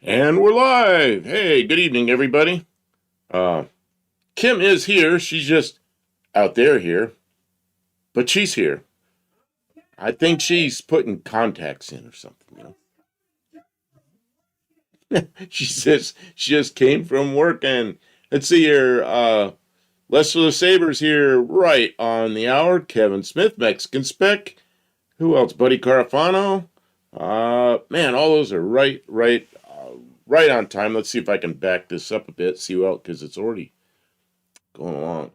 And we're live. Hey, good evening, everybody. Uh, Kim is here. She's just out there here, but she's here. I think she's putting contacts in or something. She says she just came from work, and let's see here. Lester the Saber's here right on the hour. Kevin Smith, Mexican Spec. Who else? Buddy Carafano. Man, all those are right on time. Let's see if I can back this up a bit. See well, because it's already going along.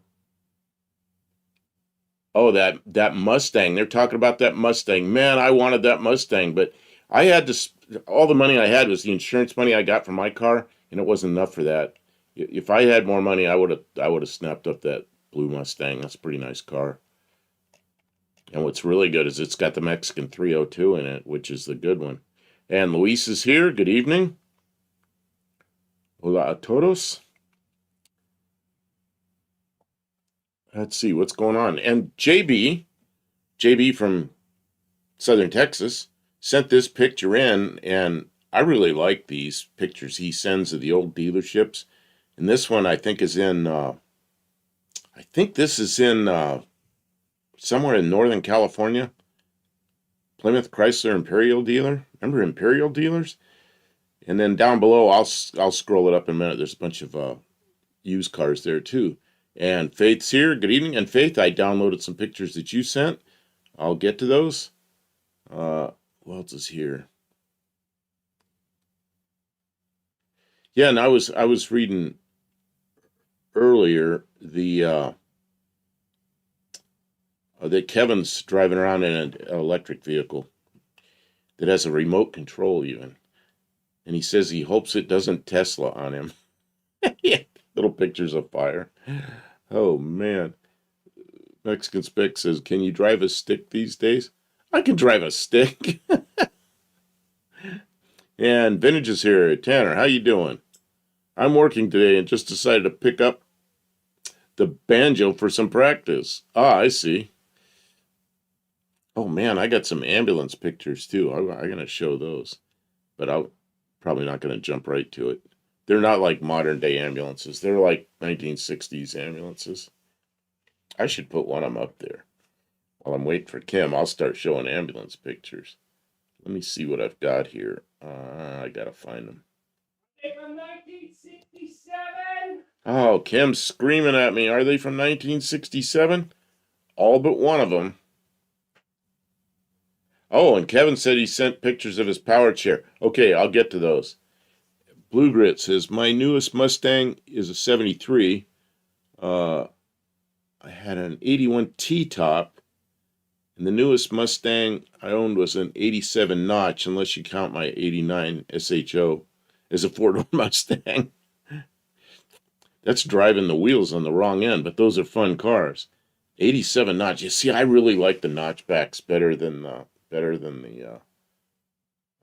Oh, that Mustang. They're talking about that Mustang. Man, I wanted that Mustang, but I had to. All the money I had was the insurance money I got from my car, and it wasn't enough for that. If I had more money, I would have snapped up that blue Mustang. That's a pretty nice car. And what's really good is it's got the Mexican 302 in it, which is the good one. And Luis is here. Good evening. Hola a todos. Let's see what's going on. And JB from Southern Texas, sent this picture in, and I really like these pictures he sends of the old dealerships. And this one I think is in, I think this is in somewhere in Northern California. Plymouth Chrysler Imperial dealer. Remember Imperial dealers? And then down below, I'll scroll it up in a minute. There's a bunch of used cars there too. And Faith's here. Good evening. And Faith, I downloaded some pictures that you sent. I'll get to those. What else is here? Yeah, and I was reading earlier that Kevin's driving around in an electric vehicle that has a remote control even, and he says he hopes it doesn't Tesla on him. Yeah, little pictures of fire. Oh man, Mexican Spec says, "Can you drive a stick these days?" I can drive a stick. And Vintage is here. Tanner, how you doing? I'm working today and just decided to pick up the banjo for some practice. Ah, I see. Oh man, I got some ambulance pictures too. I'm gonna show those, but I'm probably not gonna jump right to it. They're not like modern day ambulances. They're like 1960s ambulances. I should put one of them up there. While I'm waiting for Kim, I'll start showing ambulance pictures. Let me see what I've got here. I gotta find them. From 1967. Oh, Kim's screaming at me. Are they from 1967? All but one of them. Oh, and Kevin said he sent pictures of his power chair. Okay, I'll get to those. Blue Grit says, my newest Mustang is a 73. I had an 81 T-top, and the newest Mustang I owned was an 87 Notch, unless you count my 89 SHO as a four-door Mustang. That's driving the wheels on the wrong end, but those are fun cars. 87 Notch. You see, I really like the notchbacks better than the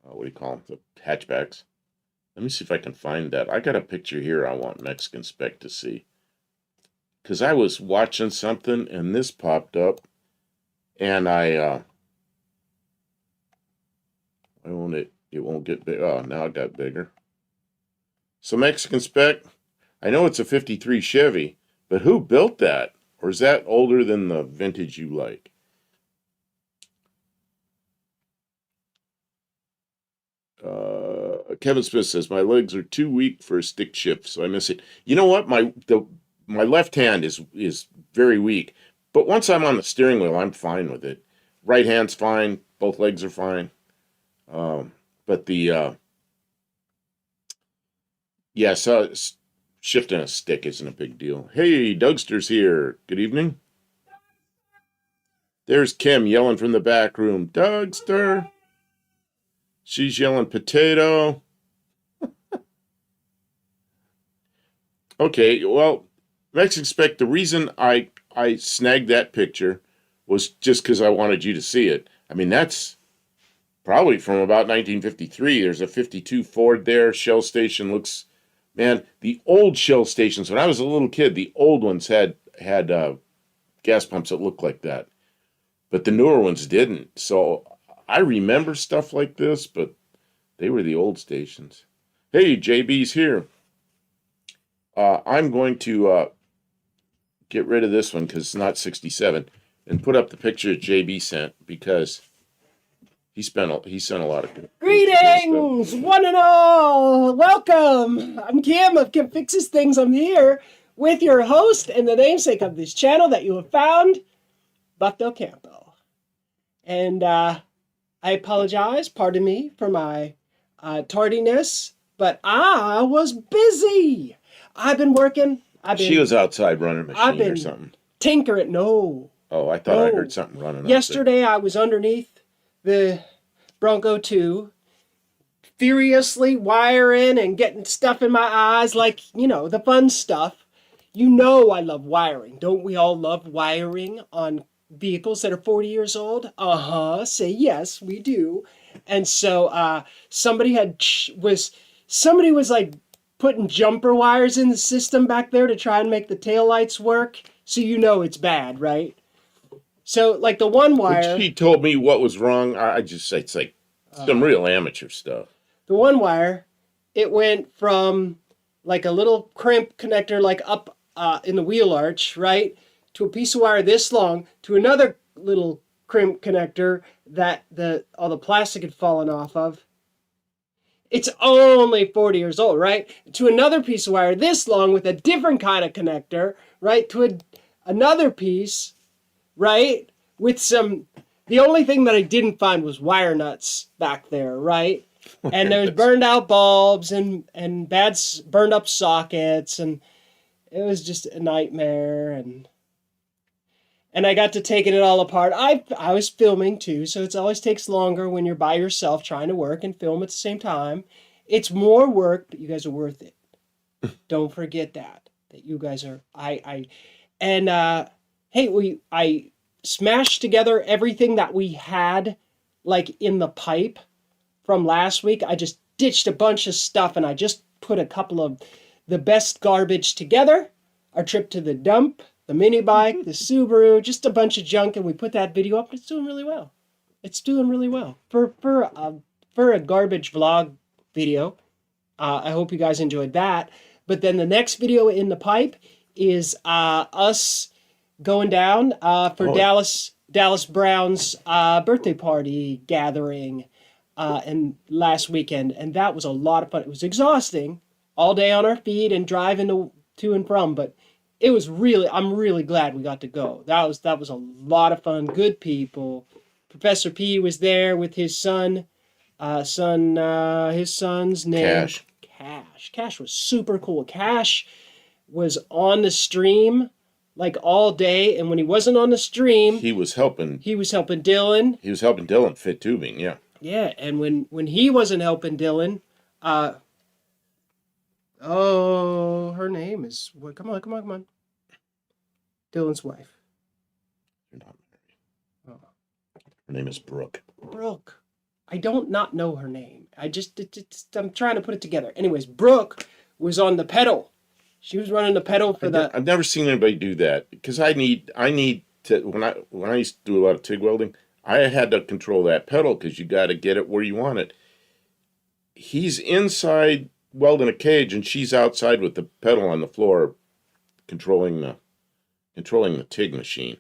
what do you call them? The hatchbacks. Let me see if I can find that. I got a picture here I want Mexican Spec to see. Because I was watching something and this popped up, and I own it. It won't get big. Oh, now it got bigger. So Mexican Spec, I know it's a 53 Chevy, but who built that? Or is that older than the vintage you like? Kevin Smith says, my legs are too weak for a stick shift, so I miss it. You know what? My left hand is very weak, but once I'm on the steering wheel, I'm fine with it. Right hand's fine. Both legs are fine. But yeah, so shifting a stick isn't a big deal. Hey, Dougster's here. Good evening. There's Kim yelling from the back room. Dougster. She's yelling potato. Okay, well, Mexican Spec, the reason I snagged that picture was just because I wanted you to see it. I mean, that's probably from about 1953. There's a 52 Ford there. Shell station looks, man, the old Shell stations, when I was a little kid, the old ones had gas pumps that looked like that. But the newer ones didn't. So I remember stuff like this, but they were the old stations. Hey, JB's here. I'm going to get rid of this one because it's not 67 and put up the picture that JB sent because he sent a lot of good Greetings, one and all. Welcome. I'm Kim of Kim Fixes Things. I'm here with your host and the namesake of this channel that you have found, Buck Del Campo. And I apologize, pardon me for my tardiness, but I was busy. I've been working. She was outside running a machine or something. Tinkering. No. Oh, I thought I heard something running. Yesterday I was underneath the Bronco 2, furiously wiring and getting stuff in my eyes, like, you know, the fun stuff. You know I love wiring. Don't we all love wiring on vehicles that are 40 years old? Say yes, we do. And so somebody was like putting jumper wires in the system back there to try and make the taillights work. So you know it's bad, right? So like the one wire... He told me what was wrong. It's like some real amateur stuff. The one wire, it went from like a little crimp connector like up in the wheel arch, right? To a piece of wire this long, to another little crimp connector that all the plastic had fallen off of. It's only 40 years old, right? To another piece of wire this long with a different kind of connector, right? To another piece, right? With some... The only thing that I didn't find was wire nuts back there, right? And there's burned out bulbs and burned up sockets, and it was just a nightmare. And I got to taking it all apart. I was filming too, so it always takes longer when you're by yourself trying to work and film at the same time. It's more work, but you guys are worth it. Don't forget that you guys are. I smashed together everything that we had, like in the pipe from last week. I just ditched a bunch of stuff and I just put a couple of the best garbage together. Our trip to the dump, the mini bike, the Subaru, just a bunch of junk, and we put that video up. It's doing really well. It's doing really well for a garbage vlog video. I hope you guys enjoyed that. But then the next video in the pipe is us going down for Dallas Brown's birthday party gathering and last weekend, and that was a lot of fun. It was exhausting all day on our feet and driving to and from, but it was I'm really glad we got to go. That was a lot of fun. Good people. Professor P was there with his son. His son's name Cash. Cash was super cool. Cash was on the stream like all day, and when he wasn't on the stream, he was helping Dylan. He was helping Dylan fit tubing, yeah. Yeah, and when he wasn't helping Dylan, her name is what? Come on. Dylan's wife. You're not married. Oh. Her name is Brooke. Brooke. I don't not know her name. I'm trying to put it together. Anyways, Brooke was on the pedal. She was running the pedal for I've never seen anybody do that because I need to when I used to do a lot of TIG welding, I had to control that pedal because you got to get it where you want it. He's inside welding a cage and she's outside with the pedal on the floor, controlling the TIG machine,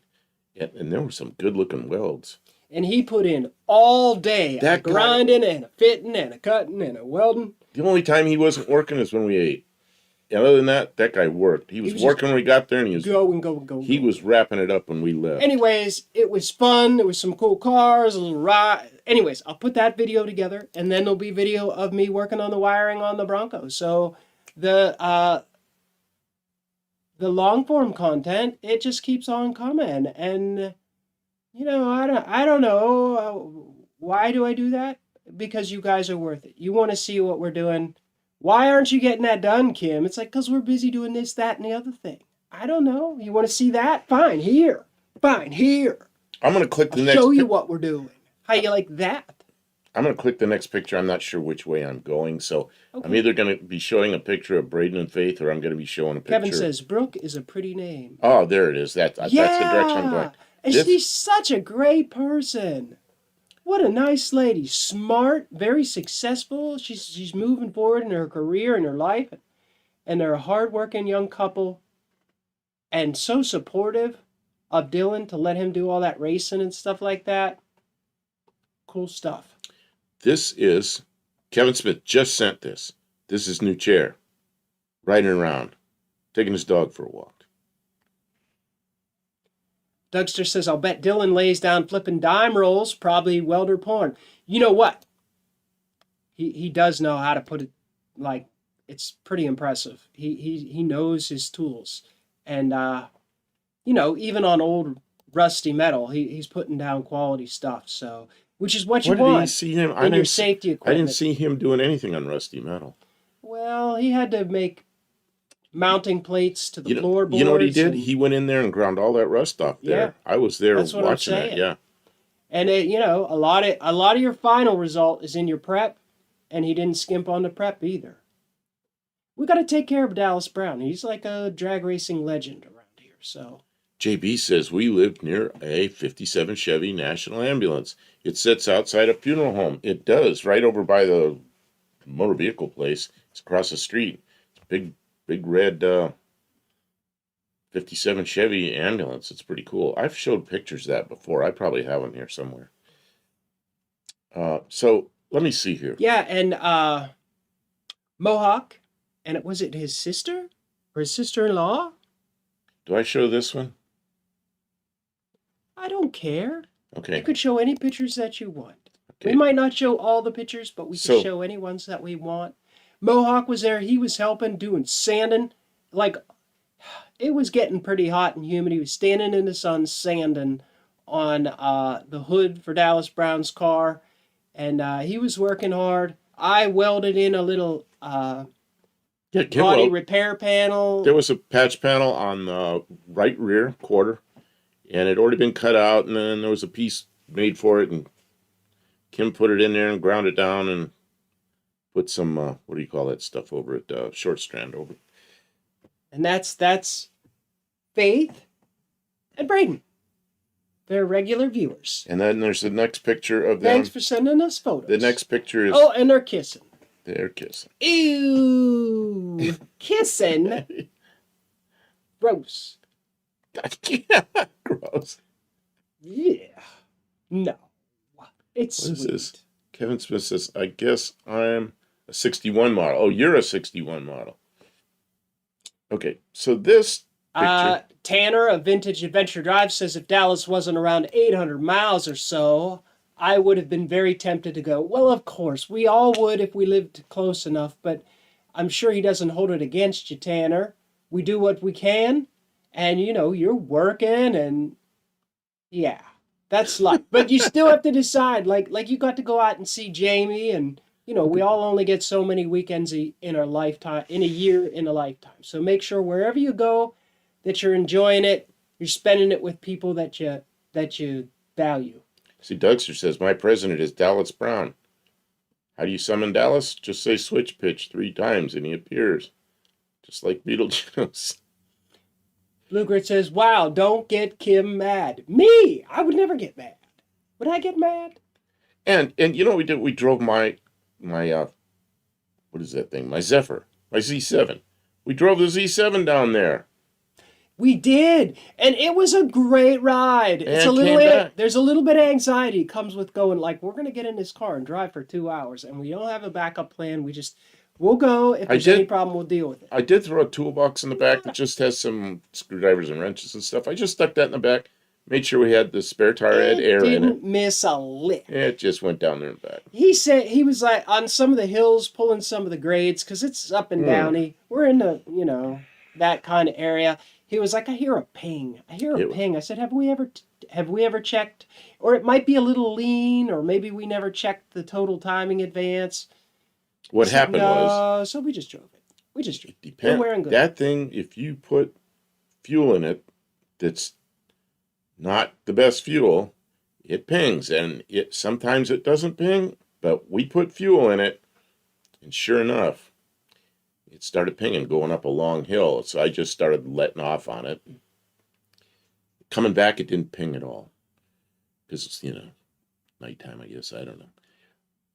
and there were some good looking welds. And he put in all day grinding and a fitting and a cutting and a welding. The only time he wasn't working is when we ate. Other than that guy worked. He was working when we got there, and he was go. He was wrapping it up when we left. Anyways, it was fun. There was some cool cars, a little ride. Anyways, I'll put that video together, and then there'll be video of me working on the wiring on the Bronco. So the long form content, it just keeps on coming, and you know, I don't know why do I do that? Because you guys are worth it. You want to see what we're doing. Why aren't you getting that done, Kim? It's like, because we're busy doing this, that, and the other thing. I don't know. You want to see that? Fine, here. I'm going to click the next... show you what we're doing. How you like that? I'm going to click the next picture. I'm not sure which way I'm going, so okay. I'm either going to be showing a picture of Braden and Faith, or I'm going to be showing a picture... Kevin says, Brooke is a pretty name. Oh, there it is. That's the direction I'm going. And she's such a great person. What a nice lady. Smart, very successful. She's moving forward in her career and her life. And they're a hardworking young couple and so supportive of Dylan to let him do all that racing and stuff like that. Cool stuff. This is Kevin Smith just sent this. This is new chair. Riding around, taking his dog for a walk. Dougster says, I'll bet Dylan lays down flipping dime rolls, probably welder porn. You know what? He does know how to put it, like, it's pretty impressive. He knows his tools. And, you know, even on old rusty metal, he's putting down quality stuff. So, which is what you Where want did you see him? in your safety I equipment. didn't see him doing anything on rusty metal. Well, he had to make mounting plates to the floorboards. You know what he did? He went in there and ground all that rust off there. Yeah. I was there That's what watching I'm it. saying. Yeah. And you know, a lot of your final result is in your prep, and he didn't skimp on the prep either. We got to take care of Dallas Brown. He's like a drag racing legend around here. So JB says we lived near a 57 Chevy National Ambulance. It sits outside a funeral home. It does, right over by the motor vehicle place. It's across the street. It's a big red 57 Chevy ambulance. It's pretty cool. I've showed pictures of that before. I probably have them here somewhere. So let me see here. yeah, and Mohawk, and was it his sister or his sister-in-law? Do I show this one? I don't care. Okay. You could show any pictures that you want. Okay. We might not show all the pictures, but we can show any ones that we want. Mohawk was there. He was helping, doing sanding. Like, it was getting pretty hot and humid. He was standing in the sun sanding on the hood for Dallas Brown's car. And he was working hard. I welded in a little body repair panel. There was a patch panel on the right rear quarter, and it had already been cut out, and then there was a piece made for it, and Kim put it in there and ground it down and put some, what do you call that stuff over it? Short strand over it. And that's Faith and Braden. They're regular viewers. And then there's the next picture of them. Thanks for sending us photos. The next picture is... Oh, and they're kissing. They're kissing. Ew. Kissing. Gross. Gross. Yeah. No. It's What is sweet. this? Kevin Smith says, I guess I'm a 61 model. Oh, you're a 61 model. Okay, so this picture... Tanner of Vintage Adventure Drive says if Dallas wasn't around 800 miles or so, I would have been very tempted to go. Well, of course, we all would if we lived close enough, but I'm sure he doesn't hold it against you, Tanner. We do what we can, and, you know, you're working, and, yeah, that's life. But you still have to decide, like you got to go out and see Jamie, and, you know, we all only get so many weekends in our lifetime, in a year, in a lifetime. So make sure wherever you go, that you're enjoying it, you're spending it with people that you value. See, Dougster says, my president is Dallas Brown. How do you summon Dallas? Just say switch pitch 3 times and he appears. Just like Beetlejuice. Blue Grit says, wow, don't get Kim mad. Me! I would never get mad. Would I get mad? And you know what we did? We drove my what is that thing? My Zephyr. My Z7. We drove the Z7 down there. We did, and it was a great ride. It's there's a little bit of anxiety. It comes with going, like, we're going to get in this car and drive for 2 hours, and we don't have a backup plan. We'll go. If there's any problem, we'll deal with it. I did throw a toolbox in the back that just has some screwdrivers and wrenches and stuff. I just stuck that in the back, made sure we had the spare tire had air in it. Didn't miss a lick. It just went down there and back. He said he was like on some of the hills, pulling some of the grades, because it's up and downy. We're in the, you know, that kind of area. He was like, I hear a ping. I hear a ping. I said, have we ever checked? Or it might be a little lean, or maybe we never checked the total timing advance. What happened was... So we just drove it. It depends. We're wearing good. That thing, if you put fuel in it that's not the best fuel, it pings. And sometimes it doesn't ping, but we put fuel in it, and sure enough, it started pinging going up a long hill. So I just started letting off on it. Coming back, it didn't ping at all. Because, you know, nighttime, I guess. I don't know.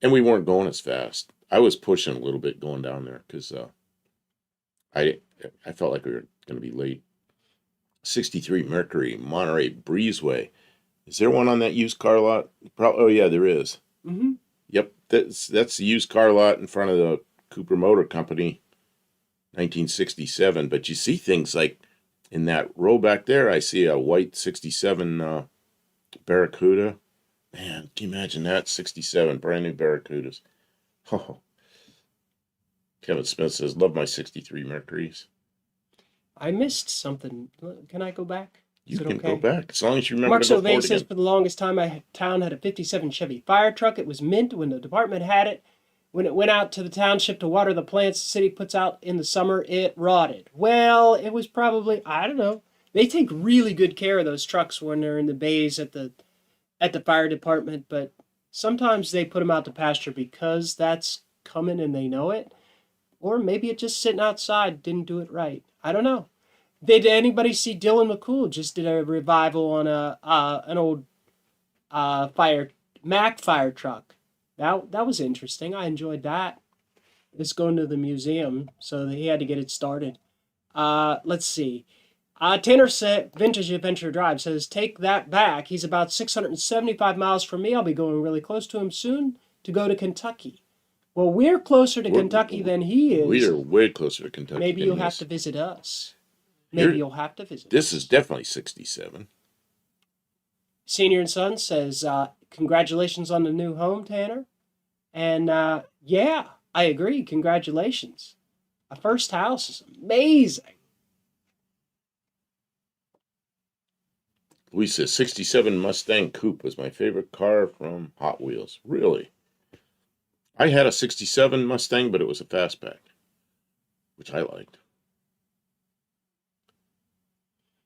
And we weren't going as fast. I was pushing a little bit going down there because I felt like we were going to be late. 63 Mercury, Monterey Breezeway. Is there one on that used car lot? Oh, yeah, there is. Mm-hmm. Yep, that's the used car lot in front of the Cooper Motor Company, 1967. But you see things like in that row back there, I see a white 67 Barracuda. Man, can you imagine that? 67, brand new Barracudas. Oh. Kevin Smith says, love my 63 Mercuries. I missed something. Can I go back? You can go back as long as you remember Mark to go Sylvain forward says, again. for the longest time, my town had a 57 Chevy fire truck. It was mint when the department had it. When it went out to the township to water the plants the city puts out in the summer, it rotted. Well, it was probably, I don't know. They take really good care of those trucks when they're in the bays at the fire department, but sometimes they put them out to pasture because that's coming and they know it. Or maybe it just sitting outside didn't do it right. I don't know. Did anybody see Dylan McCool just did a revival on an old Mack fire truck? That was interesting. I enjoyed that. It's going to the museum, so he had to get it started. Let's see. Tanner said, Vintage Adventure Drive says, take that back. He's about 675 miles from me. I'll be going really close to him soon to go to Kentucky. Well, we're closer to Kentucky than he is. We are way closer to Kentucky. Maybe you'll have to visit us. Maybe you'll have to visit. This is definitely 67. Senior and Son says, congratulations on the new home, Tanner. And yeah, I agree. Congratulations. A first house is amazing. Louis says 67 Mustang Coupe was my favorite car from Hot Wheels. Really? I had a 67 Mustang, but it was a fastback, which I liked.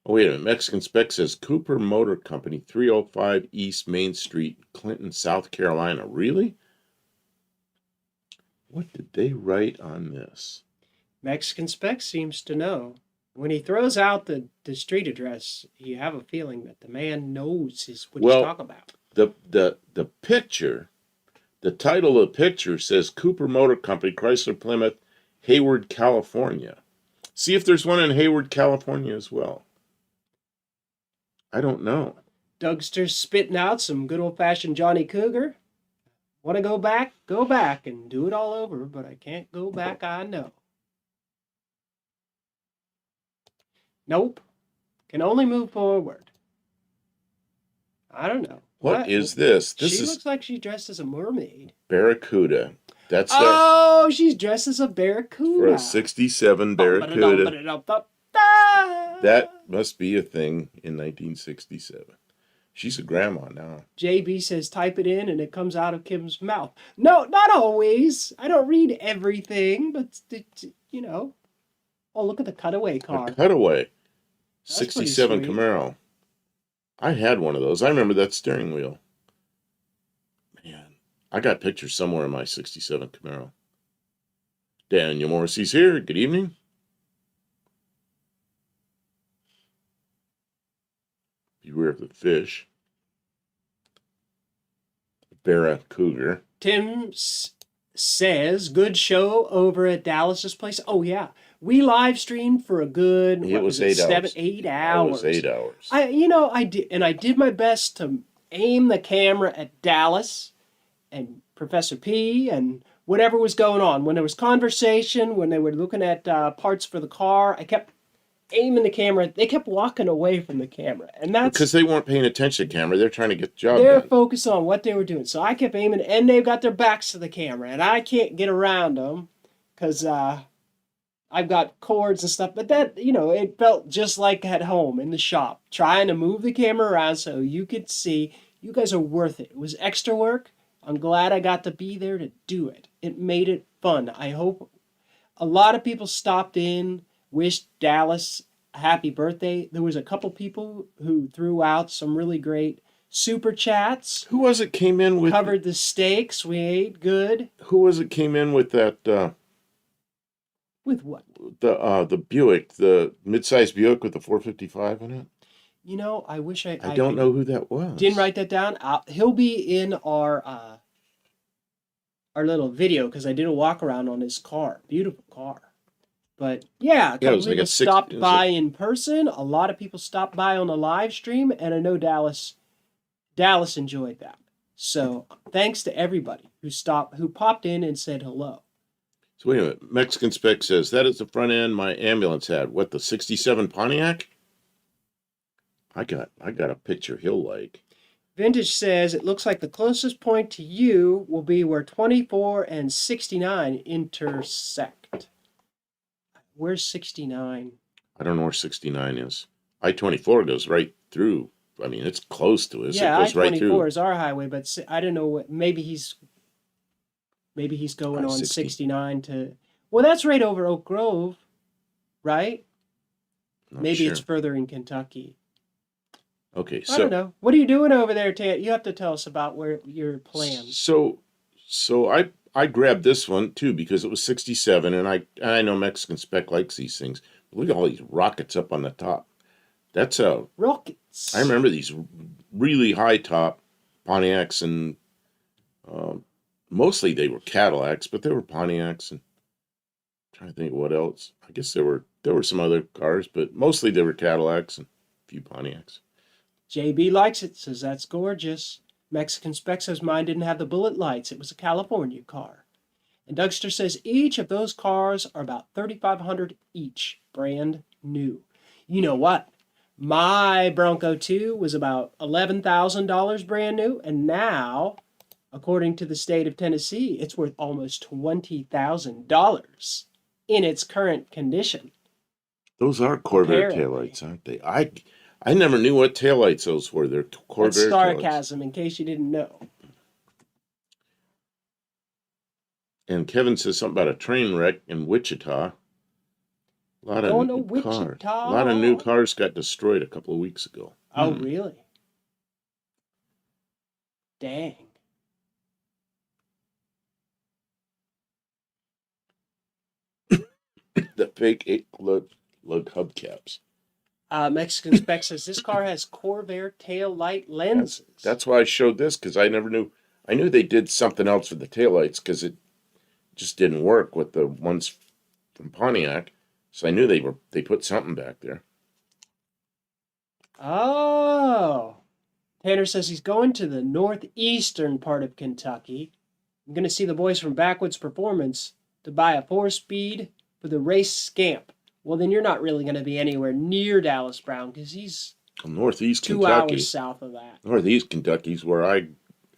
Oh, wait a minute. Mexican Spec says Cooper Motor Company, 305 East Main Street, Clinton, South Carolina. Really? What did they write on this? Mexican Spec seems to know. When he throws out the street address, you have a feeling that the man knows what he's talking about. The picture, the title of the picture says Cooper Motor Company, Chrysler Plymouth, Hayward, California. See if there's one in Hayward, California as well. I don't know. Dougster's spitting out some good old-fashioned Johnny Cougar. Want to go back? Go back and do it all over, but I can't go back, I know. Nope. Can only move forward. I don't know. What is this? She looks like she's dressed as a mermaid. Barracuda. That's she's dressed as a barracuda. For a 67 Barracuda. That must be a thing in 1967. She's a grandma now. JB says type it in and it comes out of Kim's mouth. No, not always. I don't read everything, but you know. Oh, look at the cutaway car. A cutaway. That's 67 Camaro. I had one of those. I remember that steering wheel. Man, I got pictures somewhere in my 67 Camaro. Daniel Morrissey's here. Good evening. Beware of the fish. Barracuda. Tim says, good show over at Dallas's place. Oh, yeah. We live streamed for a good, It was 8 hours. 8 hours. It was 8 hours. I did my best to aim the camera at Dallas and Professor P and whatever was going on. When there was conversation, when they were looking at parts for the car, I kept aiming the camera. They kept walking away from the camera, and that's because they weren't paying attention to the camera. They're trying to get the job they're done. focused on what they were doing. So I kept aiming, and they've got their backs to the camera, and I can't get around them because I've got cords and stuff. But that, it felt just like at home in the shop, trying to move the camera around so you could see. You guys are worth it. It was extra work. I'm glad I got to be there to do it. It made it fun. I hope a lot of people stopped in, wished Dallas a happy birthday. There was a couple people who threw out some really great super chats. Who was it came in with? Covered the steaks. We ate good. Who was it came in with that? With what? The Buick, the mid-sized Buick with the 455 in it. You know, I wish I don't know who that was. didn't write that down. He'll be in our little video because I did a walk around on his car. Beautiful car. But yeah, a Yeah, it couple was like people a six. stopped It was by like, in person. A lot of people stopped by on the live stream, and I know Dallas enjoyed that. So thanks to everybody who popped in and said hello. so wait a minute. Mexican Spec says that is the front end my ambulance had. What, the '67 Pontiac? I got a picture he'll like. Vintage says it looks like the closest point to you will be where 24 and 69 intersect. Where's 69? I don't know where 69 is. I-24 goes right through. I mean, it's close to us. Yeah, It goes right I-24 through. is our highway, but I don't know what. Maybe he's going on I-60. 69 to. Well, that's right over Oak Grove, right? Not Maybe sure. it's further in Kentucky. Okay, I don't so know. What are you doing over there, Ted? You have to tell us about where your plans. so I grabbed this one too because it was 67, and I know Mexican Spec likes these things. But look at all these rockets up on the top. That's a Rockets. I remember these really high top Pontiacs, and mostly they were Cadillacs, but they were Pontiacs. And I'm trying to think of what else. I guess there were some other cars, but mostly they were Cadillacs and a few Pontiacs. JB likes it, says that's gorgeous. Mexican Spec says mine didn't have the bullet lights. It was a California car. And Dougster says each of those cars are about $3,500 each, brand new. You know what? My Bronco 2 was about $11,000 brand new, and now, according to the state of Tennessee, it's worth almost $20,000 in its current condition. Those are Corvair Apparently. taillights, aren't they? I never knew what taillights those were. They're Corvair That's taillights. sarcasm, in case you didn't know. And Kevin says something about a train wreck in Wichita. A lot Going to of cars. Wichita. A lot of new cars got destroyed a couple of weeks ago. Oh, really? Dang. The fake 8 lug hubcaps. Mexican Spec says this car has Corvair tail light lenses. That's why I showed this, because I never knew. I knew they did something else with the taillights because it just didn't work with the ones from Pontiac. So I knew they put something back there. Oh. Tanner says he's going to the northeastern part of Kentucky. I'm going to see the boys from Backwoods Performance to buy a 4-speed for the race Scamp. Well, then you're not really going to be anywhere near Dallas Brown because he's Northeast 2 Kentucky. hours south of that. Northeast Kentucky's where I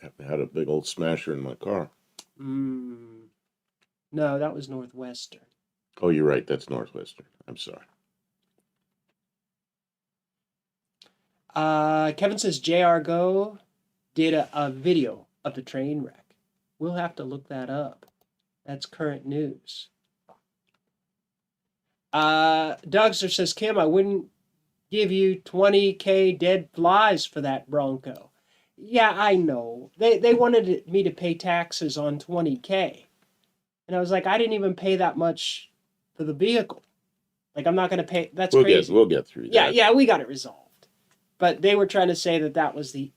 had a big old smasher in my car. No, that was Northwestern. Oh, you're right. That's Northwestern. I'm sorry. Kevin says JR Go did a video of the train wreck. We'll have to look that up. That's current news. Dougster says, Kim, I wouldn't give you $20K dead flies for that Bronco. Yeah, I know. They wanted me to pay taxes on $20K. And I was like, I didn't even pay that much for the vehicle. Like, I'm not going to pay. That's crazy. We'll get through that. Yeah, we got it resolved. But they were trying to say that was the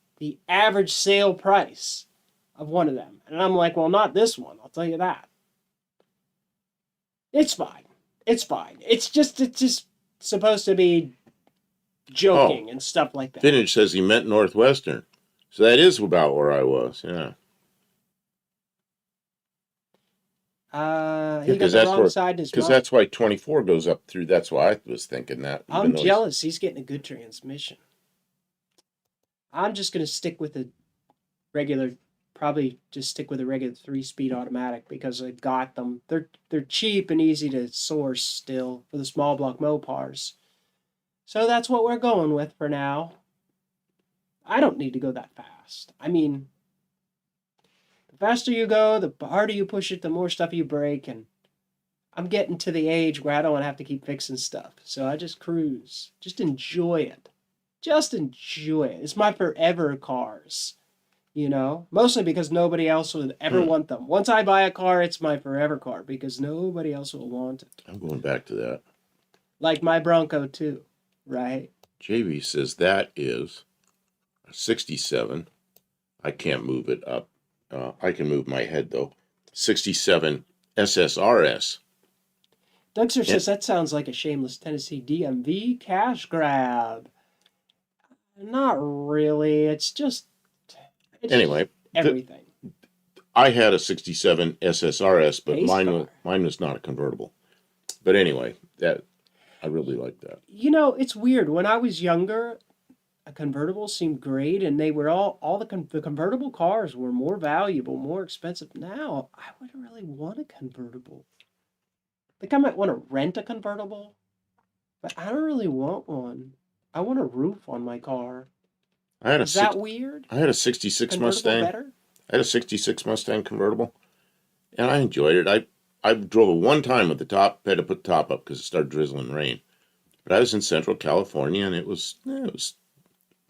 average sale price of one of them. And I'm like, well, not this one. I'll tell you that. It's fine. It's fine. It's just supposed to be joking and stuff like that. Vintage says he meant Northwestern. So that is about where I was, yeah. He got the wrong side as well. Because that's why 24 goes up through. That's why I was thinking that. I'm jealous. He's getting a good transmission. I'm just going to stick with the regular, probably just stick with a regular 3-speed automatic because I got them. They're cheap and easy to source still for the small block Mopars. So that's what we're going with for now. I don't need to go that fast. I mean, the faster you go, the harder you push it, the more stuff you break. And I'm getting to the age where I don't want to have to keep fixing stuff. So I just cruise. Just enjoy it. Just enjoy it. It's my forever cars. You know? Mostly because nobody else would ever want them. Once I buy a car, it's my forever car because nobody else will want it. I'm going back to that. Like my Bronco too, right? JB says that is a 67. I can't move it up. I can move my head though. 67 SSRS. Dougster says that sounds like a shameless Tennessee DMV cash grab. Not really. It's just Anyway, everything. I had a 67 SSRS, but Pace mine was not a convertible. But anyway, that I really like that. You know, it's weird. When I was younger, a convertible seemed great, and they were all the convertible cars were more valuable, more expensive. Now, I wouldn't really want a convertible. I think I might want to rent a convertible, but I don't really want one. I want a roof on my car. Is that weird? I had a 66 Convertible Mustang. better? I had a 66 Mustang convertible, and I enjoyed it. I drove it one time with the top, had to put the top up because it started drizzling rain. But I was in Central California, and it was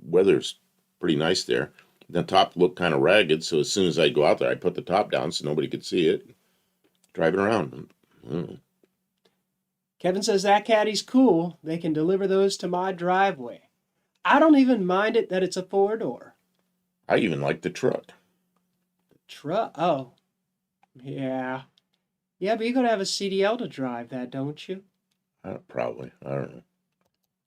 weather's pretty nice there. The top looked kind of ragged, so as soon as I'd go out there, I'd put the top down so nobody could see it. Driving around. Kevin says that caddy's cool. They can deliver those to my driveway. I don't even mind it that it's a 4-door. I even like the truck. Oh. Yeah. Yeah, but you're going to have a CDL to drive that, don't you? Probably. I don't know.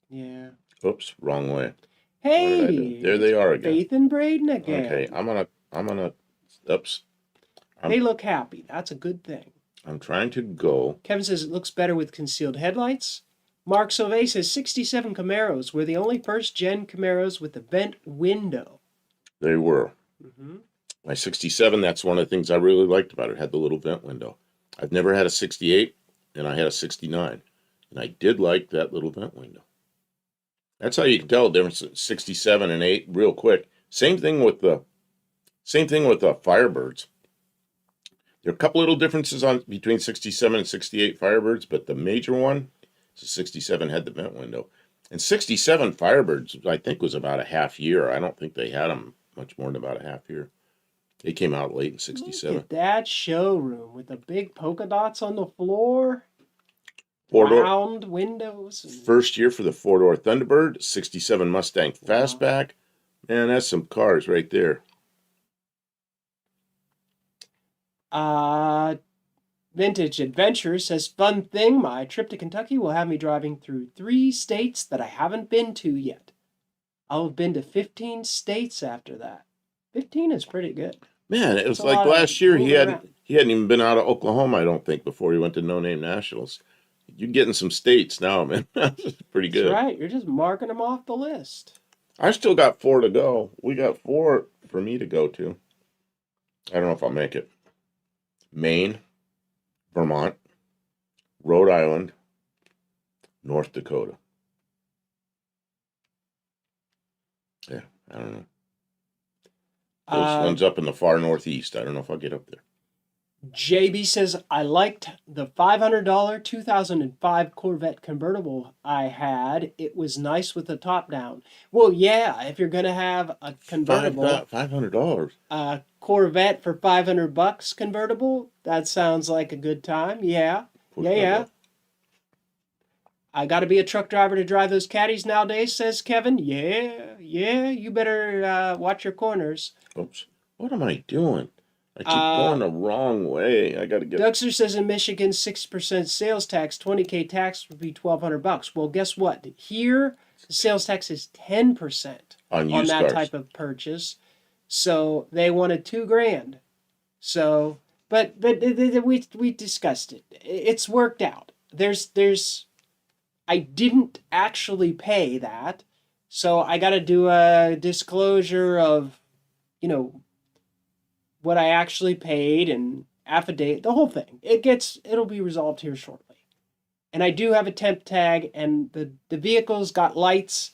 Yeah. Oops, wrong way. Hey! There they are again. Faith and Braden again. Okay, I'm gonna, oops. They look happy. That's a good thing. I'm trying to go. Kevin says it looks better with concealed headlights. Mark Sauvé says 67 Camaros were the only first-gen Camaros with a vent window. They were. Mm-hmm. My 67, that's one of the things I really liked about it. It had the little vent window. I've never had a 68, and I had a 69. And I did like that little vent window. That's how you can tell the difference in 67 and 8 real quick. Same thing with the Firebirds. There are a couple little differences between 67 and 68 Firebirds, but the major one is the 67 had the vent window. And 67 Firebirds, I think, was about a half year. I don't think they had them much more than about a half year. They came out late in 67. Look at that showroom with the big polka dots on the floor. Four-door. Round windows. First year for the 4-door Thunderbird, 67 Mustang Fastback. Man, that's some cars right there. Vintage Adventure says, fun thing, my trip to Kentucky will have me driving through 3 states that I haven't been to yet. I'll have been to 15 states after that. 15 is pretty good. Man, it was like last year he hadn't even been out of Oklahoma, I don't think, before he went to No Name Nationals. You're getting some states now, man. That's pretty good. That's right. You're just marking them off the list. I still got 4 to go. We got 4 for me to go to. I don't know if I'll make it. Maine, Vermont, Rhode Island, North Dakota. Yeah, I don't know. Those ones up in the far northeast. I don't know if I'll get up there. JB says, I liked the $500 2005 Corvette convertible I had. It was nice with the top down. Well, yeah, if you're going to have a convertible. $500. A Corvette for $500 convertible, that sounds like a good time. Yeah. Yeah. I got to be a truck driver to drive those caddies nowadays, says Kevin. Yeah, you better watch your corners. Oops. What am I doing? I keep going the wrong way. I got to get. Dougster says in Michigan, 6% sales tax, $20K tax would be $1,200. Well, guess what? Here, the sales tax is 10% on that cars. Type of purchase. So they wanted $2,000. So, but we discussed it. It's worked out. I didn't actually pay that, so I got to do a disclosure of, what I actually paid and affidavit, the whole thing. It'll be resolved here shortly. And I do have a temp tag, and the vehicle's got lights.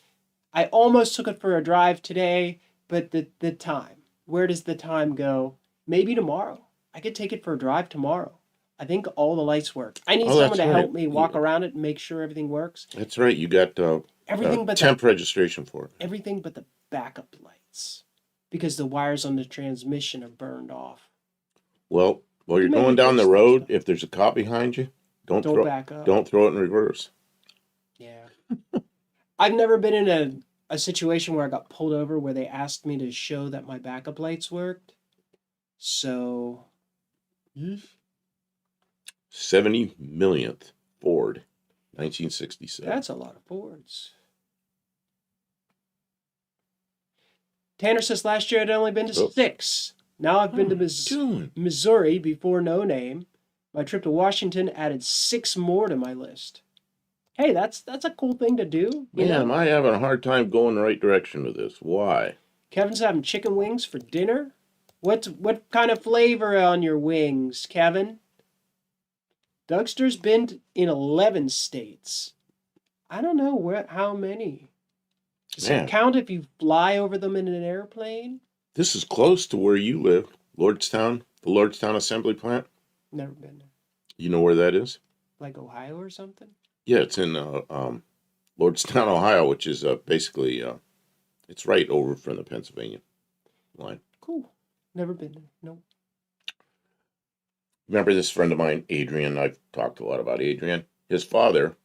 I almost took it for a drive today, but the time. Where does the time go? Maybe tomorrow. I could take it for a drive tomorrow. I think all the lights work. I need someone to help me walk around it and make sure everything works. That's right. You got everything but temp registration for it. Everything but the backup lights. Because the wires on the transmission are burned off. Well, while you're going down the road, if there's a cop behind you, don't back up. Don't throw it in reverse. Yeah. I've never been in a situation where I got pulled over where they asked me to show that my backup lights worked. So, 70 millionth Ford, 1967. that's a lot of Fords. Tanner says last year I'd only been to 6. Now I've been to Missouri before No Name. My trip to Washington added 6 more to my list. Hey, that's a cool thing to do. Man, am I having a hard time going the right direction with this? Why? Kevin's having chicken wings for dinner. What kind of flavor on your wings, Kevin? Dougster's been in 11 states. I don't know how many. Does it count if you fly over them in an airplane? This is close to where you live, Lordstown, the Lordstown Assembly Plant. Never been there. You know where that is? Like Ohio or something? Yeah, it's in Lordstown, Ohio, which is basically, it's right over from the Pennsylvania line. Cool. Never been there. No. Remember this friend of mine, Adrian? I've talked a lot about Adrian. His father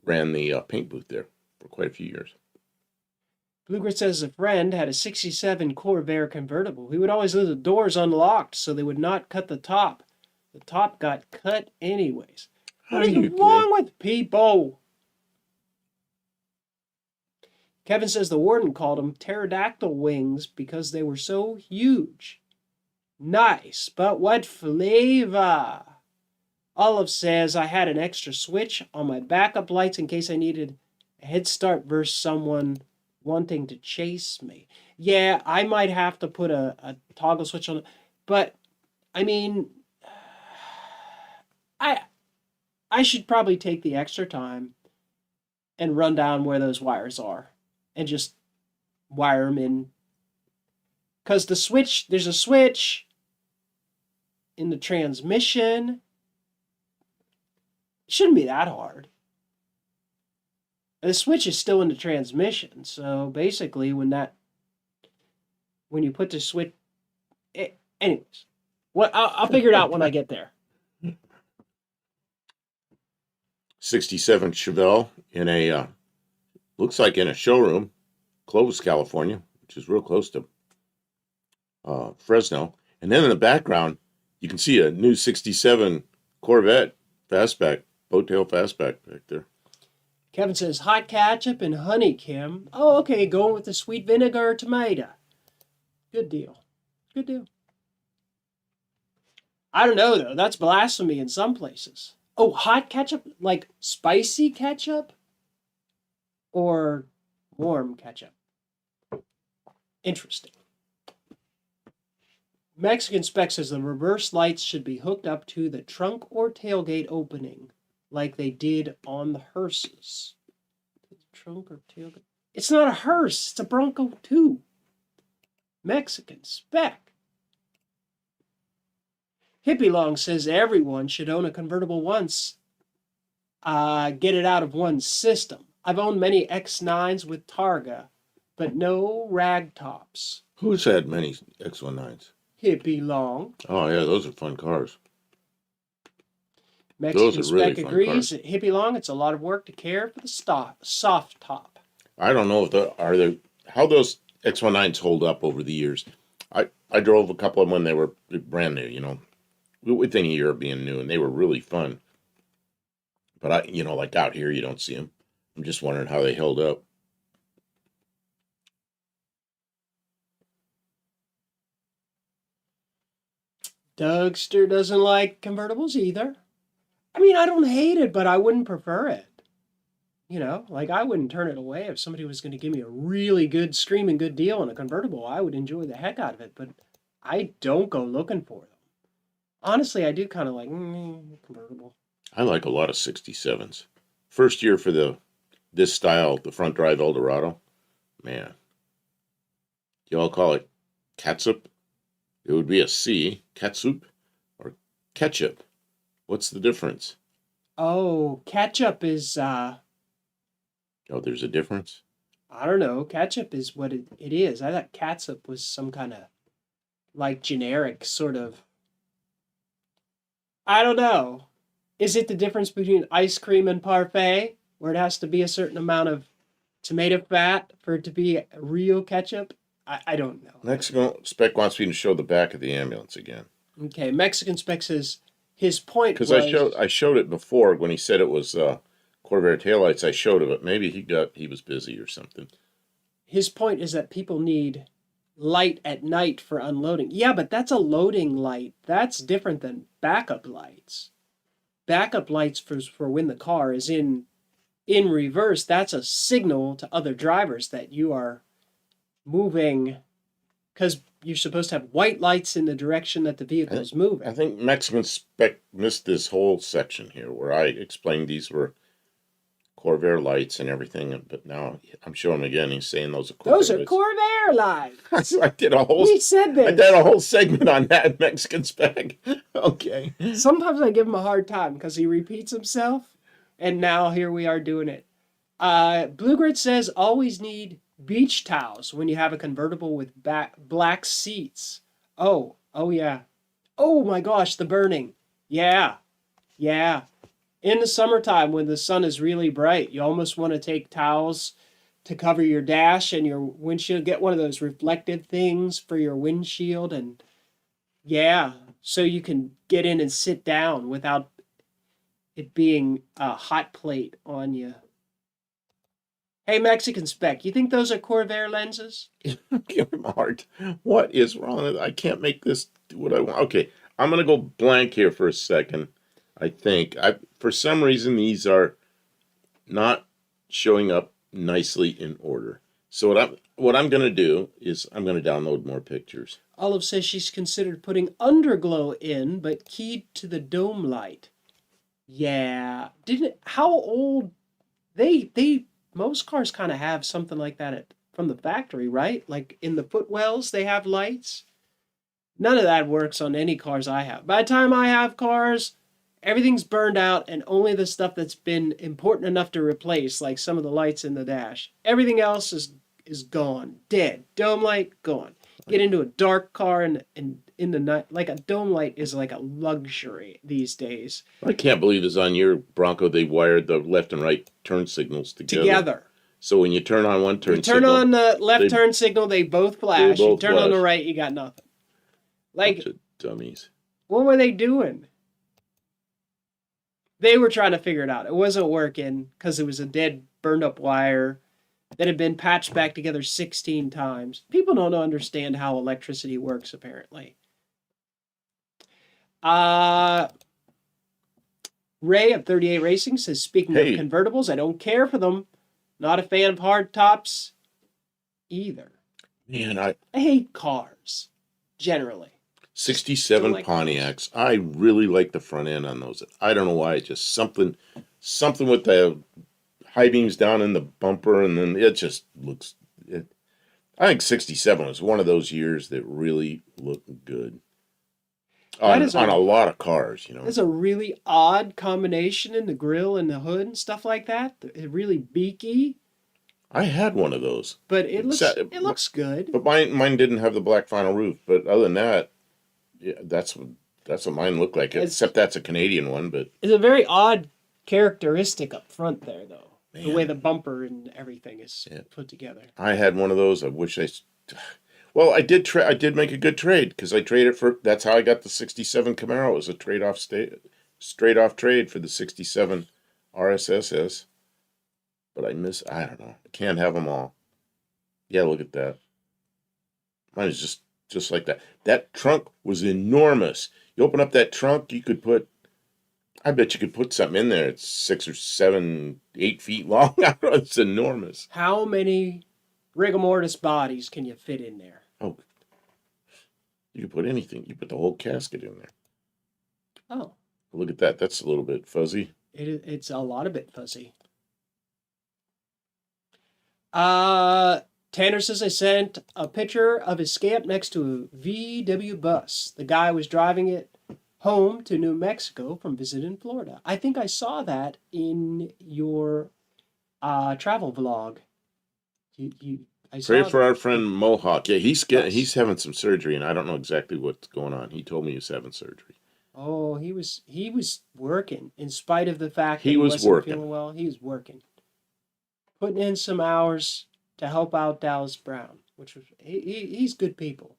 ran the paint booth there for quite a few years. Bluegrit says a friend had a 67 Corvair convertible. He would always leave the doors unlocked so they would not cut the top. The top got cut anyways. What is wrong with people? Kevin says the warden called them pterodactyl wings because they were so huge. Nice, but what flavor? Olive says I had an extra switch on my backup lights in case I needed a head start versus someone wanting to chase me. Yeah, I might have to put a toggle switch on it. But, I mean, I should probably take the extra time and run down where those wires are and just wire them in. Because there's a switch in the transmission. It shouldn't be that hard. The switch is still in the transmission, so basically when you put the switch... Anyways, I'll figure it out when I get there. 67 Chevelle in a, looks like in a showroom, Clovis, California, which is real close to Fresno. And then in the background, you can see a new 67 Corvette fastback, boat-tail fastback back there. Kevin says, hot ketchup and honey, Kim. Oh, okay, going with the sweet vinegar or tomato. Good deal. Good deal. I don't know, though. That's blasphemy in some places. Oh, hot ketchup? Like spicy ketchup? Or warm ketchup? Interesting. Mexican Spec says the reverse lights should be hooked up to the trunk or tailgate opening, like they did on the hearses. Trunk or tailgate? It's not a hearse. It's a Bronco 2. Mexican Spec. Hippie Long says everyone should own a convertible once. Get it out of one system. I've owned many X9s with Targa, but no rag tops. Who's had many X19s? Hippie Long. Oh, yeah, those are fun cars. Mexican Spec agrees that Hippie Long, it's a lot of work to care for the soft top. I don't know if how those X19s hold up over the years. I drove a couple of them when they were brand new, you know, within a year of being new, and they were really fun. But like out here, you don't see them. I'm just wondering how they held up. Dougster doesn't like convertibles either. I mean, I don't hate it, but I wouldn't prefer it. You know, like I wouldn't turn it away if somebody was going to give me a really good, screaming good deal on a convertible. I would enjoy the heck out of it, but I don't go looking for them. Honestly, I do kind of like convertible. I like a lot of 67s. First year for this style, the front drive Eldorado. Man. Y'all call it catsup? It would be a C, catsup, or ketchup. What's the difference? Oh, ketchup is, Oh, there's a difference? I don't know. Ketchup is what it is. I thought catsup was some kind of, like, generic sort of... I don't know. Is it the difference between ice cream and parfait, where it has to be a certain amount of tomato fat for it to be real ketchup. I don't know. Mexican Spec wants me to show the back of the ambulance again. Okay, Mexican Spec says his point Because was I showed it before when he said it was Corvair taillights. I showed it, but maybe he was busy or something. his point is that people need light at night for unloading. Yeah, but that's a loading light. That's different than backup lights. Backup lights for when the car is in reverse, that's a signal to other drivers that you are moving, because you're supposed to have white lights in the direction that the vehicle is moving. I think Mexican Spec missed this whole section here where I explained these were Corvair lights and everything, but now I'm showing him again. He's saying those are Corvair Those are lights. Corvair lights. I did a whole. We said this. I did a whole segment on that Mexican Spec. Okay. Sometimes I give him a hard time because he repeats himself, and now here we are doing it. Blue Grit says always need beach towels when you have a convertible with black seats. Oh yeah. Oh my gosh, the burning. Yeah. In the summertime when the sun is really bright, you almost want to take towels to cover your dash and your windshield. Get one of those reflective things for your windshield, and yeah, so you can get in and sit down without it being a hot plate on you. Hey, Mexican Spec, you think those are Corvair lenses? Give him a heart. What is wrong? I can't make this do what I want. Okay, I'm gonna go blank here for a second. I think for some reason these are not showing up nicely in order. So what I'm gonna do is I'm gonna download more pictures. Olive says she's considered putting underglow in, but keyed to the dome light. Yeah, how old? They most cars kind of have something like that from the factory, right? Like in the footwells, they have lights. None of that works on any cars I have. By the time I have cars, everything's burned out, and only the stuff that's been important enough to replace, like some of the lights in the dash. Everything else is gone, dead. Dome light, gone. Get into a dark car and in the night, like a dome light is like a luxury these days. I can't believe this on your Bronco. They wired the left and right turn signals together. So when you turn on one turn signal, on the left turn signal, they both flash. You turn on the right, you got nothing. Like, bunch of dummies. What were they doing? They were trying to figure it out. It wasn't working because it was a dead, burned up wire that had been patched back together 16 times. People don't understand how electricity works, apparently. Ray of 38 Racing says, speaking of convertibles, I don't care for them. Not a fan of hard tops either. Man, I hate cars, generally. 67 like Pontiacs. Cars. I really like the front end on those. I don't know why. It's just something with the high beams down in the bumper, and then it just looks... I think 67 was one of those years that really looked good. On a lot of cars, you know. There's a really odd combination in the grille and the hood and stuff like that. It's really beaky. I had one of those. But it looks good. But mine didn't have the black vinyl roof. But other than that, yeah, that's what mine looked like. Except that's a Canadian one. But it's a very odd characteristic up front there, though. Man. The way the bumper and everything is put together. I had one of those. I wish I... Well, I did make a good trade because I traded for. That's how I got the '67 Camaro. It was a straight off trade for the '67 RSSS. But I don't know. I can't have them all. Yeah, look at that. Mine is just like that. That trunk was enormous. You open up that trunk, I bet you could put something in there. It's 6 or 7, 8 feet long. It's enormous. How many rigor mortis bodies can you fit in there? Oh, you can put anything. You put the whole casket in there. Oh. Look at that. That's a little bit fuzzy. It's a lot of bit fuzzy. Tanner says I sent a picture of his Scamp next to a VW bus. The guy was driving it home to New Mexico from visiting Florida. I think I saw that in your travel vlog. Pray for our friend Mohawk. Yeah, he's having some surgery, and I don't know exactly what's going on. He told me he's having surgery. Oh, he was working in spite of the fact that he wasn't feeling well. He was working, putting in some hours to help out Dallas Brown, which was he's good people.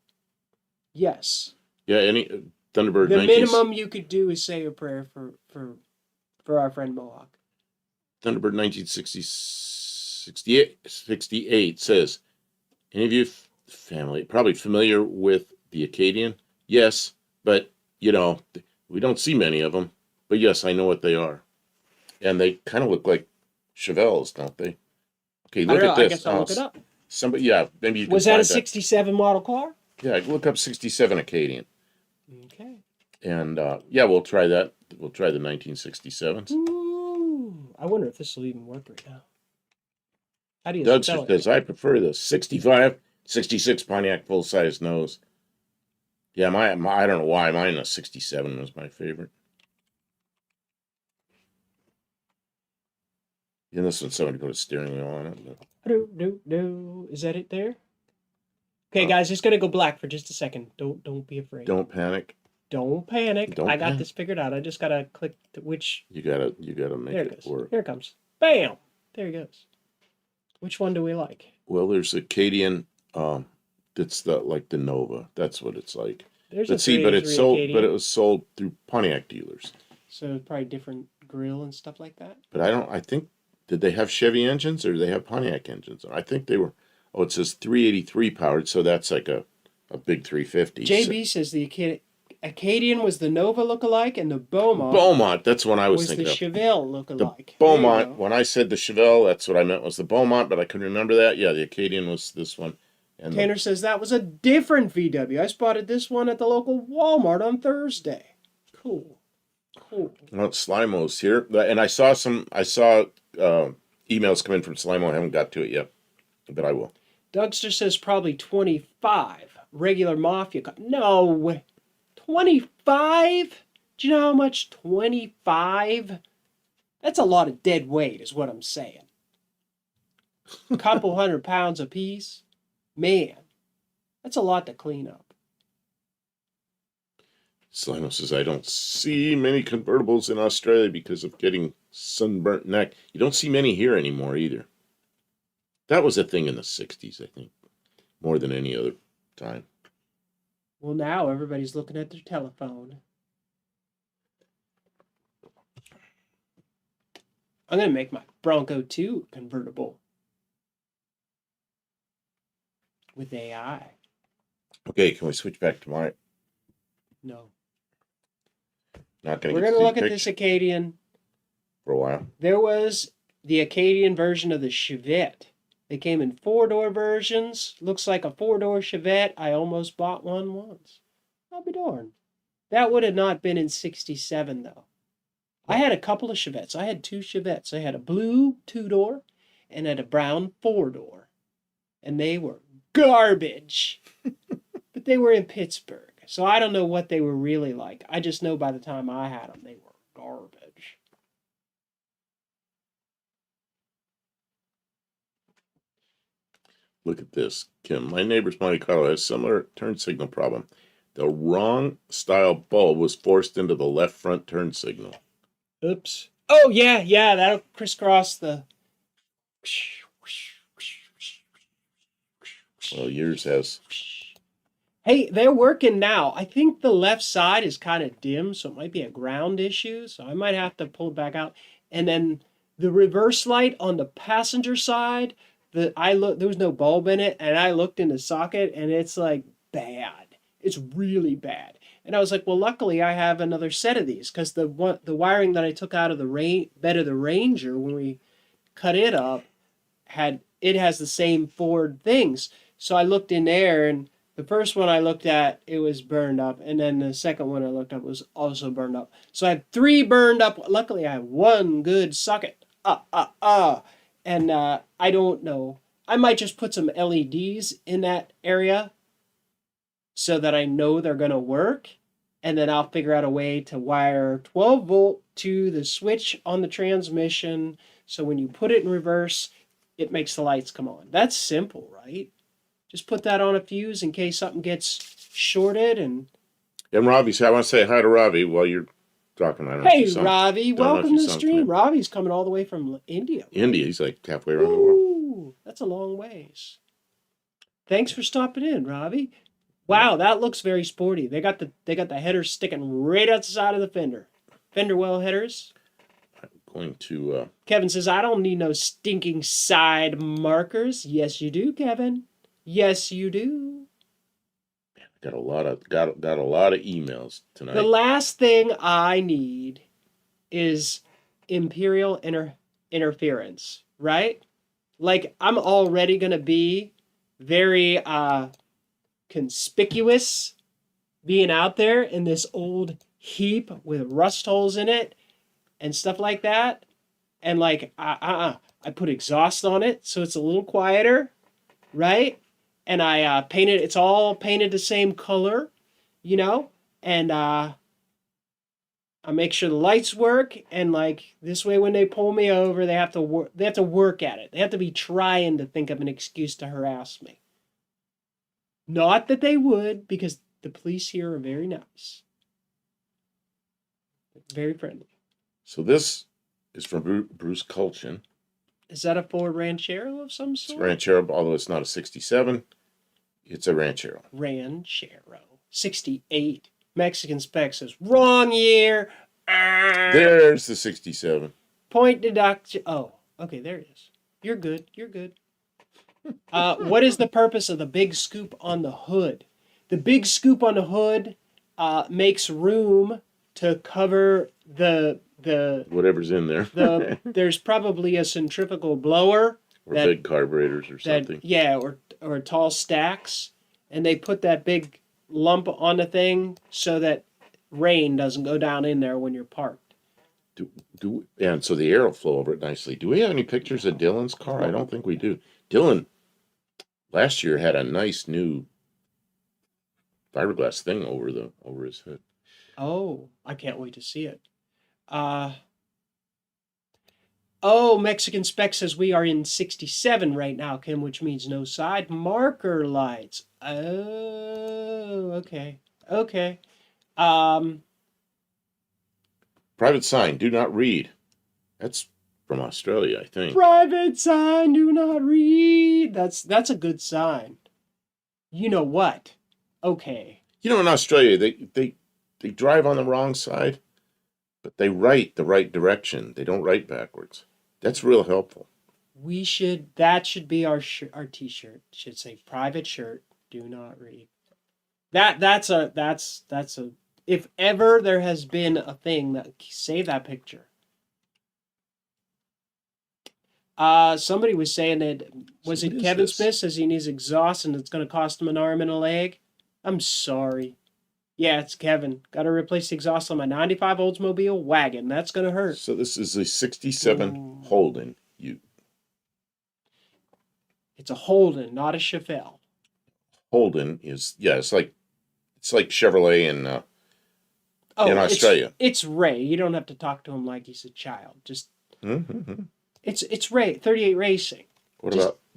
Yes. Yeah, any Thunderbird The 19... minimum you could do is say a prayer for our friend Mohawk. Thunderbird 1968 says, any of you family probably familiar with the Acadian? Yes, but, you know, we don't see many of them. But yes, I know what they are. And they kind of look like Chevelles, don't they? Okay, look at this. I guess I'll look it up. Somebody, yeah, maybe you can Was that find a 67 model car? Yeah, look up 67 Acadian. Okay. And, yeah, we'll try that. We'll try the 1967s. Ooh, I wonder if this will even work right now. How do you Doug spell it? says, I prefer the 65, 66 Pontiac full-size nose. Yeah, my I don't know why. Mine, the 67 was my favorite. And this one's somebody put a steering wheel on it. No. Is that it there? Okay, guys, it's gonna go black for just a second. Don't be afraid. Don't panic. Don't panic. Don't I got panic. this figured out. I just gotta click to which. You gotta make There it it goes. work. Here it comes. Bam! There it goes. Which one do we like? Well, there's Acadian. That's the Nova. That's what it's like. There's But see, but it's sold. But it was sold through Pontiac dealers. So probably different grill and stuff like that. But I think, did they have Chevy engines or did they have Pontiac engines? I think they were. Oh, it says 383 powered, so that's like a big 350. JB says the Acadian was the Nova lookalike, and the Beaumont. That's what I was was thinking the of. Chevelle lookalike. The Beaumont. When I said the Chevelle, that's what I meant was the Beaumont, but I couldn't remember that. Yeah, the Acadian was this one. And Tanner says that was a different VW. I spotted this one at the local Walmart on Thursday. Cool. Well, Slimo's here, and I saw emails come in from Slimo. I haven't got to it yet, but I will. Dougster says probably 25. Regular Mafia car. No. 25? Do you know how much 25? That's a lot of dead weight is what I'm saying. A couple 100 pounds a piece. Man, that's a lot to clean up. Slimo says, I don't see many convertibles in Australia because of getting sunburnt neck. You don't see many here anymore either. That was a thing in the 60s, I think, more than any other time. Well, now everybody's looking at their telephone. I'm going to make my Bronco 2 convertible with AI. Okay, can we switch back to my... No. Not going We're to going to look at this Acadian. for a while. There was the Acadian version of the Chevette. They came in 4-door versions. Looks like a 4-door Chevette. I almost bought one once. I'll be darned. That would have not been in 67, though. I had a couple of Chevettes. I had 2 Chevettes. I had a blue 2-door and had a brown 4-door. And they were garbage. But they were in Pittsburgh. So I don't know what they were really like. I just know by the time I had them, they were garbage. Look at this, Kim. My neighbor's Monte Carlo has similar turn signal problem. The wrong style bulb was forced into the left front turn signal. Oops. Oh, yeah, that'll crisscross the... Well, yours has. Hey, they're working now. I think the left side is kind of dim, so it might be a ground issue. So I might have to pull it back out. And then the reverse light on the passenger side, there was no bulb in it, and I looked in the socket, and it's like bad. It's really bad. And I was like, well, luckily I have another set of these, because the wiring that I took out of the bed of the Ranger when we cut it up has the same Ford things. So I looked in there, and the first one I looked at, it was burned up. And then the second one I looked up was also burned up. So I have 3 burned up. Luckily, I have 1 good socket. And I don't know. I might just put some LEDs in that area so that I know they're going to work. And then I'll figure out a way to wire 12 volt to the switch on the transmission. So when you put it in reverse, it makes the lights come on. That's simple, right? Just put that on a fuse in case something gets shorted. And Ravi's, I want to say hi to Ravi while you're talking. I don't know hey, Ravi, welcome to the stream. familiar. Ravi's coming all the way from India. India, he's like halfway around the world. That's a long ways. Thanks for stopping in, Robbie. Wow, that looks very sporty. They got the headers sticking right outside of the fender. Fender well headers. I'm going to. Kevin says, I don't need no stinking side markers. Yes, you do, Kevin. Yes, you do. Got a lot of emails tonight. The last thing I need is imperial interference, right? Like, I'm already gonna be very conspicuous being out there in this old heap with rust holes in it and stuff like that. And like, I put exhaust on it so it's a little quieter, right? And I painted, it's all painted the same color, you know? And I make sure the lights work, and like this way when they pull me over, they have to work at it. They have to be trying to think of an excuse to harass me. Not that they would, because the police here are very nice. Very friendly. So this is from Bruce Culchin. Is that a Ford Ranchero of some It's sort? a Ranchero, although it's not a 67. It's a Ranchero. Ranchero. 68. Mexican spec says, wrong year. There's the 67. Point deduction. Oh, okay, there it is. You're good. You're good. What is the purpose of the big scoop on the hood? The big scoop on the hood makes room to cover the Whatever's in there. there's probably a centrifugal blower or big carburetors or something. Or tall stacks, and they put that big lump on the thing so that rain doesn't go down in there when you're parked. And so the air will flow over it nicely. Do we have any pictures of Dylan's car? I don't think we do. Dylan last year had a nice new fiberglass thing over his hood. Oh, I can't wait to see it. Mexican Spec says we are in 67 right now, Kim, which means no side marker lights. Oh, okay. Okay. Private sign, do not read. That's from Australia, I think. Private sign, do not read. That's a good sign. You know what? Okay. You know, in Australia, they drive on the wrong side, but they write the right direction. They don't write backwards. That's real helpful. That should be our t-shirt. It should say private shirt, do not read. That's a if ever there has been a thing that save that picture. Somebody was saying that it Kevin Smith says he needs exhaust and it's going to cost him an arm and a leg. I'm sorry. Yeah, it's Kevin. Got to replace the exhaust on my 95 Oldsmobile wagon. That's going to hurt. So this is a 67 Holden Ute. It's a Holden, not a Chevelle. Holden is, it's like Chevrolet in Australia. It's Ray. You don't have to talk to him like he's a child. Just It's Ray, 38 Racing.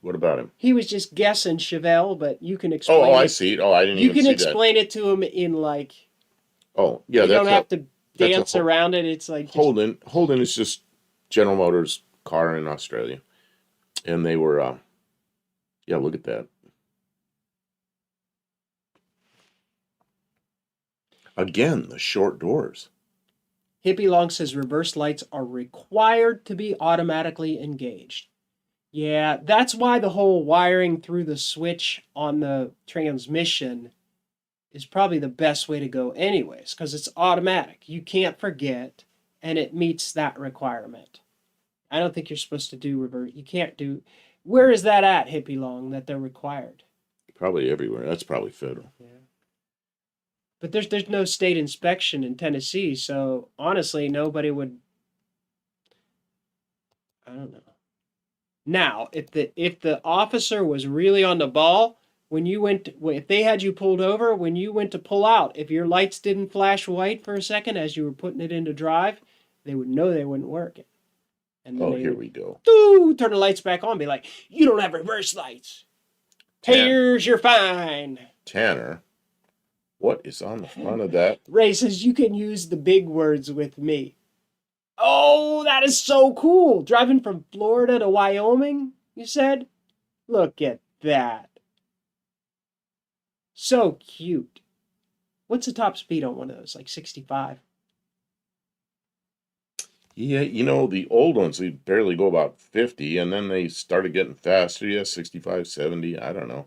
What about him? He was just guessing Chevelle, but you can explain. Oh, I see it. Oh, I didn't even see that. You can explain it to him in like. Oh, yeah. You don't have to dance around it. It's like Holden. Holden is just General Motors car in Australia, and they were. Look at that. Again, the short doors. Hippie Long says reverse lights are required to be automatically engaged. Yeah, that's why the whole wiring through the switch on the transmission is probably the best way to go anyways, because it's automatic. You can't forget, and it meets that requirement. I don't think you're supposed to do reverse. You can't do... Where is that at, Hippie Long, that they're required? Probably everywhere. That's probably federal. Yeah. But there's no state inspection in Tennessee, so honestly, nobody would... I don't know. Now, if the officer was really on the ball, if they had you pulled over, when you went to pull out, if your lights didn't flash white for a second as you were putting it into drive, they would know they wouldn't work. And then here we go. Turn the lights back on, be like, you don't have reverse lights. Here's your fine. Tanner, what is on the front of that? Ray says you can use the big words with me. Oh, that is so cool. Driving from Florida to Wyoming, you said? Look at that. So cute. What's the top speed on one of those? Like 65? Yeah, the old ones, they barely go about 50, and then they started getting faster. Yeah, 65, 70. I don't know.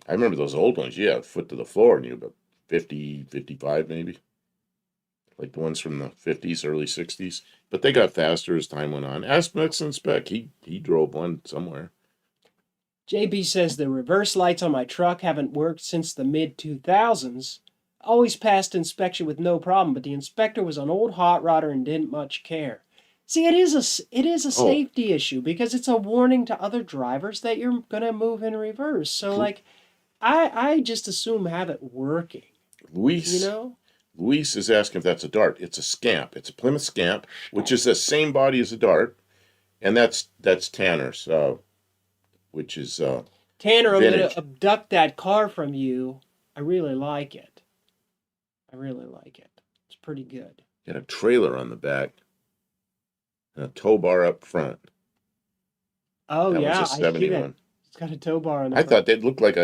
I remember those old ones. Yeah, foot to the floor, and you about 50, 55 maybe. Like the ones from the 50s, early 60s. But they got faster as time went on. Ask Mexican Spec. He drove one somewhere. JB says the reverse lights on my truck haven't worked since the mid 2000s. Always passed inspection with no problem, but the inspector was an old hot rodder and didn't much care. See, it is a Oh, safety issue because it's a warning to other drivers that you're gonna move in reverse. So Lu- like, I just assume have it working. You Luis know? Luis is asking if that's a Dart. It's a Scamp. It's a Plymouth Scamp, which is the same body as a Dart, and that's Tanner's, which is Tanner, I'm gonna vintage. abduct that car from you. I really like it. I really like it. It's pretty good. Got a trailer on the back and a tow bar up front. Oh That one's a yeah, I see that. 71. It's got a tow bar on the I front. thought they'd look like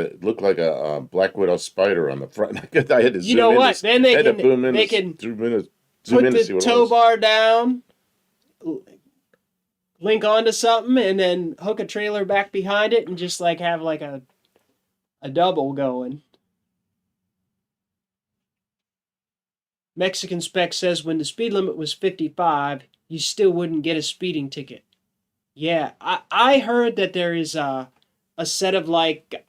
a Black Widow spider on the front. I had to You know zoom in what? Then I had to boom in they to can zoom put in to the see what it tow was. bar down, link onto something, and then hook a trailer back behind it, and just like have like a double going. Mexican Spec says when the speed limit was 55, you still wouldn't get a speeding ticket. Yeah, I heard that there is a set of like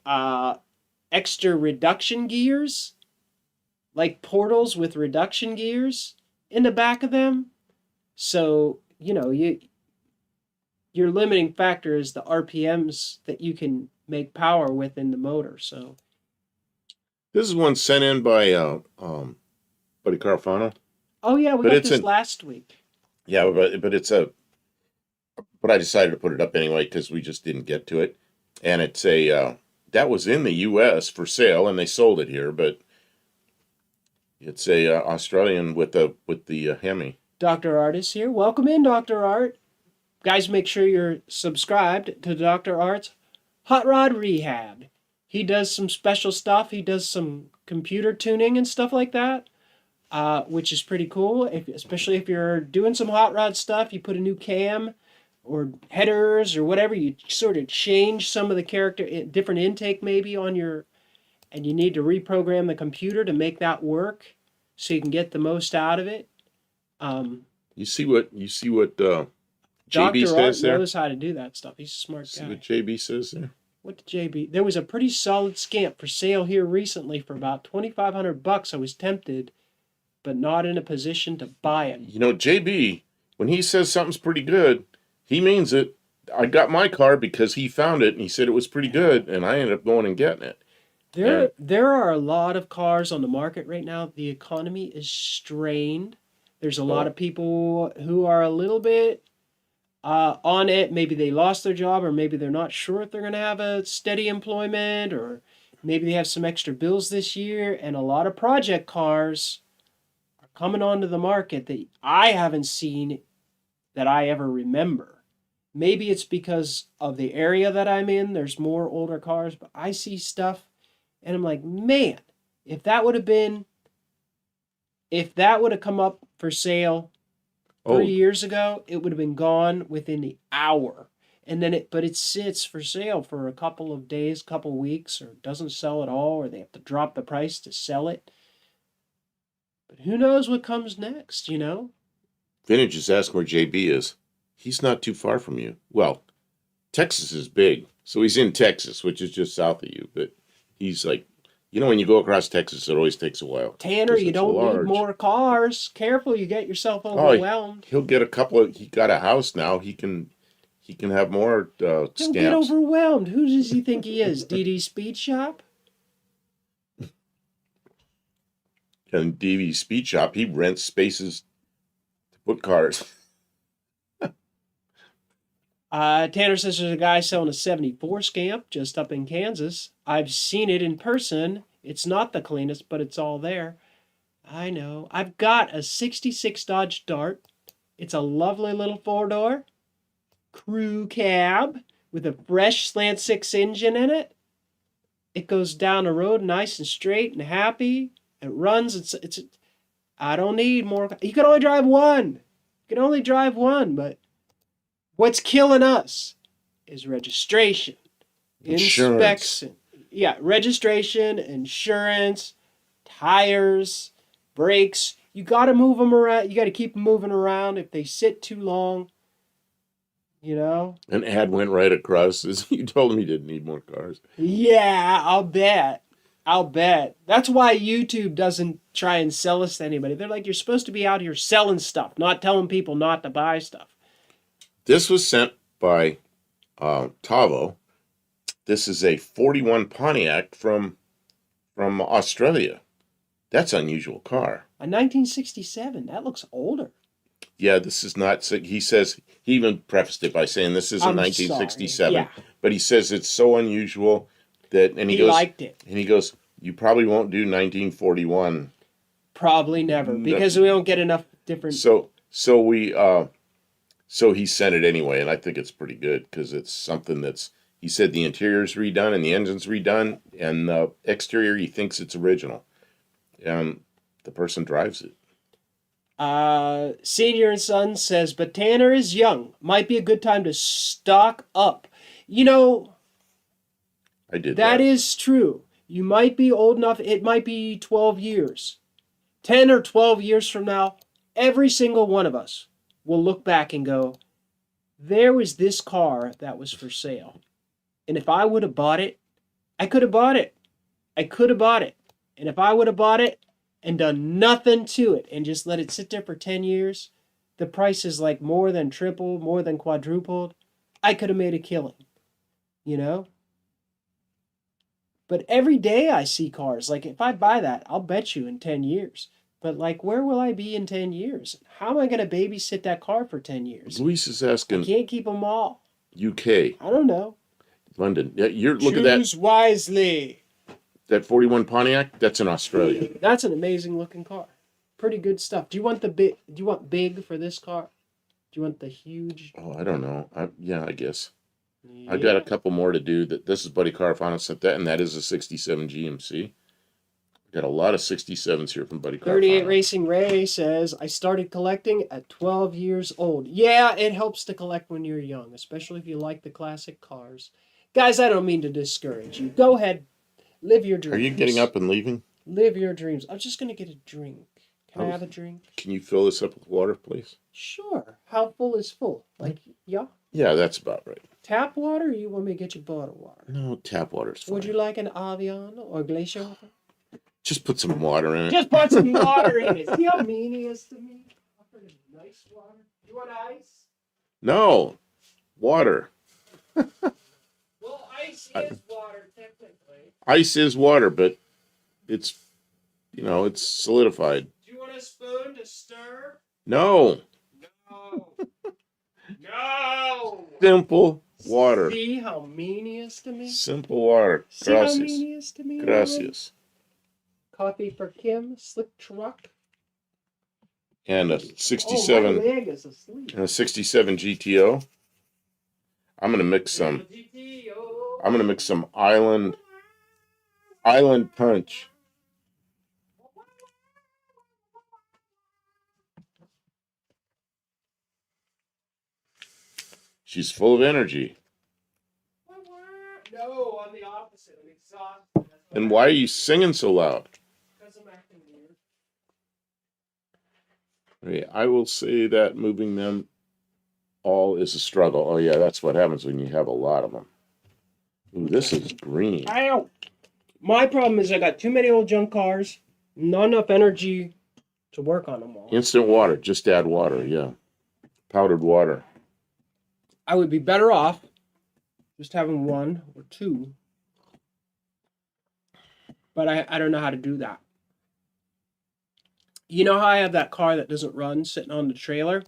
extra reduction gears, like portals with reduction gears in the back of them. So, your limiting factor is the RPMs that you can make power with in the motor. So, This is one sent in by Buddy Carfano, oh yeah, we but got it's this an last week. yeah, but but I decided to put it up anyway because we just didn't get to it, and it's a that was in the U.S. for sale, and they sold it here, but it's a Australian with the Hemi. Dr. Art is here. Welcome in, Dr. Art. Guys, make sure you're subscribed to Dr. Art's Hot Rod Rehab. He does some special stuff. He does some computer tuning and stuff like that, which is pretty cool. Especially if you're doing some hot rod stuff, you put a new cam or headers or whatever. You sort of change some of the different intake maybe on your, and you need to reprogram the computer to make that work so you can get the most out of it. Um, You see what JB Dr. Art says there? knows how to do that stuff. He's a smart See what guy. JB says there? What did JB? There was a pretty solid scamp for sale here recently for about $2,500. I was tempted, but not in a position to buy it. JB, when he says something's pretty good, he means it. I got my car because he found it and he said it was pretty good, and I ended up going and getting it. And There are a lot of cars on the market right now. The economy is strained. There's a lot oh, of people who are a little bit on it. Maybe they lost their job, or maybe they're not sure if they're going to have a steady employment, or maybe they have some extra bills this year. And a lot of project cars are coming onto the market that I haven't seen that I ever remember. Maybe it's because of the area that I'm in. There's more older cars, but I see stuff and I'm like, man, if that would have been, if that would have come up for sale three oh, years ago, it would have been gone within the hour. And then but it sits for sale for a couple of days, couple of weeks, or doesn't sell at all, or they have to drop the price to sell it. But who knows what comes next? Vintage is asking where JB is. He's not too far from you. Well, Texas is big, so he's in Texas, which is just south of you. But he's like, when you go across Texas, it always takes a while Tanner, because you it's don't need large. more cars. Careful, you get yourself Oh, overwhelmed. he'll get a couple of. He got a house now. He can have more He'll get scamps. overwhelmed. Who does he think he is? DD Speed Shop? And DV Speed Shop, he rents spaces to put cars. Tanner says there's a guy selling a 74 Scamp just up in Kansas. I've seen it in person. It's not the cleanest, but it's all there. I know. I've got a 66 Dodge Dart. It's a lovely little four-door crew cab with a fresh slant 6 engine in it. It goes down the road nice and straight and happy. It runs. It's. I don't need more. You can only drive one. You can only drive one. But what's killing us is registration, Insurance. inspection. Yeah, registration, insurance, tires, brakes. You got to move them around. You got to keep them moving around. If they sit too long, you know. An ad went right across. You told him you didn't need more cars. Yeah, I'll bet. I'll bet. That's why YouTube doesn't try and sell us to anybody. They're like, you're supposed to be out here selling stuff, not telling people not to buy stuff. This was sent by Tavo. This is a 41 Pontiac from Australia. That's an unusual car. A 1967. That looks older. Yeah, this is not. He says he even prefaced it by saying this isn't I'm 1967, sorry. Yeah. but he says it's so unusual that, and he goes, liked it. And he goes, you probably won't do 1941. Probably never, because we don't get enough different. So he sent it anyway, and I think it's pretty good because it's something that's. He said the interior's redone and the engine's redone, and the exterior he thinks it's original. The person drives it. Senior and Son says, but Tanner is young. Might be a good time to stock up. You know, I did that. That is true. You might be old enough. It might be 12 years. 10 or 12 years from now, every single one of us will look back and go, there was this car that was for sale. And if I would have bought it, I could have bought it. I could have bought it. And if I would have bought it and done nothing to it and just let it sit there for 10 years, the price is like more than tripled, more than quadrupled. I could have made a killing, you know? But every day I see cars. Like, if I buy that, I'll bet you in 10 years. But, like, where will I be in 10 years? How am I going to babysit that car for 10 years? Luis is asking. I can't keep them all. UK. I don't know. London. Yeah, look at that. Choose wisely. That 41 Pontiac, that's in Australia. That's an amazing looking car. Pretty good stuff. Do you want big for this car? Do you want the huge? Oh, I don't know. I guess. Yeah. I've got a couple more to do. This is Buddy Carfano sent that, and that is a 67 GMC. Got a lot of 67s here from Buddy Carfano. 38 Racing Ray says, I started collecting at 12 years old. Yeah, it helps to collect when you're young, especially if you like the classic cars. Guys, I don't mean to discourage you. Go ahead. Live your dreams. Are you getting up and leaving? Live your dreams. I'm just going to get a drink. Can I have a drink? Can you fill this up with water, please? Sure. How full is full? Like, yeah? Yeah, that's about right. Tap water, or you want me to get you bottled water? No, tap water's fine. Would you like an Avion or glacier water? Just put some water in it. Just put some water in it. See how mean he is to me? Offered him nice water. You want ice? No. Water. Well, ice is water, technically. Ice is water, but it's, it's solidified. Do you want a spoon to stir? No. No. No. Simple water. See how mean he is to me? Simple water. See how Gracias. mean he is to me? Gracias. Coffee for Kim, slick truck. And a 67. Oh, my leg is asleep. And a 67 GTO. I'm gonna mix some. I'm gonna mix some Island Punch. She's full of energy. No, I'm the opposite. I'm exhausted. And why are you singing so loud? Because I'm acting weird. Okay, I will say that moving them all is a struggle. Oh yeah, that's what happens when you have a lot of them. Ooh, this is green. Ow! My problem is I got too many old junk cars, not enough energy to work on them all. Instant water. Just add water, yeah. Powdered water. I would be better off just having one or two. But I don't know how to do that. You know how I have that car that doesn't run sitting on the trailer?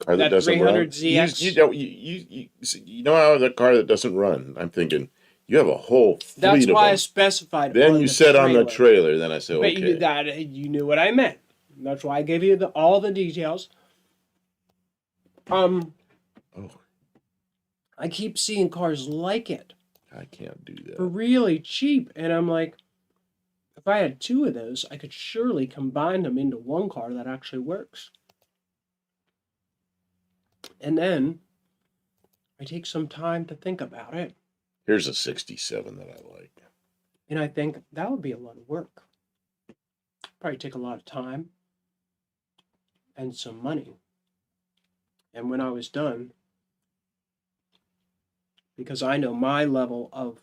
Car that doesn't 300 run. ZX. You know how the car that doesn't run. I'm thinking you have a whole fleet That's of why them. I specified. Then on you the said on the trailer. trailer. Then I said But okay. you knew what I meant. That's why I gave you all the details. Oh. I keep seeing cars like it I can't do for that. really cheap. And I'm like, if I had two of those, I could surely combine them into one car that actually works. And then I take some time to think about it. Here's a 67 that I like. And I think that would be a lot of work. Probably take a lot of time and some money. And when I was done, because I know my level of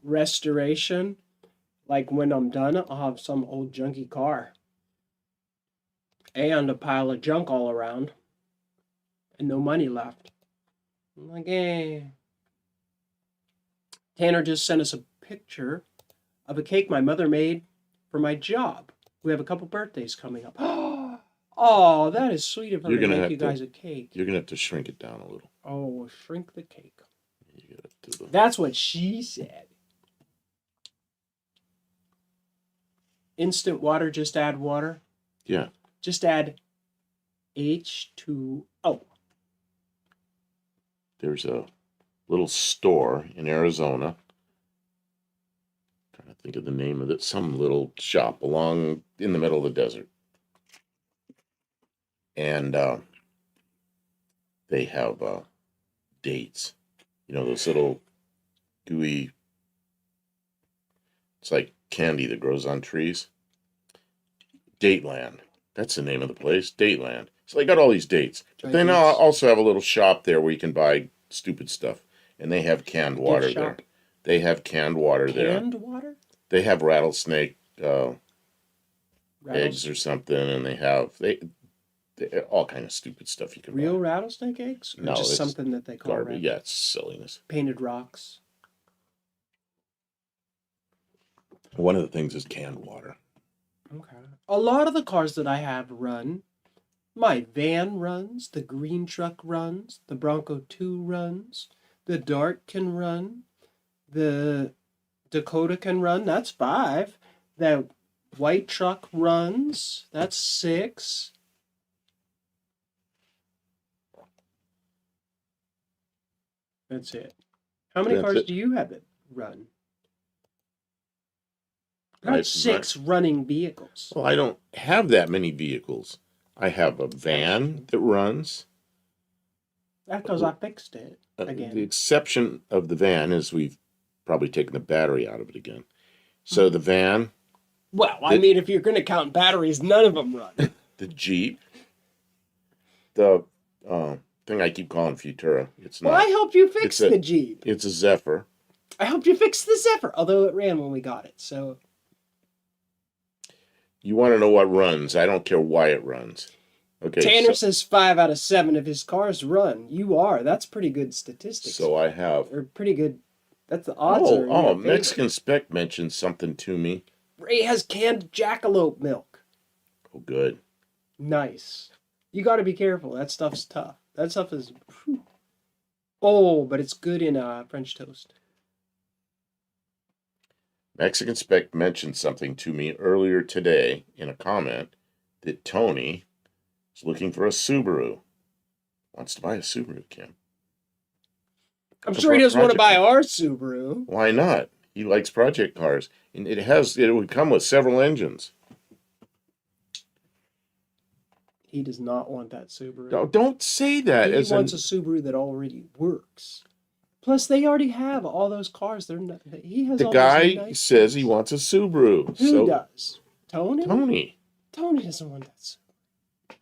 restoration, like when I'm done, I'll have some old junky car and a pile of junk all around and no money left. I'm like, eh. Tanner just sent us a picture of a cake my mother made for my job. We have a couple birthdays coming up. Oh, that is sweet of her to make you guys a cake. You're going to have to shrink it down a little. Oh, shrink the cake. You gotta do the... That's what she said. Instant water, just add water. Yeah. Just add H2O. There's a little store in Arizona. I'm trying to think of the name of it. Some little shop along in the middle of the desert. And they have dates. You know, those little gooey, it's like candy that grows on trees. Dateland. That's the name of the place. Dateland. So they got all these dates. But they now also have a little shop there where you can buy stupid stuff. And they have canned water there. They have canned water there. Canned water? They have rattlesnake eggs or something. And they have all kind of stupid stuff you can buy. Real rattlesnake eggs? Or no, just it's something that they call garbage. Yeah, it's silliness. Painted rocks. One of the things is canned water. Okay. A lot of the cars that I have run. My van runs, the green truck runs, the Bronco 2 runs, the Dart can run, the Dakota can run, that's 5. The white truck runs, that's 6. That's it. How many cars do you have that run? I have 6 running vehicles. Well, I don't have that many vehicles. I have a van that runs. That's because I fixed it again. The exception of the van is we've probably taken the battery out of it again. So the van. Well, I mean, if you're going to count batteries, none of them run. The Jeep. The thing I keep calling Futura. It's not. Well, I helped you fix the Jeep. It's a Zephyr. I helped you fix the Zephyr, although it ran when we got it, so... You want to know what runs. I don't care why it runs. Okay. Tanner says 5 out of 7 of his cars run. You are. That's pretty good statistics. So I have. Or pretty good. That's the odds. Oh, Mexican Spec mentioned something to me. Ray has canned jackalope milk. Oh, good. Nice. You got to be careful. That stuff's tough. That stuff is... Whew. Oh, but it's good in French toast. Mexican Spec mentioned something to me earlier today in a comment that Tony is looking for a Subaru. Wants to buy a Subaru, Kim. I'm sure he doesn't want to buy our Subaru. Why not? He likes project cars. And it would come with several engines. He does not want that Subaru. No, don't say that. He wants a Subaru that already works. Plus, they already have all those cars. He has. The guy says he wants a Subaru. Who does? Tony? Tony doesn't want that Subaru.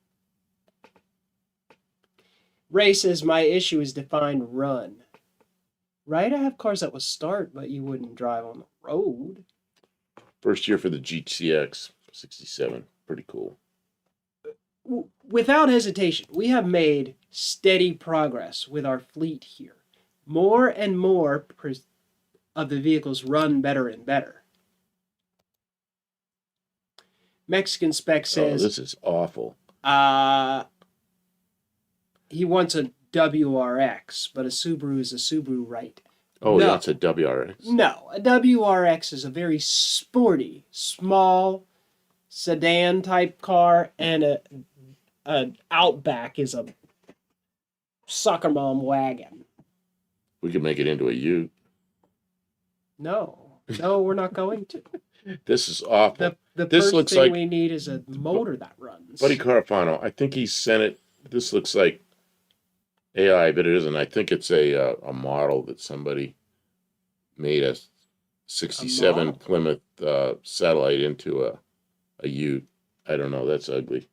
Ray says, my issue is defined run. Right? I have cars that will start, but you wouldn't drive on the road. First year for the GTX 67. Pretty cool. Without hesitation, we have made steady progress with our fleet here. More and more of the vehicles run better and better. Mexican Spec says... Oh, this is awful. He wants a WRX, but a Subaru is a Subaru, right? Oh, no. That's a WRX? No, a WRX is a very sporty, small sedan type car, and an Outback is a soccer mom wagon. We could make it into a ute. No, we're not going to. This is awful. The This first looks thing like we need is a motor that runs. Buddy Carfano. I think he sent it. This looks like AI, but it isn't. I think it's a model that somebody made a 67 Plymouth satellite into a ute. I don't know. That's ugly.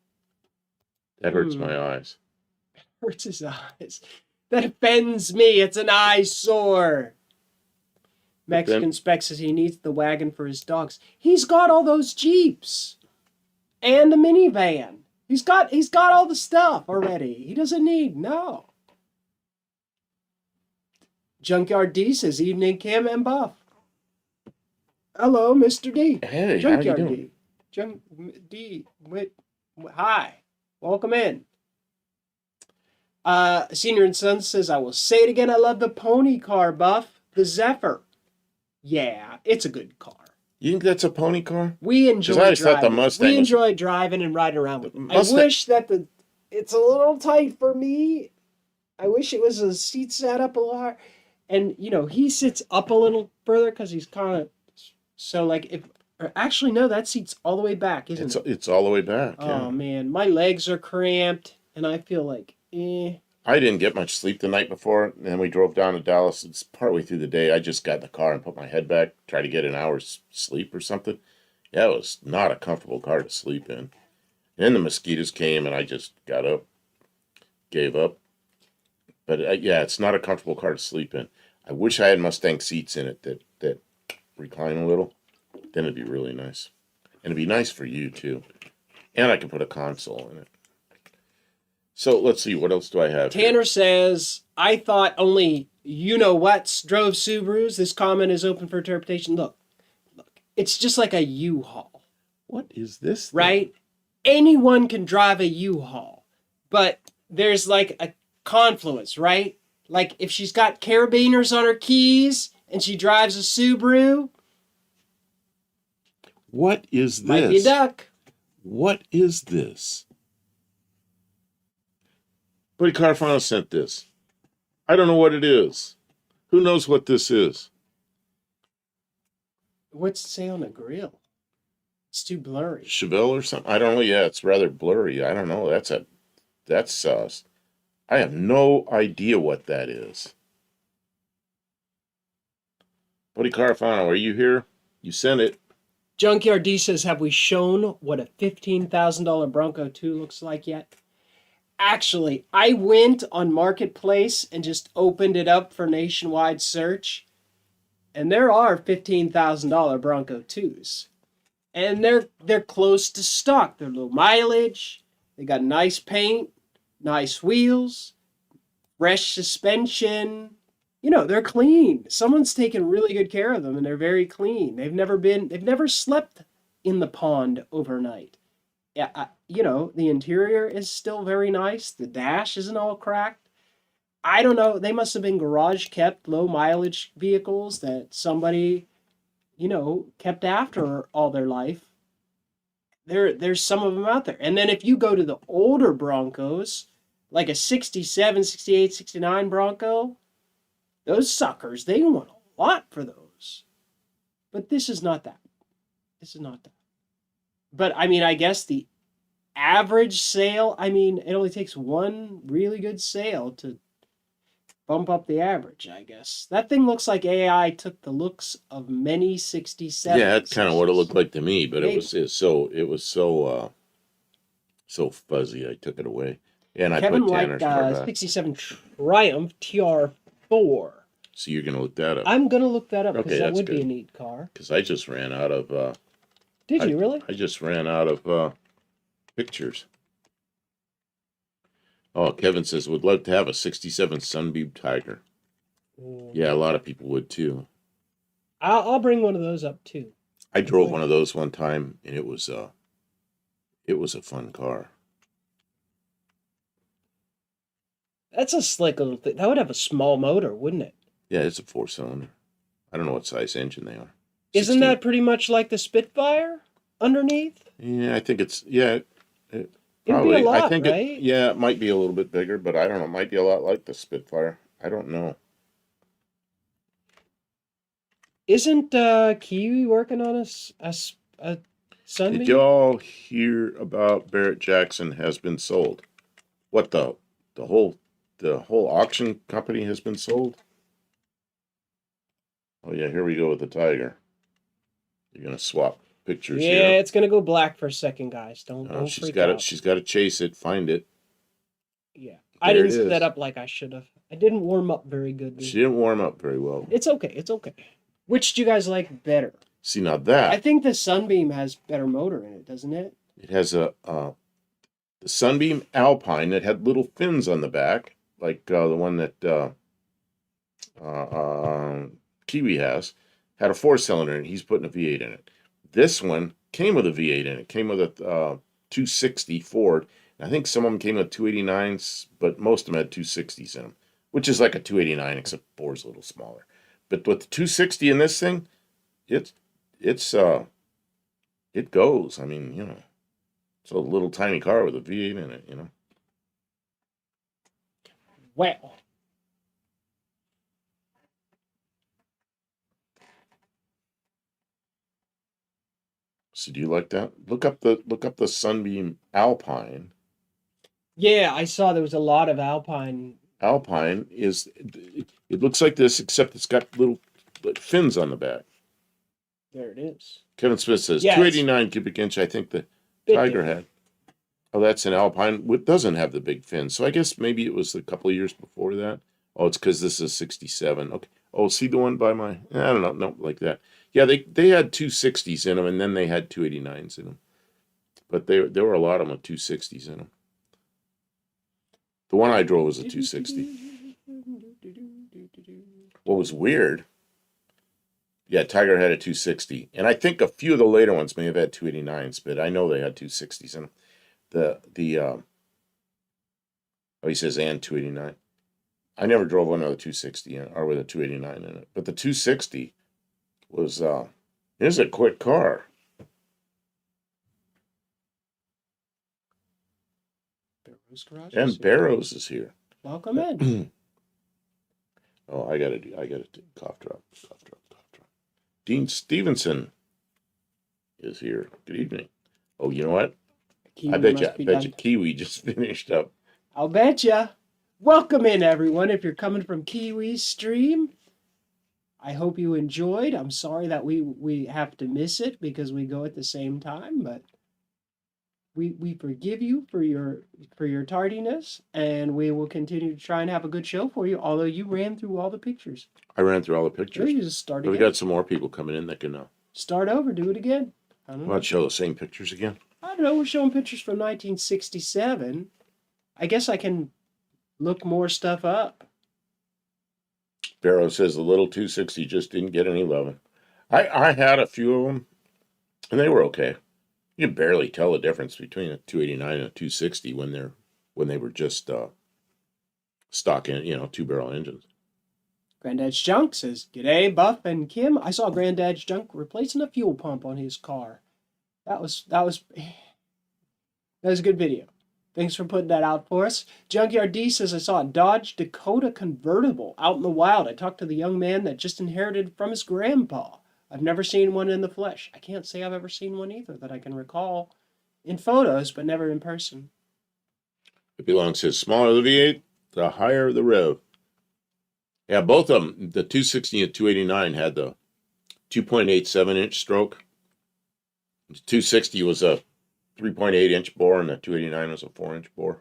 That hurts my eyes. Hurts his eyes. That offends me. It's an eyesore. Mexican Spec says he needs the wagon for his dogs. He's got all those Jeeps and a minivan. He's got all the stuff already. He doesn't need no. Junkyard D says evening Kim and Buff. Hello, Mr. D. Hey, Junkyard how you doing? D. Hi. Welcome in. Senior and Son says, I will say it again. I love the pony car, Buff. The Zephyr. Yeah, it's a good car. You think that's a pony car? We enjoy I just driving. thought the Mustang We was- enjoy driving and riding around with it. Mustang- I wish that it's a little tight for me. I wish it was a seat set up a little higher. And, he sits up a little further because he's kind of... So, actually, no, that seat's all the way back, isn't it? It's all the way back. Oh, man. My legs are cramped, and I feel like, I didn't get much sleep the night before, and then we drove down to Dallas. It's partway through the day. I just got in the car and put my head back, tried to get an hour's sleep or something. Yeah, it was not a comfortable car to sleep in. And then the mosquitoes came, and I just got up, gave up. But yeah, it's not a comfortable car to sleep in. I wish I had Mustang seats in it that recline a little. Then it'd be really nice. And it'd be nice for you, too. And I can put a console in it. So let's see, what else do I have Tanner here? says, I thought only you-know-whats drove Subarus. This comment is open for interpretation. Look, it's just like a U-Haul. What is this thing? Right? Anyone can drive a U-Haul. But there's like a confluence, right? Like if she's got carabiners on her keys and she drives a Subaru, What is this? might be a duck. What is this? Buddy Carfano sent this. I don't know what it is. Who knows what this is? What's it say on the grill? It's too blurry. Chevelle or something? I don't know. Yeah, it's rather blurry. I don't know. That's I have no idea what that is. Buddy Carfano, are you here? You sent it. Junkyard D says, have we shown what a $15,000 Bronco 2 looks like yet? Actually, I went on Marketplace and just opened it up for nationwide search. And there are $15,000 Bronco 2s. And they're close to stock. They're low mileage. They got nice paint, nice wheels, fresh suspension. They're clean. Someone's taken really good care of them and they're very clean. They've never slept in the pond overnight. Yeah, the interior is still very nice. The dash isn't all cracked. I don't know. They must have been garage kept, low mileage vehicles that somebody, kept after all their life. There's some of them out there. And then if you go to the older Broncos, like a 67, 68, 69 Bronco, those suckers, they want a lot for those. But this is not that. But, I guess the average sale, it only takes one really good sale to bump up the average, I guess. That thing looks like AI took the looks of many 67. Yeah, that's kind of what it looked like to me, but Maybe. it was so fuzzy. I took it away. And I Kevin put Tanner's car liked back. 67 Triumph TR4. So you're going to look that up. I'm going to look that up because Okay, that that's would be a good. neat car. Because I just ran out of... Did you really? I just ran out of pictures. Oh, Kevin says, would love to have a 67 Sunbeam Tiger. Yeah, a lot of people would too. I'll bring one of those up too. I drove one of those one time, and it was a fun car. That's a slick little thing. That would have a small motor, wouldn't it? Yeah, it's a 4-cylinder. I don't know what size engine they are. Isn't 16. that pretty much like the Spitfire underneath? Yeah, I think it's... Yeah, It'd be a Probably. I lot, think right? yeah, it might be a little bit bigger, but I don't know. It might be a lot like the Spitfire. I don't know. Isn't Kiwi working on a Did Sunbeam? y'all hear about Barrett Jackson has been sold? What the whole the whole auction company has been sold? Oh yeah, here we go with the Tiger. You're gonna swap pictures Yeah, here. it's gonna go black for a second, guys. Don't She's freak got it. out. She's got to chase it, find it. Yeah, I There didn't it set that is. up like I should have. I didn't warm up very good. She didn't warm up very well. It's okay. It's okay. Which do you guys like better? See now I that think the Sunbeam has better motor in it, doesn't it? it has the Sunbeam Alpine that had little fins on the back, like the one that Kiwi has, had a 4-cylinder, and he's putting a V8 in it. This one came with a V8 in it. Came with a 260 Ford. I think some of them came with 289s, but most of them had 260s in them, which is like a 289, except Ford's a little smaller. But with the 260 in this thing, it's it's it goes. I mean, it's a little tiny car with a V8 in it. Well, So do you like that? Look up the Sunbeam Alpine. yeah, I saw there was a lot of Alpine. Alpine is it looks like this, except it's got little fins on the back. There it is. Kevin Smith says Yeah, it's 289 cubic inch. I think the bit Tiger different. had. Oh, that's an Alpine. It doesn't have the big fins. So I guess maybe it was a couple of years before that. Oh, it's because this is 67. Okay. Oh, see the one by my, I don't know, no, like that. Yeah, they had 260s in them, and then they had 289s in them. But there were a lot of them with 260s in them. The one I drove was a 260. What was weird, yeah, Tiger had a 260, and I think a few of the later ones may have had 289s, but I know they had 260s in them. Oh, he says and 289. I never drove one with a 260 or with a 289 in it, but the 260 was it is a quick car. Barrow's Garage is And here. Barrows is here. Welcome in. Oh, I gotta cough drop. Dean Stevenson is here. Good evening. Oh, you know what? Kiwi I bet must be you done. Kiwi just finished up. I'll bet ya. Welcome in, everyone. If you're coming from Kiwi's stream, I hope you enjoyed. I'm sorry that we have to miss it because we go at the same time, but we forgive you for your tardiness, and we will continue to try and have a good show for you. Although you ran through all the pictures, I ran through all the sure, pictures. you just start But we again. got some more people coming in that can Start over. Do it again. I don't know. want to show the same pictures again. I don't know. We're showing pictures from 1967. I guess I can look more stuff up. Barrow says the little 260 just didn't get any loving. I had a few of them, and they were okay. You can barely tell the difference between a 289 and a 260 when they were just stock in 2-barrel engines. Granddad's Junk says, "G'day, Buff and Kim. I saw Granddad's Junk replacing a fuel pump on his car. That was a good video. Thanks for putting that out for us." Junkyard D says, "I saw a Dodge Dakota convertible out in the wild. I talked to the young man that just inherited from his grandpa. I've never seen one in the flesh. I can't say I've ever seen one either that I can recall in photos, but never in person." It belongs to smaller the V8, the higher the rev. Yeah, both of them, the 260 and 289 had the 2.87-inch stroke. The 260 was a 3.8-inch bore, and the 289 was a 4-inch bore.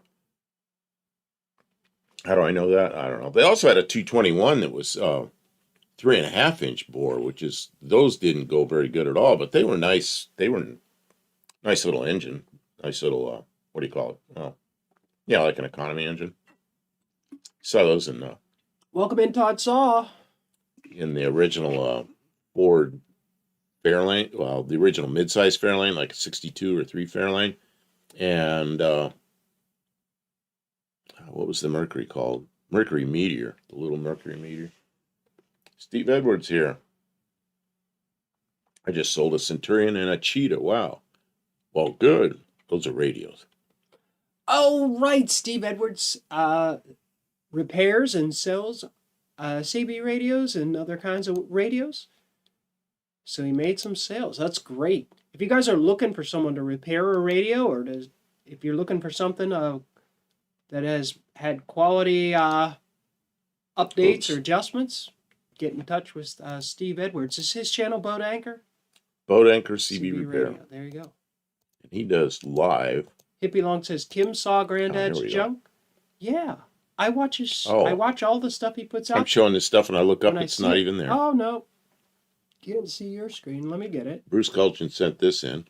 How do I know that? I don't know. They also had a 221 that was 3.5-inch bore, those didn't go very good at all, but they were nice. They were nice little engine. Nice little, what do you call it? Oh, yeah, like an economy engine. Saw those Welcome in, Todd Saw. in the original Ford Fairlane, well, the original midsize Fairlane, like a 62 or 3 Fairlane. And what was the Mercury called? Mercury Meteor, the little Mercury Meteor. Steve Edwards here. I just sold a Centurion and a Cheetah. Wow. Well, good. Those are radios. Oh, right, Steve Edwards repairs and sells CB radios and other kinds of radios. So he made some sales. That's great. If you guys are looking for someone to repair a radio, or if you're looking for something that has had quality updates or adjustments, get in touch with Steve Edwards. Is his channel Boat Anchor? Boat Anchor CB Repair. Radio. There you go. And he does live. Hippie Long says Kim saw Granddad's junk. Yeah, I watch I watch all the stuff he puts out. I'm showing this stuff and I look up, it's not even there. Oh no, you didn't see your screen. Let me get it. Bruce Culchin sent this in.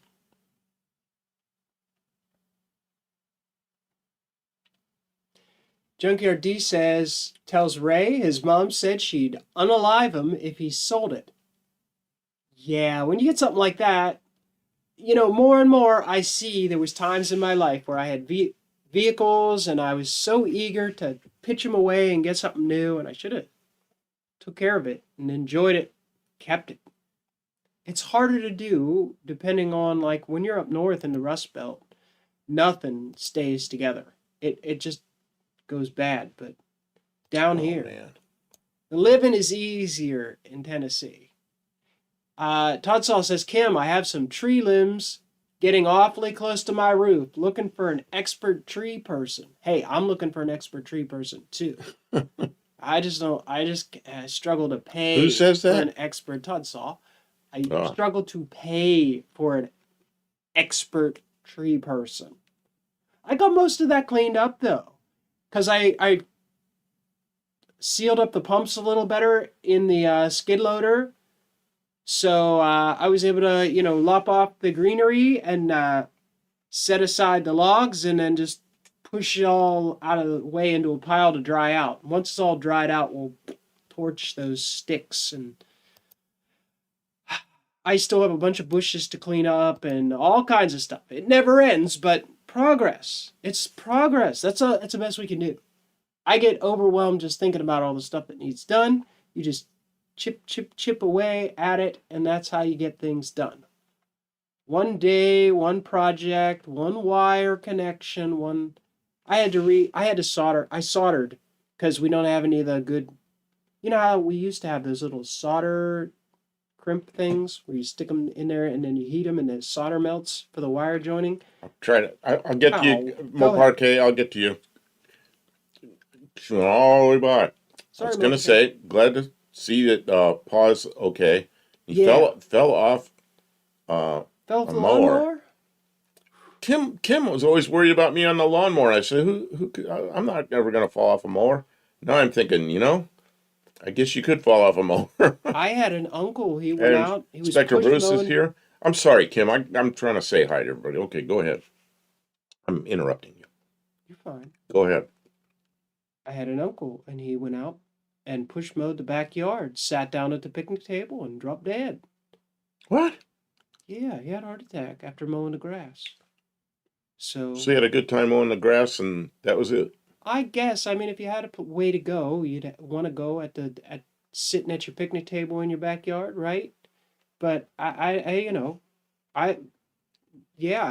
Junkyard D tells Ray his mom said she'd unalive him if he sold it. Yeah, when you get something like that, more and more I see there was times in my life where I had vehicles and I was so eager to pitch them away and get something new, and I should have took care of it and enjoyed it, kept it. It's harder to do depending on, like, when you're up north in the Rust Belt, nothing stays together. It just goes bad. But down here, man, the living is easier in Tennessee. Todd Saul says, Kim, I have some tree limbs getting awfully close to my roof, looking for an expert tree person. Hey, I'm looking for an expert tree person too. I struggle to pay. Who says that? For an expert. Todd Saul. I struggle to pay for an expert tree person. I got most of that cleaned up though, because I sealed up the pumps a little better in the skid loader. So I was able to, lop off the greenery and set aside the logs and then just push it all out of the way into a pile to dry out. Once it's all dried out, we'll torch those sticks. And I still have a bunch of bushes to clean up and all kinds of stuff. It never ends, but progress. It's progress. That's the best we can do. I get overwhelmed just thinking about all the stuff that needs done. You just chip away at it, and that's how you get things done. One day, one project, one wire connection, I had to solder. I soldered because we don't have any of the good, how we used to have those little solder crimp things where you stick them in there and then you heat them and the solder melts for the wire joining. I'll get to you, Moparquet, I'll get to you. All the way by. Sorry, I was going to say, glad to see that Pa's okay. He fell off fell off the mower. lawnmower? Kim was always worried about me on the lawnmower. I said, I'm not ever going to fall off a mower. Now I'm thinking, I guess you could fall off a mower. I had an uncle. He went out. He was Inspector Bruce is here. I'm sorry, Kim. I'm trying to say hi to everybody. Okay, go ahead. I'm interrupting you. You're fine. Go ahead. I had an uncle, and he went out and push mowed the backyard, sat down at the picnic table, and dropped dead. What? Yeah, he had a heart attack after mowing the grass. So he had a good time mowing the grass, and that was it. I guess. I mean, if you had a way to go, you'd want to go at sitting at your picnic table in your backyard, right? But I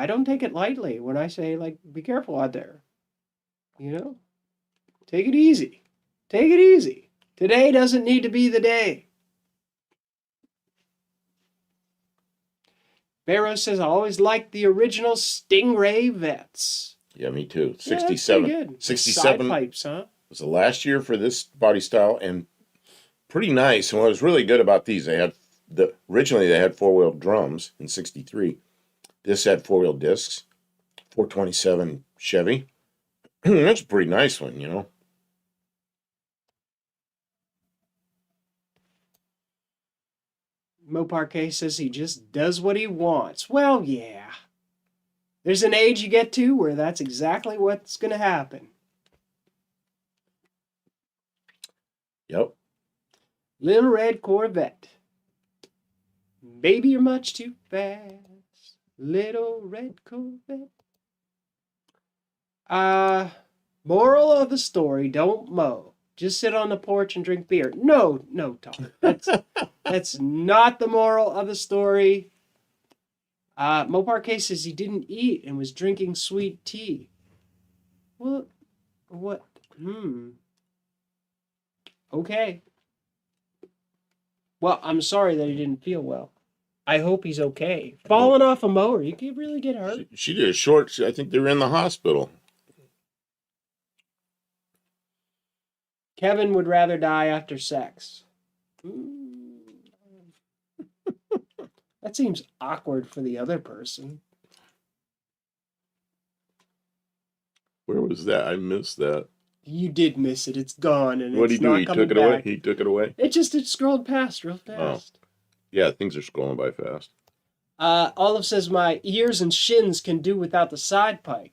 don't take it lightly when I say, like, be careful out there. Take it easy. Take it easy. Today doesn't need to be the day. Barrow says, I always liked the original Stingray Vets. Yeah, me too. 67. Yeah, good. 67 side pipes, huh? was the last year for this body style, and pretty nice. And what was really good about these, originally they had four-wheel drums in 63. This had four-wheel discs, 427 Chevy. That's a pretty nice one, Moparquet says he just does what he wants. Well, yeah. There's an age you get to where that's exactly what's going to happen. Yep. Little red Corvette. Baby, you're much too fast. Little red Corvette. Moral of the story, don't mow. Just sit on the porch and drink beer. No, Tom. That's not the moral of the story. Moparquet says he didn't eat and was drinking sweet tea. Well, what? Okay. Well, I'm sorry that he didn't feel well. I hope he's okay. Well, Falling off a mower, you could really get hurt. she did a short. I think they were in the hospital. Kevin would rather die after sex. Hmm. That seems awkward for the other person. Where was that? I missed that. You did miss it. It's gone, and What did it's he do? not He coming took it away. back. He took it away. It scrolled past real fast. Yeah, things are scrolling by fast. Olive says my ears and shins can do without the side pipe.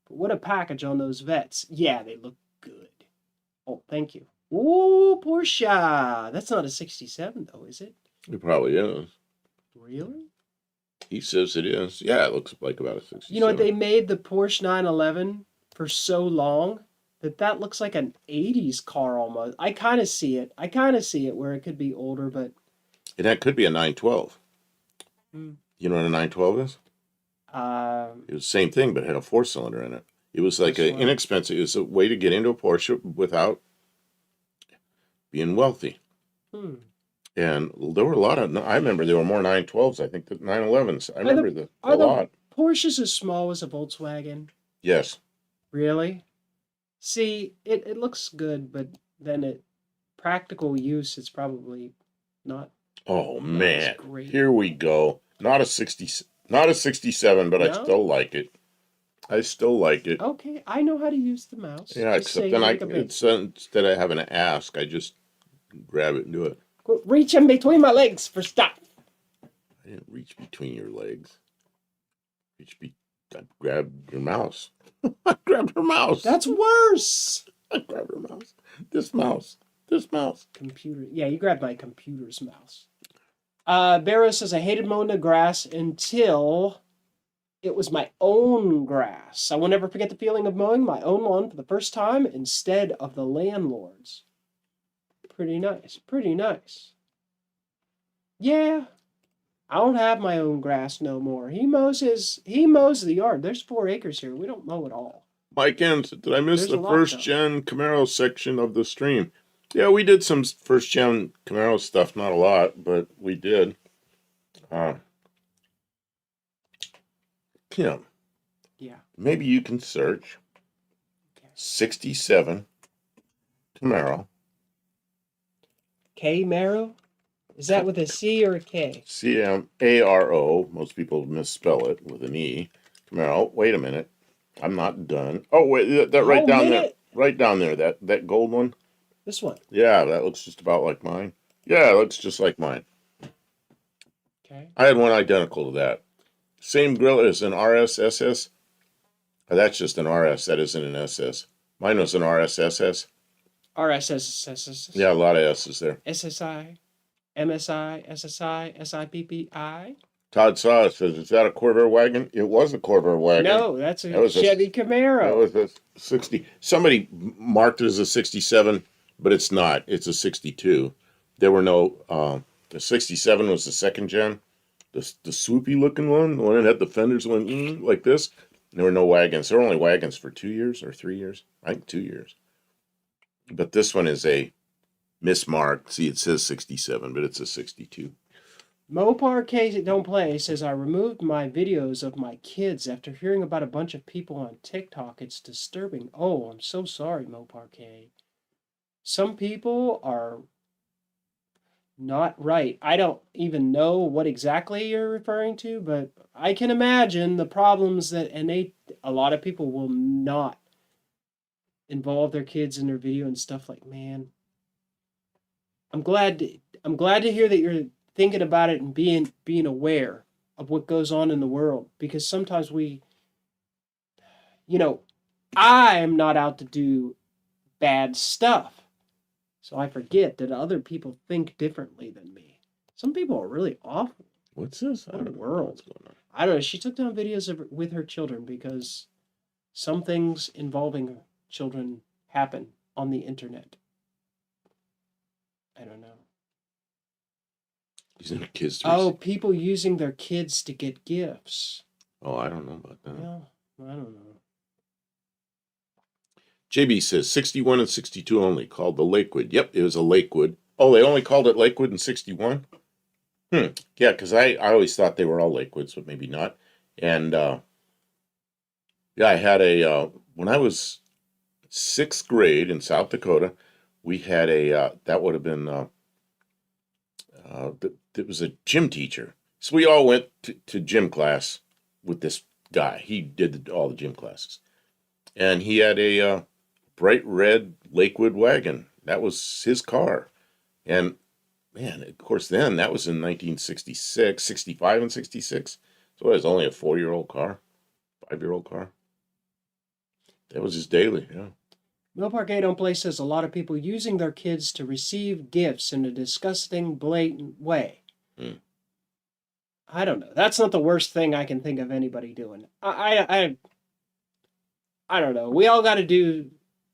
But what a package on those vets. Yeah, they look good. Oh, thank you. Ooh, Porsche. That's not a 67 though, is it? It probably is. Really? He says it is. Yeah, it looks like about a 67. You know what? They made the Porsche 911 for so long that looks like an 80s car almost. I kind of see it. Where it could be older, but... And that could be a 912. Hmm. You know what a 912 is? It was the same thing, but it had a 4-cylinder in it. It was like an inexpensive. It was a way to get into a Porsche without being wealthy. And there were a lot of. I remember there were more 912s. I think than 911s. I remember a lot. Porsches as small as a Volkswagen? Yes. Really? See, it looks good, but then practical use, it's probably not. Oh man, great. Here we go. Not a 67, but no? I still like it. Okay, I know how to use the mouse. Yeah, except then instead of having to ask, I just grab it and do it. Reach in between my legs for stuff. I didn't reach between your legs. I grabbed your mouse. I grabbed her mouse. That's worse. I grabbed her mouse. This mouse. Computer. Yeah, you grabbed my computer's mouse. Barrow says, I hated mowing the grass until it was my own grass. I will never forget the feeling of mowing my own lawn for the first time instead of the landlord's. Pretty nice. Yeah. I don't have my own grass no more. He mows the yard. There's 4 acres here. We don't mow it all. Mike N, did I miss the first gen Camaro section of the stream? Yeah, we did some first gen Camaro stuff, not a lot, but we did. Kim. Yeah. Maybe you can search 67 Camaro. K-Maro? Is that with a C or a K? C-M-A-R-O. Most people misspell it with an E. Camaro. Wait a minute. I'm not done. Oh, wait. That right down there. Right down there. That gold one. This one? Yeah, that looks just about like mine. Yeah, it looks just like mine. Okay. I had one identical to that. Same grill as an RSSS. Oh, that's just an RS. That isn't an SS. Mine was an RSSS. RSSS. Yeah, a lot of S's there. SSI, MSI, SSI, SIPPI. Todd Saw says, is that a Corvair wagon? It was a Corvair wagon. No, that's a Chevy Camaro. That was a 60. Somebody marked it as a 67, but it's not. It's a 62. There were no, the 67 was the second gen. The swoopy looking one, the one that had the fenders went like this. There were no wagons. There were only wagons for 2 years or 3 years. I think 2 years. But this one is a mismarked. See, it says 67, but it's a 62. Mopar K Don't Play says, I removed my videos of my kids after hearing about a bunch of people on TikTok. It's disturbing. Oh, I'm so sorry, Mopar K. Some people are not right. I don't even know what exactly you're referring to, but I can imagine the problems that, a lot of people will not involve their kids in their video and stuff. Like, man, I'm glad to hear that you're thinking about it and being aware of what goes on in the world, because sometimes I'm not out to do bad stuff, so I forget that other people think differently than me. Some people are really awful. What's this? What in the world? I don't know. She took down videos with her children because some things involving children happen on the internet. I don't know. Using their kids to people using their kids to get gifts. Oh, I don't know about that. Well, I don't know. JB says 61 and 62 only, called the Lakewood. Yep, it was a Lakewood. Oh, they only called it Lakewood in 61? Yeah, because I always thought they were all Lakewoods, but maybe not. And yeah, I had when I was 6th grade in South Dakota, we had that would have been, it was a gym teacher. So we all went to gym class with this guy. He did all the gym classes. And he had a bright red Lakewood wagon. That was his car. And man, of course, then that was in 1966, 65 and 66. So it was only a 4-year-old car, 5-year-old car. That was his daily, yeah. Mill Park 8 says a lot of people using their kids to receive gifts in a disgusting, blatant way. I don't know. That's not the worst thing I can think of anybody doing. I don't know. We all got to do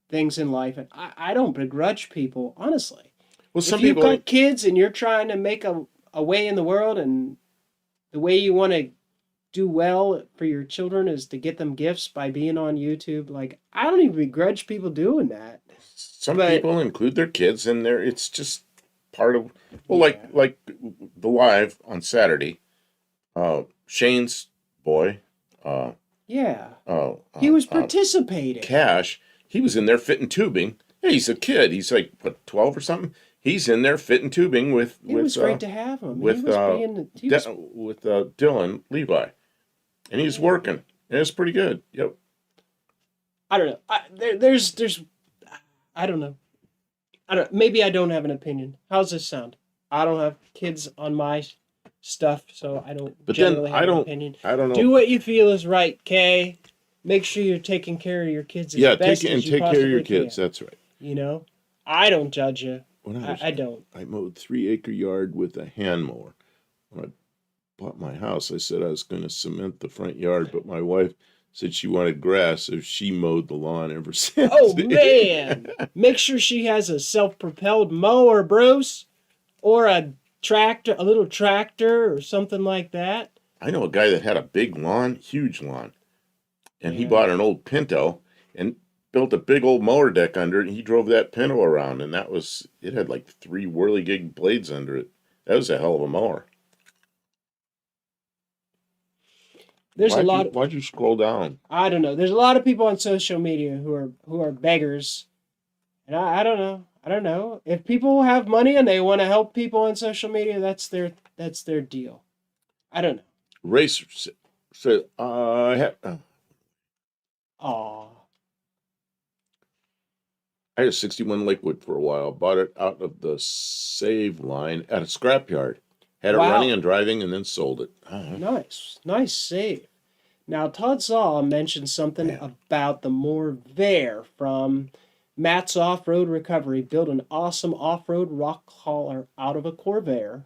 things in life, and I don't begrudge people, honestly. Well, some if you've people got kids and you're trying to make a way in the world, and the way you want to do well for your children is to get them gifts by being on YouTube, like, I don't even begrudge people doing that. Some people include their kids in there. It's just part of, well, like the live on Saturday. Shane's boy. He was participating. Cash. He was in there fitting tubing. Yeah, he's a kid. He's like, what, 12 or something? He's in there fitting tubing with. It was great to have him. With Dylan Levi, and he's working. And it's pretty good. Yep. I don't know. There's. I don't know. Maybe I don't have an opinion. How's this sound? I don't have kids on my stuff, so I don't. But then have an opinion. I don't know. Do what you feel is right, Kay. Make sure you're taking care of your kids as best as you take care of your possibly kids. can. That's right. You know, I don't judge you. I don't. I mowed 3-acre yard with a hand mower. When I bought my house, I said I was going to cement the front yard, but my wife said she wanted grass, so she mowed the lawn ever since. Oh man! Make sure she has a self-propelled mower, Bruce, or a little tractor, or something like that. I know a guy that had a big lawn, huge lawn, and he bought an old Pinto and built a big old mower deck under it, and he drove that Pinto around, and it had like 3 whirligig blades under it. That was a hell of a mower. Why'd you scroll down? I don't know. There's a lot of people on social media who are beggars, and I don't know. I don't know. If people have money and they want to help people on social media, that's their deal. I don't know. Racer said, Aw. I had a 61 Lakewood for a while. Bought it out of the save line at a scrapyard. Had it running and driving, and then sold it. Nice save. Now, Todd Zaw mentioned something about the Morvair from Matt's Off-Road Recovery. Built an awesome off-road rock hauler out of a Corvair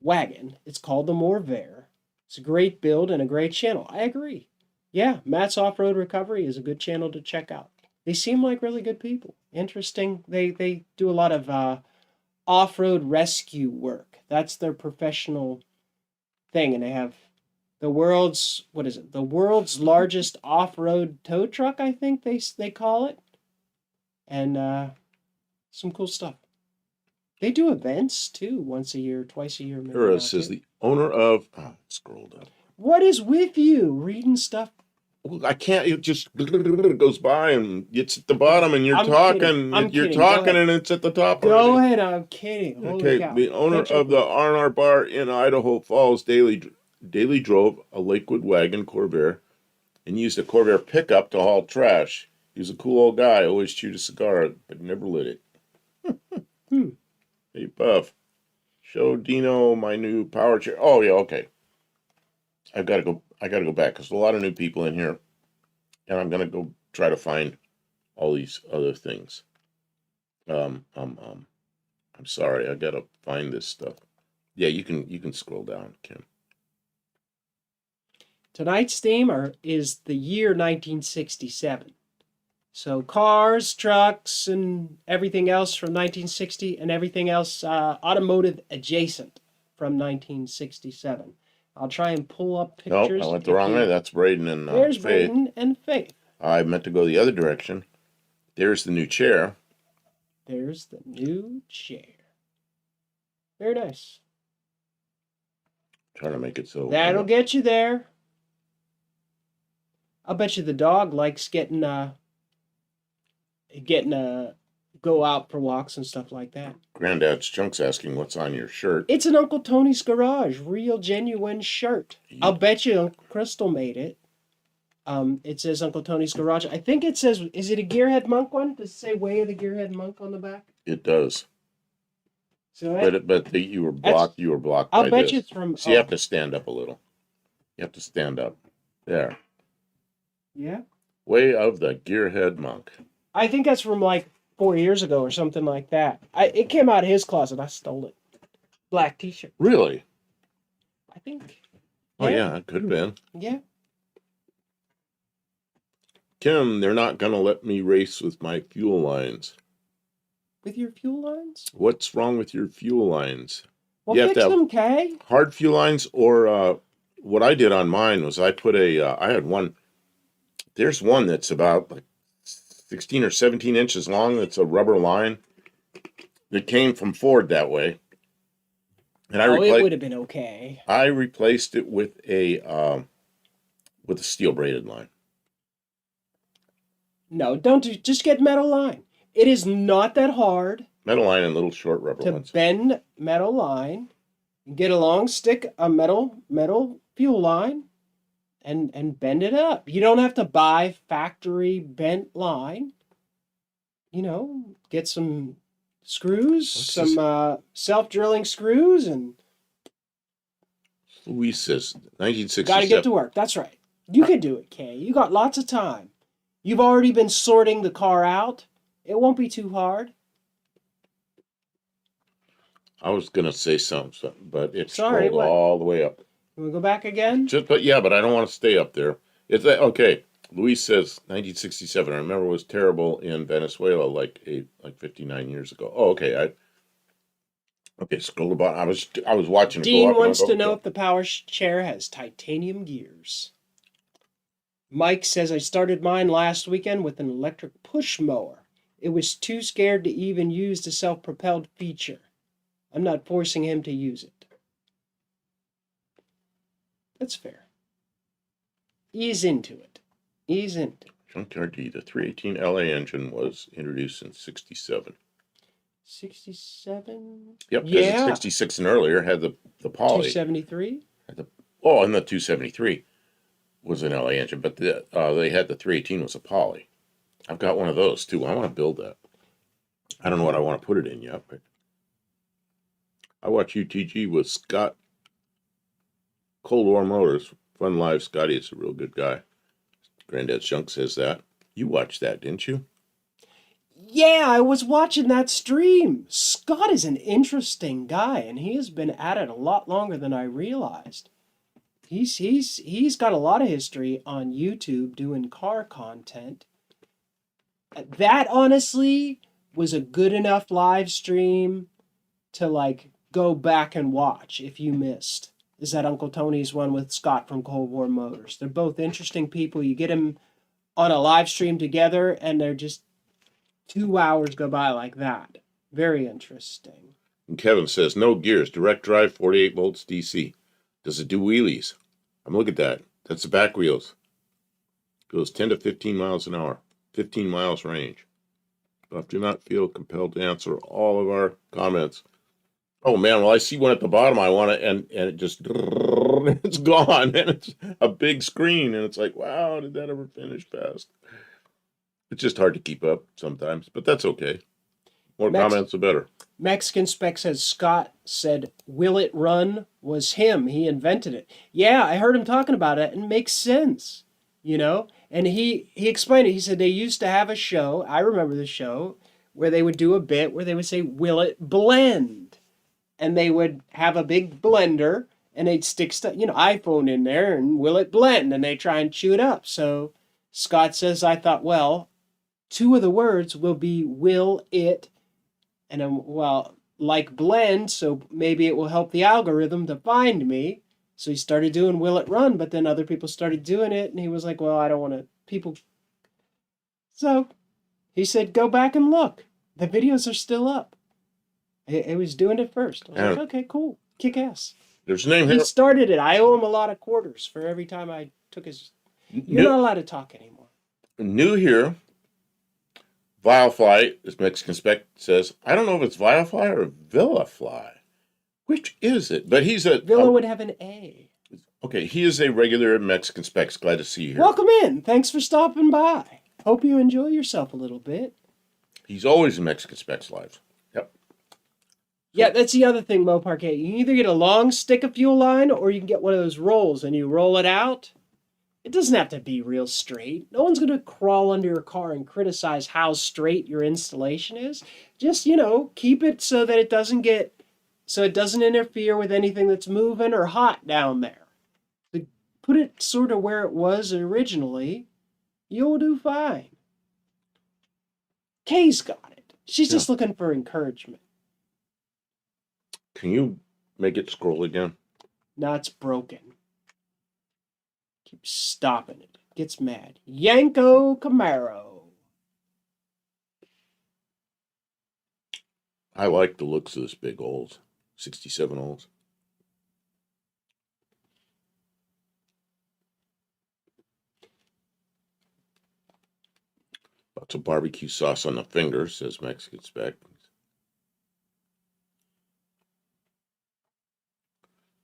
wagon. It's called the Morvair. It's a great build and a great channel. I agree. Yeah, Matt's Off-Road Recovery is a good channel to check out. They seem like really good people. Interesting. They do a lot of off-road rescue work. That's their professional thing, and they have the world's largest off-road tow truck, I think they call it, and some cool stuff. They do events too, once a year, twice a year. Hera says the owner of. Scrolled up. What is with you reading stuff? Well, I can't. It just goes by and it's at the bottom, and you're talking, and it's at the top. Go ahead. I'm kidding. Okay. The owner of the R&R bar in Idaho Falls daily drove a Lakewood wagon Corvair, and used a Corvair pickup to haul trash. He was a cool old guy. Always chewed a cigar, but never lit it. Hey, Buff. Show Dino my new power chair. Oh yeah, okay. I gotta go back because there's a lot of new people in here, and I'm gonna go try to find all these other things. I'm sorry, I gotta find this stuff. Yeah, you can scroll down, Kim. Tonight's theme is the year 1967. So cars, trucks, and everything else from 1960, and everything else automotive adjacent from 1967. I'll try and pull up pictures. I went the wrong way. That's Braden and There's Faith. Braden and Faith. I meant to go the other direction. There's the new chair. There's the new chair. Very nice. Trying to make it so. That'll get you there. I'll bet you the dog likes getting go out for walks and stuff like that. Granddad's Junk's asking what's on your shirt. It's an Uncle Tony's Garage, real genuine shirt. I'll bet you Uncle Crystal made it. It says Uncle Tony's Garage. I think it says, is it a Gearhead Monk one? Does it say Way of the Gearhead Monk on the back? It does. So you were blocked. You were blocked. I'll by bet this. you it's from. So you have to stand up a little. You have to stand up. There. Yeah. Way of the Gearhead Monk. I think that's from like 4 years ago or something like that. It came out of his closet. I stole it. Black T-shirt. Really? I think. Oh yeah, it could have been. Yeah. Kim, they're not going to let me race with my fuel lines. With your fuel lines? What's wrong with your fuel lines? Well, you have fix to have them, Kay. hard fuel lines, or what I did on mine was I put I had one. There's one that's about like 16 or 17 inches long. That's a rubber line. It came from Ford that way. And it would have been okay. I replaced it with a steel braided line. No, just get metal line. It is not that hard. Metal line and little short rubber ones. To bend metal line, get a long stick of metal fuel line, and bend it up. You don't have to buy factory bent line. Get some screws, self-drilling screws, and Luis says 1967. got to get to work. That's right. You can do it, Kay. You got lots of time. You've already been sorting the car out. It won't be too hard. I was gonna say something, but it Sorry, scrolled all the way up. Can we go back again? But I don't want to stay up there. It's okay. Luis says 1967. I remember it was terrible in Venezuela, like 59 years ago. Oh, okay. Scroll the bottom. I was watching. Dean wants to know if the power chair has titanium gears. Mike says I started mine last weekend with an electric push mower. It was too scared to even use the self-propelled feature. I'm not forcing him to use it. That's fair. Ease into it. Junkyard D. The 318 LA engine was introduced in 67. 67? Yep, because it's 66 and earlier had the Poly. 273? And the 273 was an LA engine, but they had the 318 was a Poly. I've got one of those too. I want to build that. I don't know what I want to put it in yet, but I watch UTG with Scott. Cold War Motors. Fun Live. Scotty is a real good guy. Granddad's Junk says that. You watched that, didn't you? Yeah, I was watching that stream. Scott is an interesting guy, and he has been at it a lot longer than I realized. He's got a lot of history on YouTube doing car content. That honestly was a good enough live stream to go back and watch if you missed. Is that Uncle Tony's one with Scott from Cold War Motors. They're both interesting people. You get them on a live stream together, and they're just 2 hours go by like that. Very interesting. And Kevin says, no gears, direct drive, 48 volts DC. Does it do wheelies? Look at that. That's the back wheels. Goes 10 to 15 miles an hour. 15 miles range. But do not feel compelled to answer all of our comments. Oh man, well I see one at the bottom I want to, and it just, it's gone, and it's a big screen, and it's like, wow, did that ever finish fast? It's just hard to keep up sometimes, but that's okay. More comments, the better. Mexican Spec says, Scott said, will it run was him. He invented it. Yeah, I heard him talking about it, and it makes sense, And he explained it. He said they used to have a show, I remember the show, where they would do a bit where they would say, will it blend? And they would have a big blender, and they'd stick stuff, iPhone in there, and will it blend? And they try and chew it up. So Scott says, I thought, well, two of the words will be will it, and like blend, so maybe it will help the algorithm to find me. So he started doing will it run, but then other people started doing it, and he was like, well, I don't want to, people. So He said, go back and look. The videos are still up. It was doing it first. I was like, okay, cool. Kick ass. There's a name He here. started it. I owe him a lot of quarters for every time I took his... You're not allowed to talk anymore. New here. Vilefly, as Mexican Spec says, I don't know if it's Vilefly or Villafly. Which is it? But he's a... Villa would have an A. Okay, he is a regular Mexican Specs. Glad to see you here. Welcome in. Thanks for stopping by. Hope you enjoy yourself a little bit. He's always in Mexican Specs Live. Yep. Yeah, that's the other thing, Mopar K. You can either get a long stick of fuel line or you can get one of those rolls and you roll it out. It doesn't have to be real straight. No one's going to crawl under your car and criticize how straight your installation is. Just, keep it so that it doesn't interfere with anything that's moving or hot down there. Put it sort of where it was originally, you'll do fine. Kay's got it. She's just looking for encouragement. Can you make it scroll again? No, it's broken. Keep stopping it. Gets mad. Yanko Camaro. I like the looks of this big old 67 olds. Lots of barbecue sauce on the fingers, says Mexican Spec.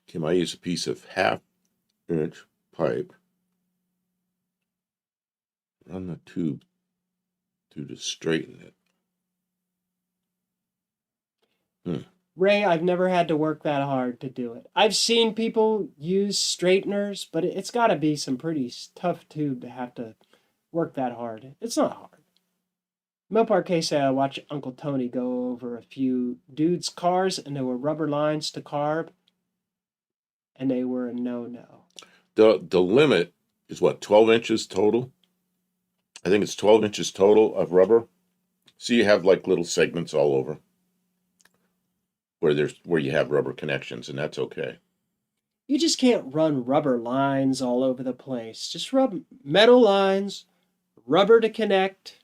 Kim, I use a piece of 1/2-inch pipe. Run the tube through to straighten it. Ray, I've never had to work that hard to do it. I've seen people use straighteners, but it's got to be some pretty tough tube to have to work that hard. It's not hard. Mopar K said I watched Uncle Tony go over a few dudes' cars and there were rubber lines to carb, and they were a no-no. The limit is what, 12 inches total? I think it's 12 inches total of rubber. So you have like little segments all over where you have rubber connections, and that's okay. You just can't run rubber lines all over the place. Just rub metal lines, rubber to connect,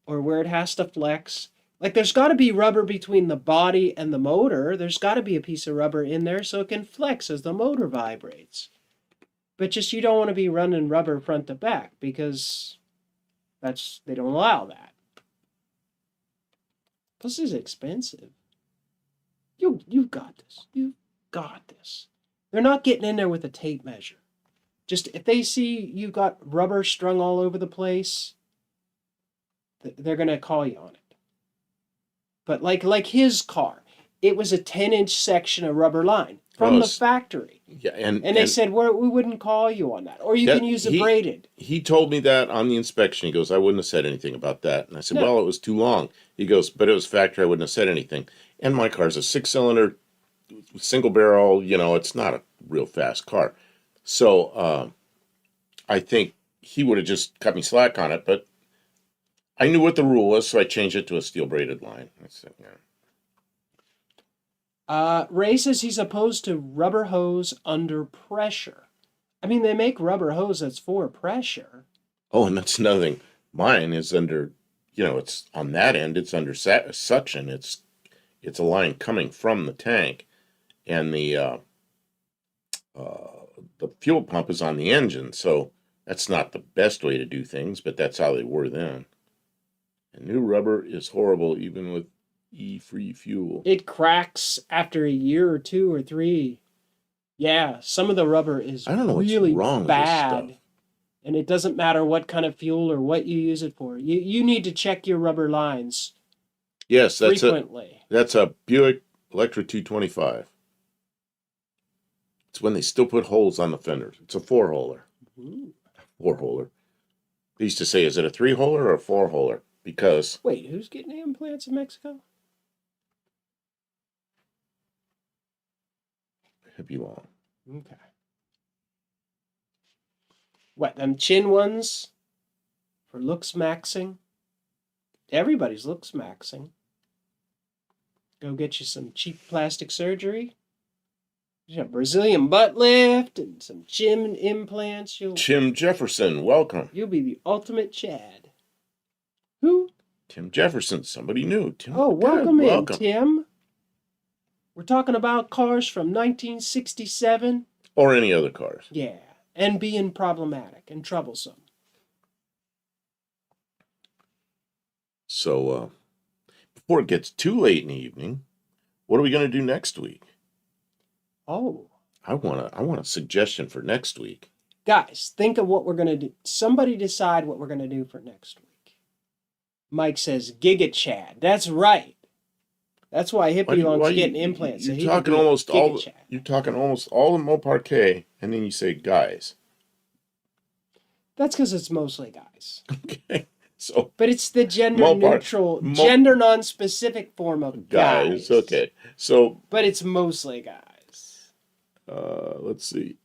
or where it has to flex. Like there's got to be rubber between the body and the motor. There's got to be a piece of rubber in there so it can flex as the motor vibrates. But just you don't want to be running rubber front to back because they don't allow that. Plus it's expensive. You've got this. You've got this. They're not getting in there with a tape measure. Just if they see you've got rubber strung all over the place, they're going to call you on it. But like his car, it was a 10-inch section of rubber line from the factory. Yeah, and they said, we wouldn't call you on that. Or you can use a braided. He told me that on the inspection. He goes, I wouldn't have said anything about that. And I said, well, it was too long. He goes, but it was factory. I wouldn't have said anything. And my car's a 6-cylinder, single barrel. It's not a real fast car. So I think he would have just cut me slack on it. But I knew what the rule was, so I changed it to a steel braided line. I said, Ray says he's opposed to rubber hose under pressure. I mean, they make rubber hose that's for pressure. Oh, and that's another thing. Mine is under, it's on that end. It's under suction. It's a line coming from the tank, and the fuel pump is on the engine. So that's not the best way to do things, but that's how they were then. And new rubber is horrible, even with E-free fuel. It cracks after a year or 2 or 3. Yeah, some of the rubber is I don't know really what's wrong bad. with this stuff. And it doesn't matter what kind of fuel or what you use it for. You need to check your rubber lines. Yes, frequently. That's a Buick Electra 225. It's when they still put holes on the fenders. It's a 4-holer. Ooh. 4-holer. They used to say, is it a 3-holer or a 4-holer? Because... Wait, who's getting implants in Mexico? It'd be long. Okay. What, them chin ones? For looks maxing? Everybody's looks maxing. Go get you some cheap plastic surgery. You have Brazilian butt lift and some chin implants. Jim Jefferson, welcome. You'll be the ultimate Chad. Who? Tim Jefferson, somebody new. Tim, Oh, God, welcome in, welcome. Tim. We're talking about cars from 1967. Or any other cars. Yeah, and being problematic and troublesome. So, before it gets too late in the evening, what are we going to do next week? Oh. I want a suggestion for next week. Guys, think of what we're going to do. Somebody decide what we're going to do for next week. Mike says, Giga Chad. That's right. That's why Hippie Long's getting implants. You're talking almost all the Mopar and then you say guys. That's because it's mostly guys. Okay. So, but it's the gender neutral, gender non-specific form of guys. Okay. So, but it's mostly guys. Let's see.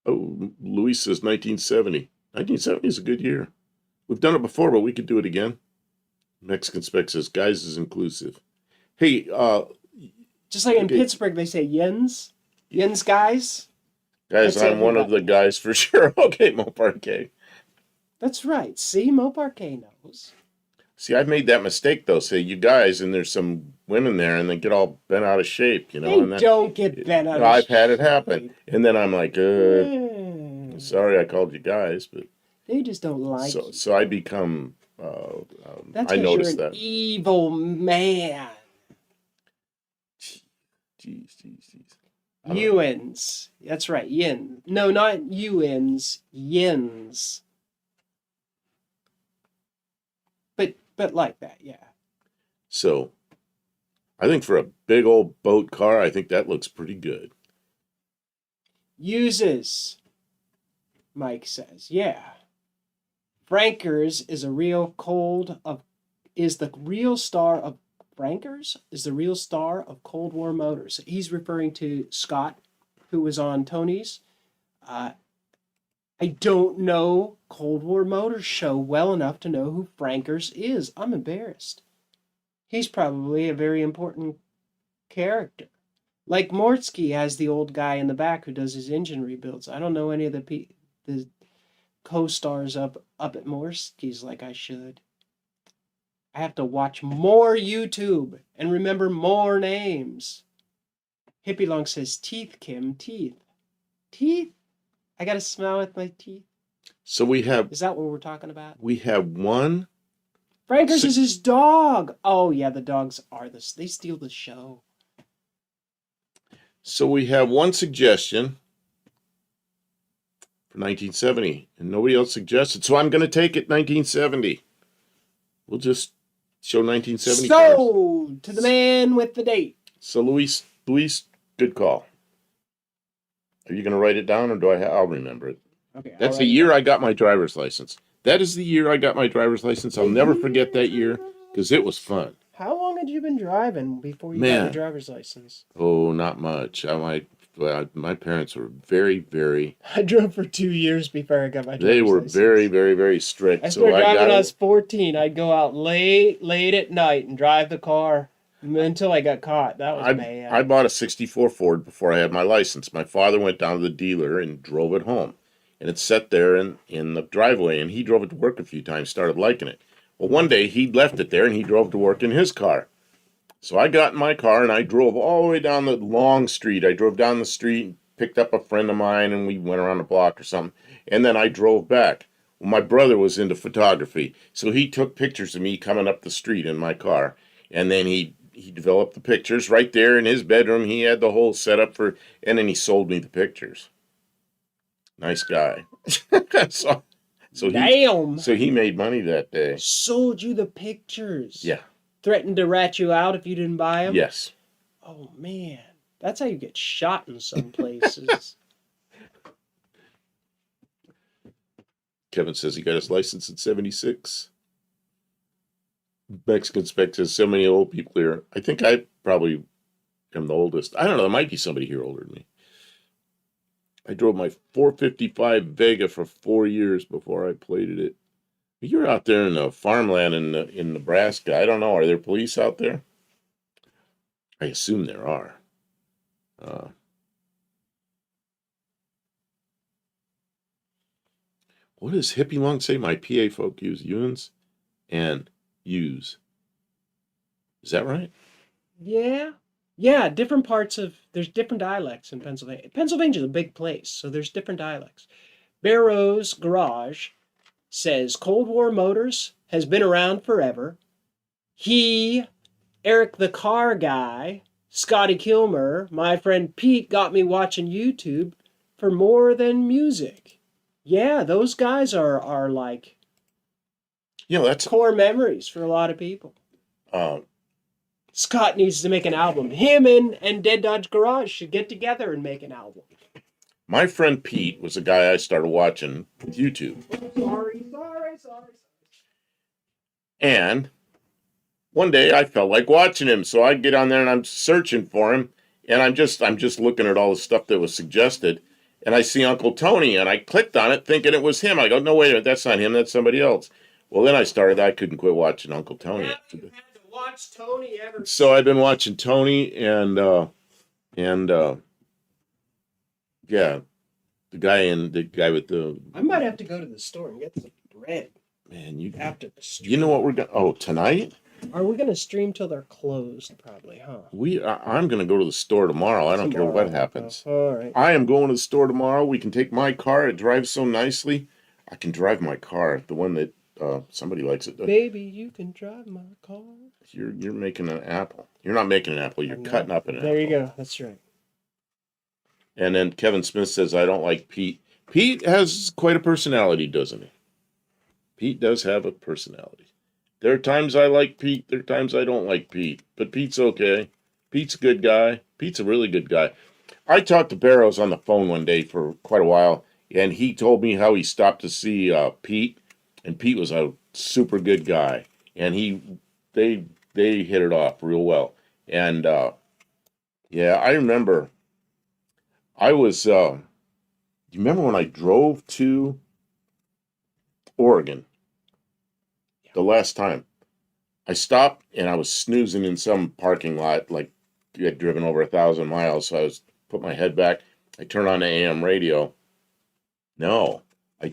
Oh, Luis says 1970. 1970 is a good year. We've done it before, but we could do it again. Mexican Spec says guys is inclusive. Hey, just like in Pittsburgh, they say yens. Yens guys. Guys, I'm one of the guys for sure. Okay, Mopar K. That's right. See, Mopar K knows. See, I've made that mistake, though. Say, you guys, and there's some women there, and they get all bent out of shape, you know. They don't get bent out of shape. I've had it happen. And then I'm like, sorry I called you guys, but... They just don't like you. So I become... That's I noticed you're an evil man. Jeez. Ewins. That's right, yin. No, not Ewins. Yins. But like that, yeah. So, I think for a big old boat car, I think that looks pretty good. Uses, Mike says, yeah. Frankers is the real star of Cold War Motors. He's referring to Scott, who was on Tony's. I don't know Cold War Motors show well enough to know who Frankers is. I'm embarrassed. He's probably a very important character. Like Mortsky has the old guy in the back who does his engine rebuilds. I don't know any of the co-stars up at Mortsky's like I should. I have to watch more YouTube and remember more names. Hippie Long says, teeth, Kim, teeth. Teeth? I gotta smile with my teeth. So we have... Is that what we're talking about? We have one... Frankers is his dog. Oh, yeah, the dogs are this. They steal the show. So we have one suggestion for 1970, and nobody else suggested. So I'm going to take it 1970. We'll just show 1970 So, cars. To the man with the date. So, Luis, good call. Are you going to write it down, or I'll remember it? Okay. That's the year I got my driver's license. That is the year I got my driver's license. I'll never forget that year because it was fun. How long had you been driving before you got your driver's license? Oh, not much. My parents were very, very... I drove for 2 years before I got my driver's license. They were very, very, very strict. I started driving when I was 14. I'd go out late at night and drive the car until I got caught. That was bad. I bought a 64 Ford before I had my license. My father went down to the dealer and drove it home. And it sat there in the driveway, and he drove it to work a few times, started liking it. Well, one day he left it there, and he drove to work in his car. So I got in my car, and I drove all the way down the long street. I drove down the street, picked up a friend of mine, and we went around the block or something. And then I drove back. Well, my brother was into photography, so he took pictures of me coming up the street in my car. And then he developed the pictures right there in his bedroom. He had the whole setup and then he sold me the pictures. Nice guy. So he made money that day. Sold you the pictures. Yeah. Threatened to rat you out if you didn't buy them? Yes. Oh, man. That's how you get shot in some places. Kevin says he got his license in 76. Mexican Spec says so many old people here. I think I probably am the oldest. I don't know. There might be somebody here older than me. I drove my 455 Vega for 4 years before I plated it. You're out there in the farmland in Nebraska. I don't know. Are there police out there? I assume there are. What does Hippie Long say? My PA folk use yuns and use. Is that right? Yeah. Yeah, different parts of there's different dialects in Pennsylvania. Pennsylvania's a big place, so there's different dialects. Barrow's Garage says Cold War Motors has been around forever. He, Eric the Car Guy, Scotty Kilmer, my friend Pete got me watching YouTube for more than music. Yeah, those guys are like That's core memories for a lot of people. uh, Scott needs to make an album. Him and Dead Dodge Garage should get together and make an album. my friend Pete was a guy I started watching with YouTube. Sorry. And one day I felt like watching him, so I get on there and I'm searching for him, and I'm just looking at all the stuff that was suggested, and I see Uncle Tony, and I clicked on it thinking it was him. I go, no, wait a minute, that's not him, that's somebody else. Well, then I couldn't quit watching Uncle Tony. Yeah, you had to watch Tony ever. So I've been watching Tony and yeah, the guy with the. I might have to go to the store and get some bread. Man, you after the stream. You know what we're gonna? Oh, tonight? Are we gonna stream till they're closed? Probably, huh? I'm gonna go to the store tomorrow. I don't care what happens. All right. I am going to the store tomorrow. We can take my car. It drives so nicely. I can drive my car. The one that somebody likes it. Baby, you can drive my car. You're making an apple. You're not making an apple. You're cutting up an apple. There you go. That's right. And then Kevin Smith says, I don't like Pete. Pete has quite a personality, doesn't he? Pete does have a personality. There are times I like Pete. There are times I don't like Pete. But Pete's okay. Pete's a good guy. Pete's a really good guy. I talked to Barrows on the phone one day for quite a while, and he told me how he stopped to see Pete, and Pete was a super good guy. And they hit it off real well. And yeah, I remember I was, you remember when I drove to Oregon the last time? I stopped and I was snoozing in some parking lot, like you had driven over 1,000 miles. So I put my head back. I turned on the AM radio. No, I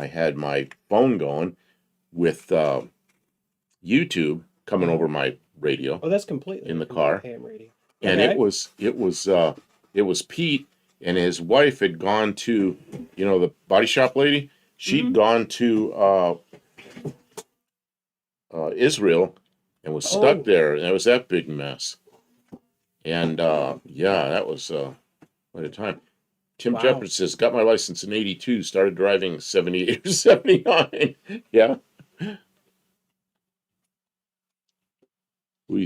had my phone going with YouTube coming over my radio. Oh, that's completely in the car. AM radio. And Okay. it was Pete, and his wife had gone to, the body shop lady. She'd gone to Israel and was stuck there. And it was that big mess. And yeah, that was quite a time. Tim Jeffords says, got my license in 82, started driving 78 or 79. Yeah.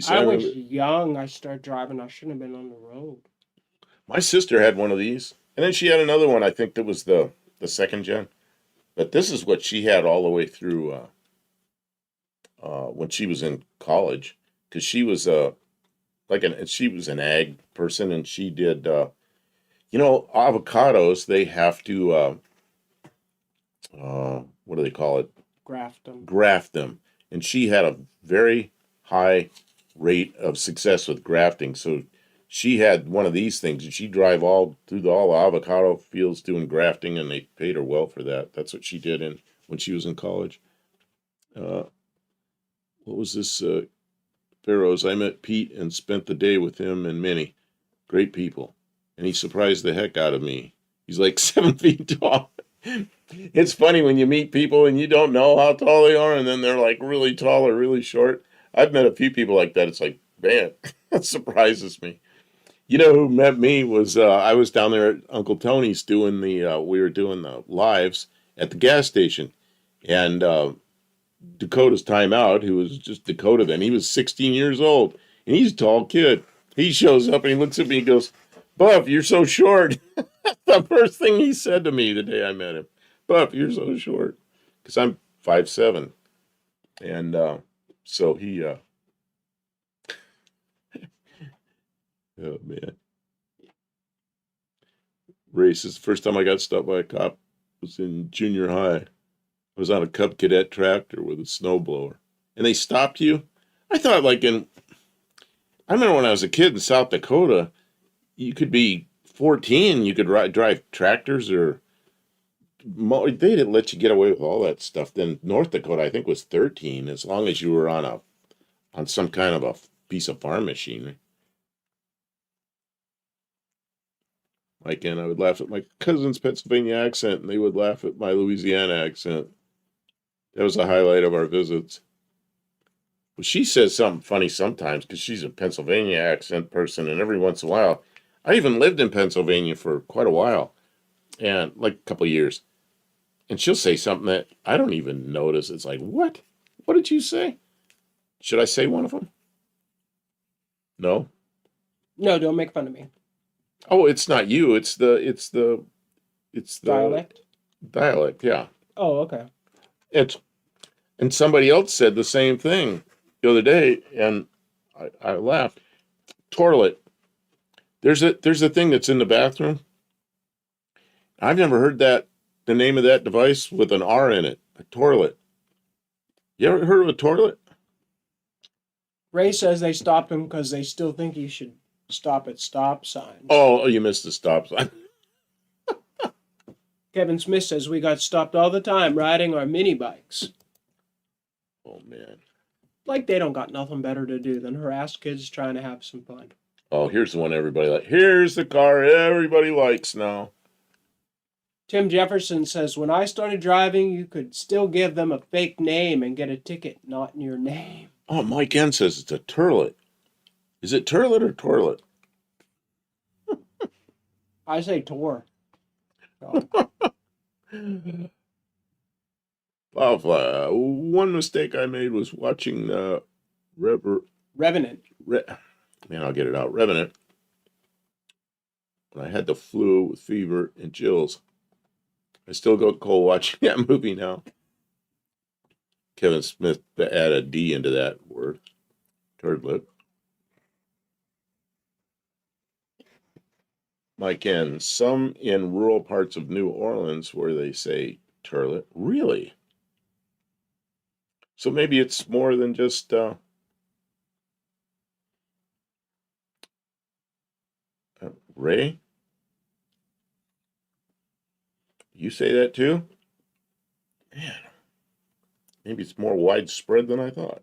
I was young. I started driving. I shouldn't have been on the road. My sister had one of these, and then she had another one, I think that was the second gen. But this is what she had all the way through when she was in college, because she was she was an ag person, and she did avocados. They have to what do they call it? Graft them, and she had a very high rate of success with grafting. So she had one of these things, and she'd drive all through all the avocado fields doing grafting, and they paid her well for that. That's what she did when she was in college. What was this? Barrows. I met Pete and spent the day with him and Minnie. Great people. And he surprised the heck out of me. He's like 7 feet tall. It's funny when you meet people and you don't know how tall they are, and then they're like really tall or really short. I've met a few people like that. It's like, man, that surprises me. You know who met me was I was down there at Uncle Tony's doing we were doing the lives at the gas station, and Dakota's timeout, who was just Dakota then, he was 16 years old, and he's a tall kid. He shows up and he looks at me and goes, Buff, you're so short. The first thing he said to me the day I met him, Buff, you're so short, because I'm 5'7", and so he, oh man. Races. First time I got stopped by a cop was in junior high. I was on a Cub Cadet tractor with a snowblower, and they stopped you. I thought I remember when I was a kid in South Dakota, you could be 14, you could drive tractors or they didn't let you get away with all that stuff. Then North Dakota, I think, was 13, as long as you were on some kind of a piece of farm machinery. Like, and I would laugh at my cousin's Pennsylvania accent, and they would laugh at my Louisiana accent. That was the highlight of our visits. Well, she says something funny sometimes because she's a Pennsylvania accent person, and every once in a while, I even lived in Pennsylvania for quite a while, and like a couple of years, and she'll say something that I don't even notice. It's like, what? What did you say? Should I say one of them? No. No, don't make fun of me. Oh, it's not you. It's the Dialect? dialect. Yeah. Oh, okay. It's and somebody else said the same thing the other day, and I laughed. Toilet. There's a thing that's in the bathroom. I've never heard the name of that device with an R in it. A toilet. You ever heard of a toilet? Ray says they stopped him because they still think you should stop at stop signs. Oh, you missed the stop sign. Kevin Smith says we got stopped all the time riding our mini bikes. Oh man. Like they don't got nothing better to do than harass kids trying to have some fun. Oh, here's the one everybody likes. Here's the car everybody likes now. Tim Jefferson says, when I started driving, you could still give them a fake name and get a ticket not in your name. Oh, Mike N says it's a turlet. Is it turlet or toilet? I say tour. So, one mistake I made was watching Revenant. Man, I'll get it out. Revenant. When I had the flu with fever and chills. I still go cold watching that movie now. Kevin Smith added a D into that word. Turdlet. Mike N. Some in rural parts of New Orleans where they say turlet. Really? So maybe it's more than just Ray? You say that too? Man, maybe it's more widespread than I thought.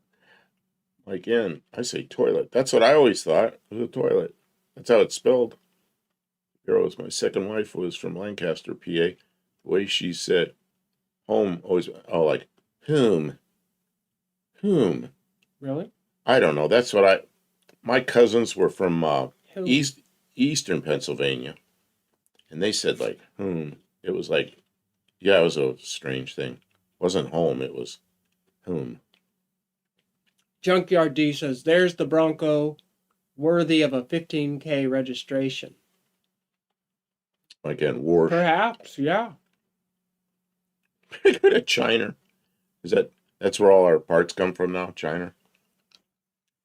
Like N, I say toilet. That's what I always thought. It was a toilet. That's how it's spelled. Rose, my second wife, was from Lancaster, PA. The way she said home always, oh, like, whom? Really? I don't know. That's what my cousins were from eastern Pennsylvania. And they said, like, whom? It was like, yeah, it was a strange thing. It wasn't home, it was whom. Junkyard D says, there's the Bronco, worthy of a 15K registration. Again, war. Perhaps, yeah. Go to China. That's where all our parts come from now? China?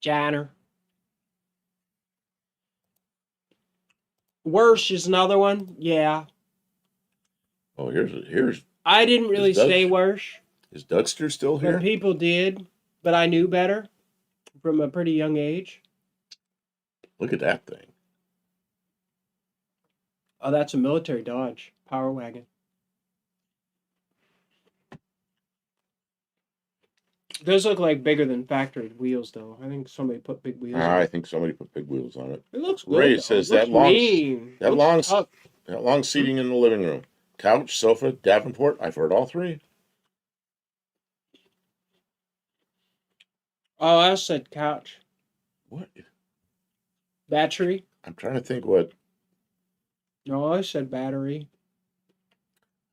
Janner. Worse is another one. Yeah. Oh, here's. I didn't really say worse. Is Dougster still here? But people did, but I knew better from a pretty young age. Look at that thing. Oh, that's a military Dodge Power Wagon. It does look like bigger than factory wheels, though. I think somebody put big wheels on it. I think somebody put big wheels on it. It looks good. Ray says that long seating in the living room. Couch, sofa, Davenport. I've heard all three. Oh, I said couch. What? Battery? I'm trying to think what. No, I said battery.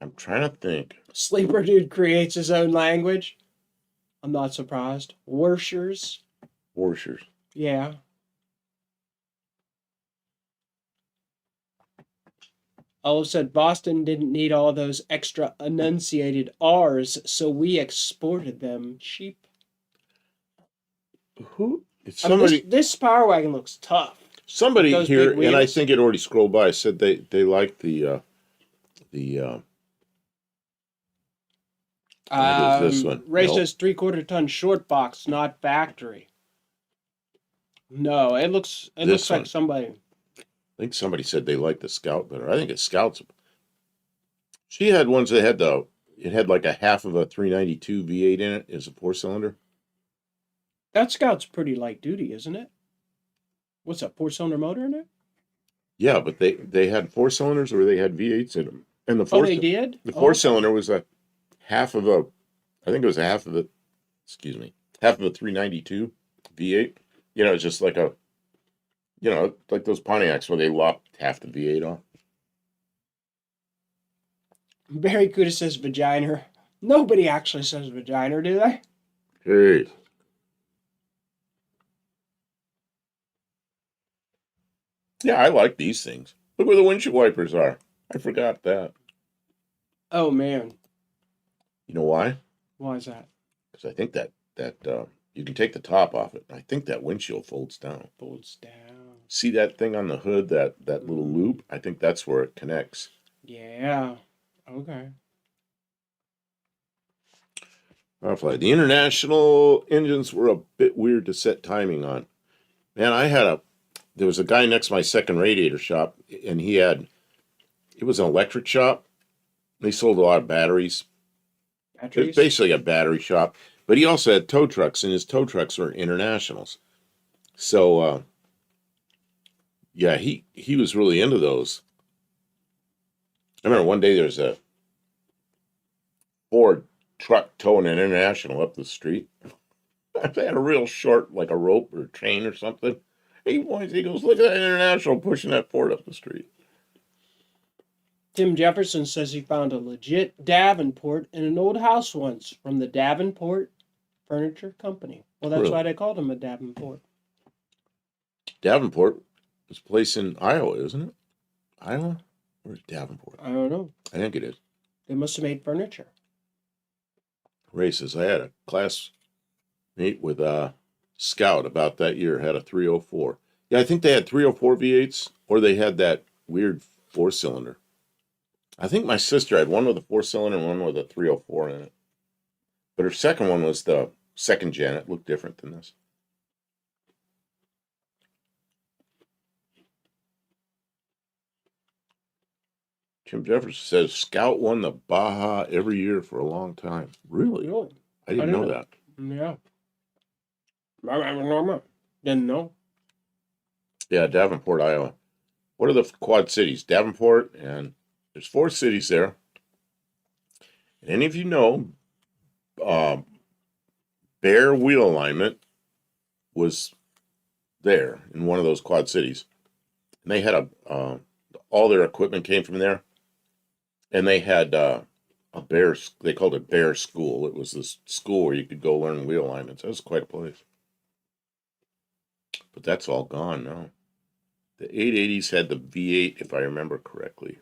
I'm trying to think. Sleeper Dude creates his own language. I'm not surprised. Worshers. Yeah. Olive said Boston didn't need all those extra enunciated R's, so we exported them cheap. Who? It's somebody. This Power Wagon looks tough. Somebody here, and I think it already scrolled by, said they like the this one. Ray says 3/4 ton short box, not factory. No, it looks like somebody. I think somebody said they like the Scout better. I think a Scout's She had ones that had it had like a half of a 392 V8 in it as a 4-cylinder. That Scout's pretty light duty, isn't it? What's that, 4-cylinder motor in it? Yeah, but they had 4 cylinders or they had V8s in them. And Oh, they did? the Oh, 4-cylinder was a half of a, I think it was a half of a, excuse me, half of a 392 V8. You know, it's just like a, you know, like those Pontiacs where they lopped half the V8 off. Barry Cuda says vagina. Nobody actually says vagina, do they? Hey. Yeah, I like these things. Look where the windshield wipers are. I forgot that. Oh, man. You know why? Why is that? Because I think that you can take the top off it. I think that windshield folds down. Folds down. See that thing on the hood, that little loop? I think that's where it connects. Yeah. Okay. Firefly. The international engines were a bit weird to set timing on. Man, there was a guy next to my second radiator shop, and it was an electric shop. They sold a lot of batteries. It was basically a battery shop, but he also had tow trucks, and his tow trucks were internationals. So, yeah, he was really into those. I remember one day there's a Ford truck towing an international up the street. They had a real short, like a rope or a chain or something. He points, he goes, look at that international pushing that Ford up the street. Tim Jefferson says he found a legit Davenport in an old house once from the Davenport Furniture Company. Well, that's Really? why they called him a Davenport. Davenport is a place in Iowa, isn't it? Iowa? Where's Davenport? I don't know. I think it is. They must have made furniture. Races. I had a classmate with Scout about that year, had a 304. Yeah, I think they had 304 V8s, or they had that weird 4-cylinder. I think my sister had one with a 4-cylinder and one with a 304 in it. But her second one was the second gen. It looked different than this. Jim Jefferson says Scout won the Baja every year for a long time. Really? Really? I didn't know that. Yeah. Didn't know. Yeah, Davenport, Iowa. What are the Quad Cities? Davenport, and there's 4 cities there. And any of you know, Bear Wheel Alignment was there in one of those Quad Cities. And they had all their equipment came from there. And they had a Bear, they called it Bear School. It was this school where you could go learn wheel alignments. That was quite a place. But that's all gone now. The 880s had the V8, if I remember correctly.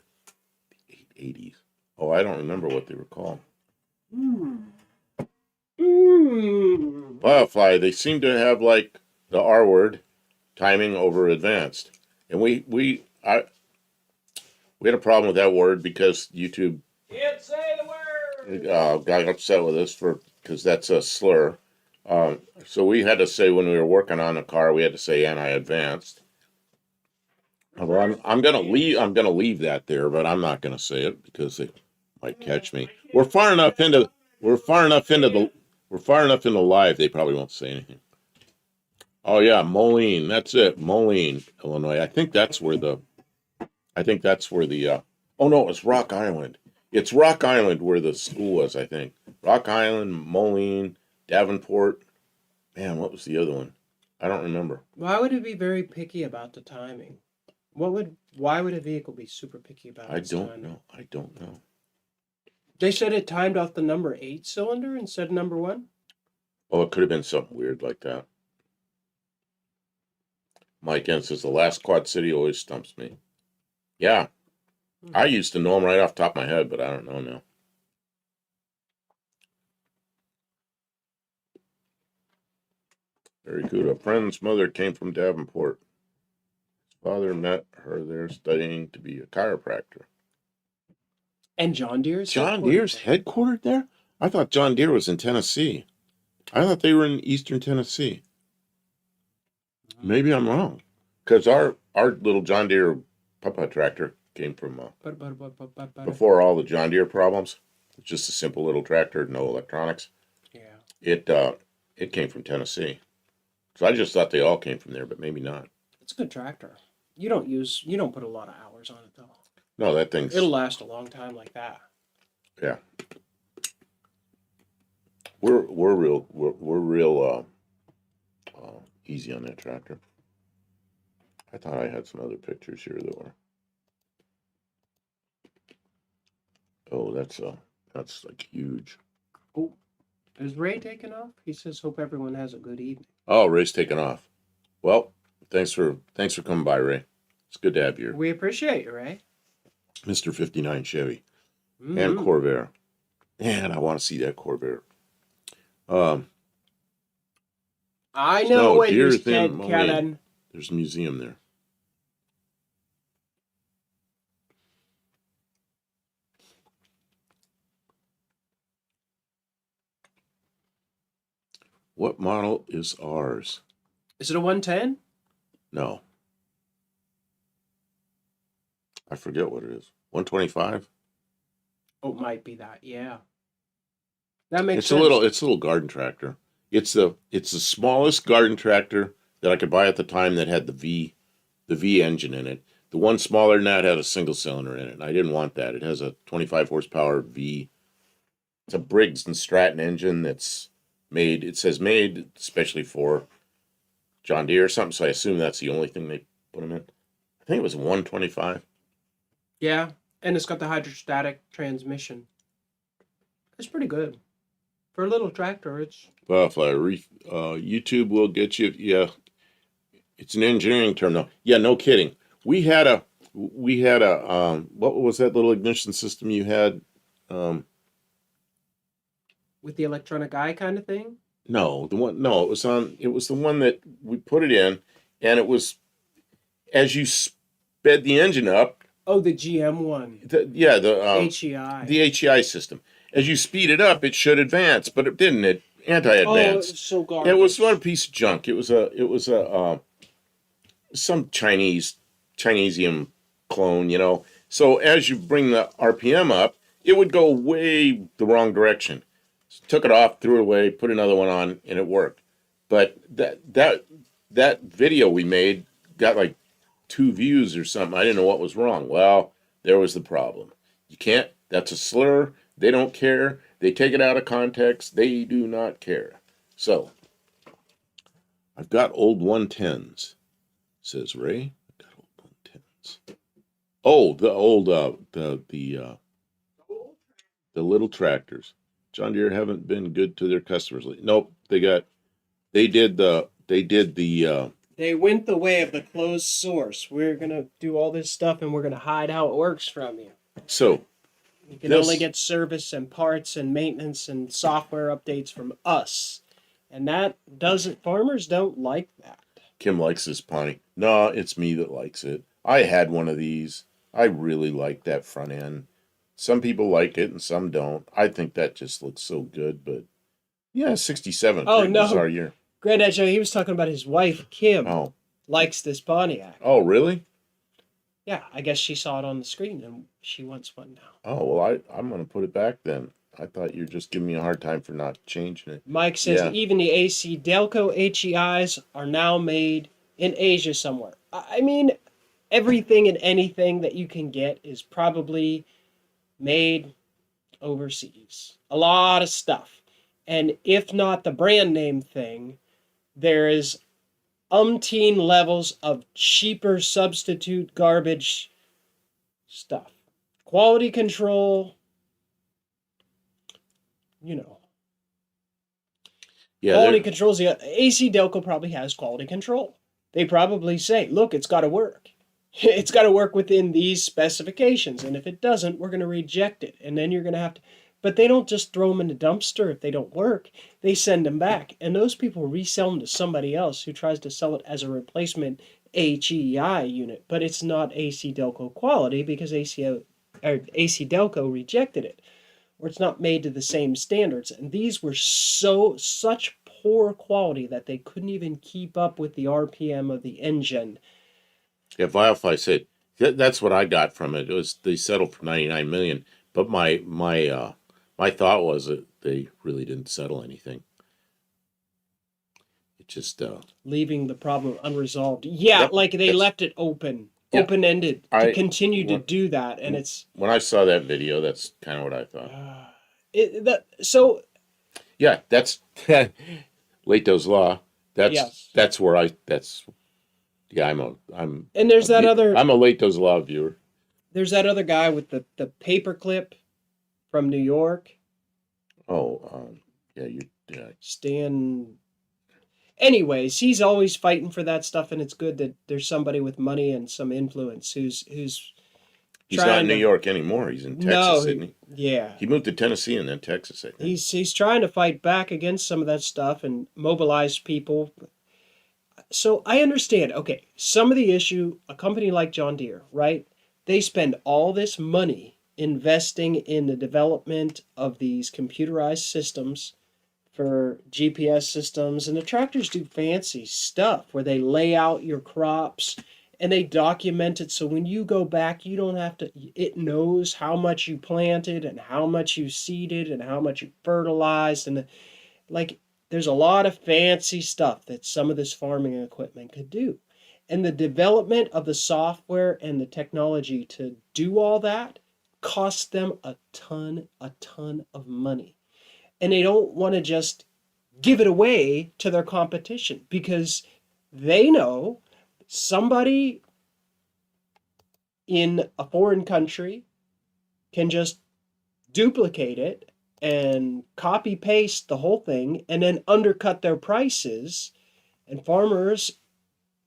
The 880s. Oh, I don't remember what they were called. Firefly, they seem to have like the R word, timing over advanced. And we had a problem with that word because YouTube Can't say the word. got upset with us because that's a slur. So we had to say when we were working on a car, we had to say anti-advanced. Well, I'm gonna leave that there, but I'm not gonna say it because they might catch me. We're far enough into live. They probably won't say anything. Oh yeah, Moline. That's it, Moline, Illinois. I think that's where the. Oh no, it's Rock Island. It's Rock Island where the school was. I think Rock Island, Moline, Davenport. Man, what was the other one? I don't remember. Why would it be very picky about the timing? Why would a vehicle be super picky about its timing? I don't know. They said it timed off the number 8-cylinder instead of number 1? Oh, it could have been something weird like that. Mike N says the last Quad City always stumps me. Yeah. I used to know them right off the top of my head, but I don't know now. Very good. A friend's mother came from Davenport. His father met her there studying to be a chiropractor. And John Deere's headquartered there? I thought John Deere was in Tennessee. I thought they were in eastern Tennessee. Maybe I'm wrong. Because our little John Deere putt tractor Came from Ba-da-ba-da-ba-ba-ba-ba-da. before all the John Deere problems. It's just a simple little tractor, no electronics. Yeah. It came from Tennessee. So I just thought they all came from there, but maybe not. It's a good tractor. You don't put a lot of hours on it though. No, that thing's It'll last a long time like that. yeah. We're real easy on that tractor. I thought I had some other pictures here that were. Oh, that's like huge. Oh, is Ray taking off? He says, "Hope everyone has a good evening." Oh, Ray's taking off. Well, thanks for coming by, Ray. It's good to have you here. We appreciate you, Ray. Mr. 59 Chevy and Mhm. Corvair. Man, I want to see that Corvair. Um, I know no, what you deer said, thin mowing. Kevin. There's a museum there. What model is ours? Is it a 110? No. I forget what it is. 125? Oh, it might be that. Yeah. That makes It's sense. a little garden tractor. It's the smallest garden tractor that I could buy at the time that had the V engine in it. The one smaller than that had a single cylinder in it, and I didn't want that. It has a 25 horsepower V. It's a Briggs and Stratton engine that's made. It says made especially for John Deere or something. So I assume that's the only thing they put them in. I think it was 125. Yeah, and it's got the hydrostatic transmission. It's pretty good. For a little tractor, it's... Well, if YouTube will get you. Yeah, it's an engineering term though. Yeah, no kidding. We had a what was that little ignition system you had? With the electronic eye kind of thing? No, it was the one that we put it in, and it was as you sped the engine up. Oh, the GM one. HEI. The HEI system. As you speed it up, it should advance, but it didn't. It anti-advanced. Oh, it's so garbage. It was one piece of junk. It was some Chinesium clone, you know. So as you bring the RPM up, it would go way the wrong direction. So took it off, threw it away, put another one on, and it worked. But that video we made got like 2 views or something. I didn't know what was wrong. Well, there was the problem. You can't. That's a slur. They don't care. They take it out of context. They do not care. So I've got old 110s, says Ray. I've got old 110s. Oh, the old the little tractors. John Deere haven't been good to their customers. Nope, they did the They went the way of the closed source. We're going to do all this stuff and we're going to hide how it works from you. So You can only get service and parts and maintenance and software updates from us. And farmers don't like that. Kim likes this pony. No, it's me that likes it. I had one of these. I really like that front end. Some people like it and some don't. I think that just looks so good, but yeah, 67. Oh, no. Bizarre year. Granddad Joe, he was talking about his wife, Kim, Oh. likes this Pontiac. Oh, really? Yeah, I guess she saw it on the screen and she wants one now. Oh, well, I'm going to put it back then. I thought you were just giving me a hard time for not changing it. Mike says even the AC Delco HEIs are now made in Asia somewhere. I mean, everything and anything that you can get is probably made overseas. A lot of stuff. And if not the brand name thing, there is umpteen levels of cheaper substitute garbage stuff. Quality control, you know. Yeah, quality controls. The AC Delco probably has quality control. They probably say, look, it's got to work. It's got to work within these specifications. And if it doesn't, we're going to reject it. And then you're going to have to... But they don't just throw them in a dumpster if they don't work. They send them back. And those people resell them to somebody else who tries to sell it as a replacement HEI unit. But it's not AC Delco quality because AC Delco rejected it. Or it's not made to the same standards. And these were such poor quality that they couldn't even keep up with the RPM of the engine. Yeah, Vilefly said, That's what I got from it. It was they settled for 99 million, but my thought was that they really didn't settle anything. It just Leaving the problem unresolved. Yeah, yep. like they That's left it yeah. open ended to I continue to when, do that, and it's when I saw that video, that's kind of what I thought. so Yeah, that's Leto's law. yes. That's where I that's yeah. And there's that other I'm a Leto's law viewer. guy with the paperclip from New York. Oh, yeah, yeah. Stan. Anyways, he's always fighting for that stuff, and it's good that there's somebody with money and some influence who's He's not trying in New to. York anymore. He's in No, Texas, isn't he? yeah, He moved to Tennessee and then Texas, I think. he's trying to fight back against some of that stuff and mobilize people. So I understand. Okay, some of the issue, a company like John Deere, right? They spend all this money investing in the development of these computerized systems for GPS systems, and the tractors do fancy stuff where they lay out your crops and they document it so when you go back you don't have to, it knows how much you planted and how much you seeded and how much you fertilized, and like there's a lot of fancy stuff that some of this farming equipment could do. And the development of the software and the technology to do all that costs them a ton of money. And they don't want to just give it away to their competition because they know somebody in a foreign country can just duplicate it and copy paste the whole thing and then undercut their prices, and farmers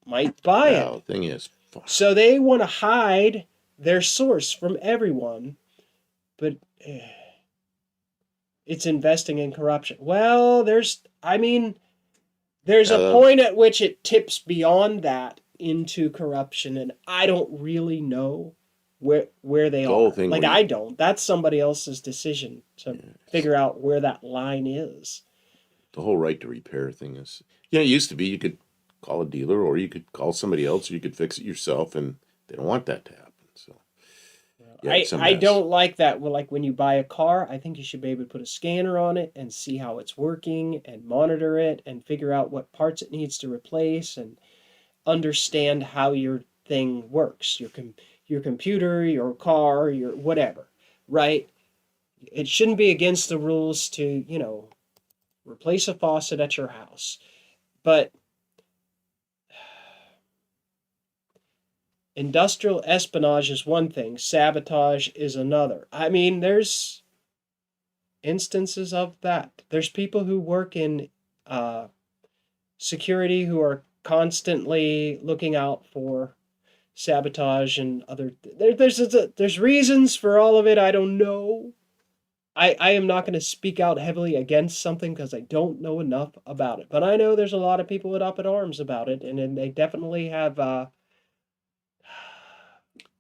might buy it. Now, the thing is, So they want to hide their source from everyone, but it's investing in corruption. Well, there's a point at which it tips beyond that into corruption, and I don't really know where they are. Like I don't. That's somebody else's decision to figure out where that line is. The whole right to repair thing is, yeah, it used to be you could call a dealer or you could call somebody else or you could fix it yourself, and they don't want that to happen. So yeah, I don't like that. Well, like when you buy a car, I think you should be able to put a scanner on it and see how it's working and monitor it and figure out what parts it needs to replace and understand how your thing works. Your computer, your car, your whatever, right? It shouldn't be against the rules to, replace a faucet at your house. But industrial espionage is one thing, sabotage is another. I mean, there's instances of that. There's people who work in security who are constantly looking out for sabotage and other. There's reasons for all of it. I don't know. I am not going to speak out heavily against something because I don't know enough about it. But I know there's a lot of people up in arms about it, and they definitely have.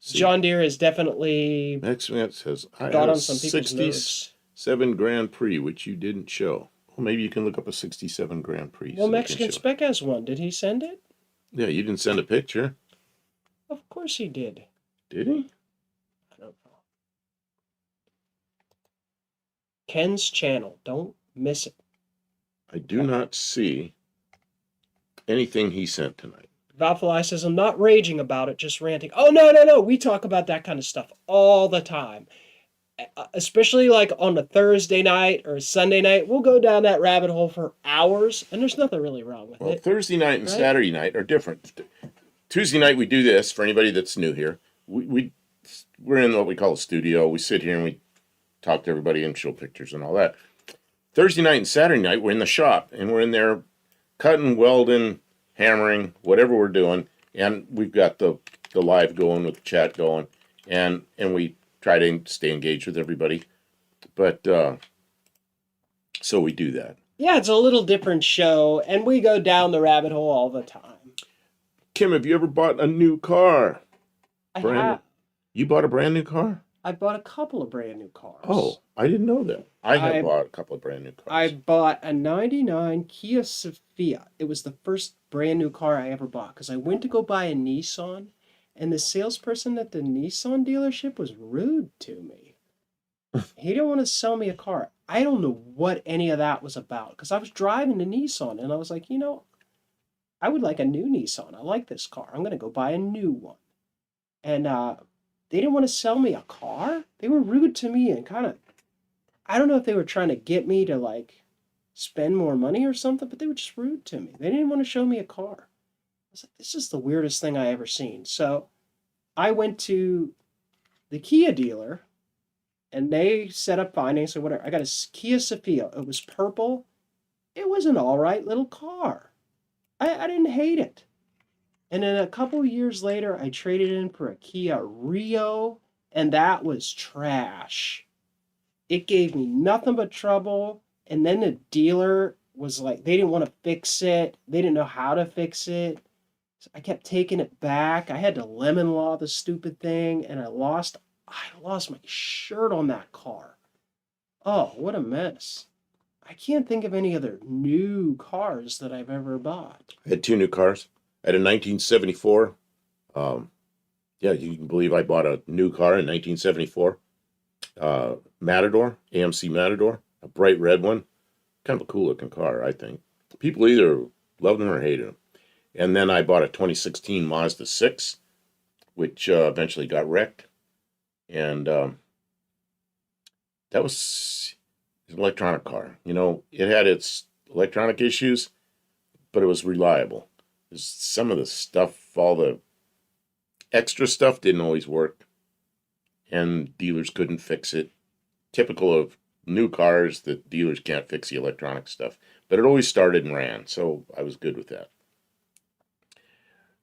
John Deere has definitely next one says I got had on a some people's nerves. 67 Grand Prix, which you didn't show. Well, maybe you can look up a 67 Grand Prix. Well, Mexican Spec has one. Did he send it? Yeah, you didn't send a picture. Of course he did. Did he? I don't know. Ken's channel. Don't miss it. I do not see anything he sent tonight. Valfly says, I'm not raging about it, just ranting. Oh, no. We talk about that kind of stuff all the time. Especially like on a Thursday night or a Sunday night. We'll go down that rabbit hole for hours, and there's nothing really wrong with it. Thursday night and Saturday night are different. Tuesday night we do this, for anybody that's new here. We're in what we call a studio. We sit here and we talk to everybody and show pictures and all that. Thursday night and Saturday night we're in the shop, and we're in there cutting, welding, hammering, whatever we're doing, and we've got the live going with the chat going, and we try to stay engaged with everybody. But so we do that. Yeah, it's a little different show, and we go down the rabbit hole all the time. Kim, have you ever bought a new car? I have. You bought a brand new car? I bought a couple of brand new cars. Oh, I didn't know that. I have bought a couple of brand new cars. I bought a 99 Kia Sophia. It was the first brand new car I ever bought because I went to go buy a Nissan, And the salesperson at the Nissan dealership was rude to me. He didn't want to sell me a car. I don't know what any of that was about because I was driving the Nissan and I was like, I would like a new Nissan. I like this car. I'm going to go buy a new one. And they didn't want to sell me a car. They were rude to me and kind of, I don't know if they were trying to get me to like spend more money or something, but they were just rude to me. They didn't want to show me a car. I was like, this is the weirdest thing I ever seen. So I went to the Kia dealer and they set up finance or whatever. I got a Kia Sophia. It was purple. It was an all right little car. I didn't hate it. And then a couple years later, I traded in for a Kia Rio, and that was trash. It gave me nothing but trouble. And then the dealer was like, they didn't want to fix it. They didn't know how to fix it. So I kept taking it back. I had to lemon law the stupid thing, and I lost my shirt on that car. Oh, what a mess. I can't think of any other new cars that I've ever bought. I had 2 new cars. I had a 1974. Yeah, you can believe I bought a new car in 1974. Matador, AMC Matador, a bright red one. Kind of a cool looking car, I think. People either loved them or hated them. And then I bought a 2016 Mazda 6, which eventually got wrecked. And that was an electronic car. It had its electronic issues, but it was reliable. Some of the stuff, all the extra stuff didn't always work, and dealers couldn't fix it. Typical of new cars that dealers can't fix the electronic stuff. But it always started and ran, so I was good with that.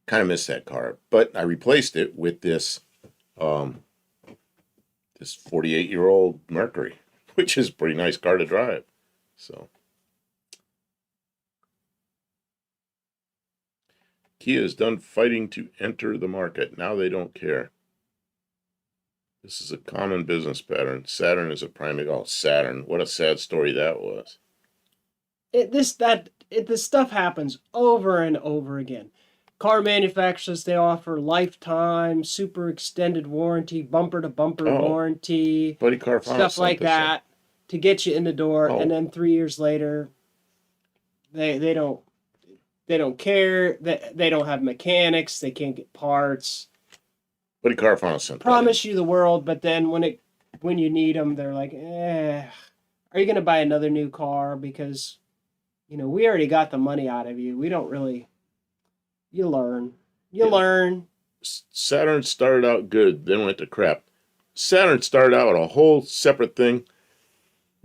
Kind of missed that car, but I replaced it with this 48-year-old Mercury, which is a pretty nice car to drive. So Kia is done fighting to enter the market. Now they don't care. This is a common business pattern. Saturn is a prime. Oh, Saturn! What a sad story that was. This stuff happens over and over again. Car manufacturers, they offer lifetime, super extended warranty, bumper to bumper warranty, Buddy Carfano stuff like that to get you in the door, and then 3 years later, they don't care. They don't have mechanics. They can't get parts. Buddy Carfano sent promise you the world, but then when you need them, they're like, are you going to buy another new car? Because, we already got the money out of you. We don't really. You learn. Saturn started out good, then went to crap. Saturn started out a whole separate thing.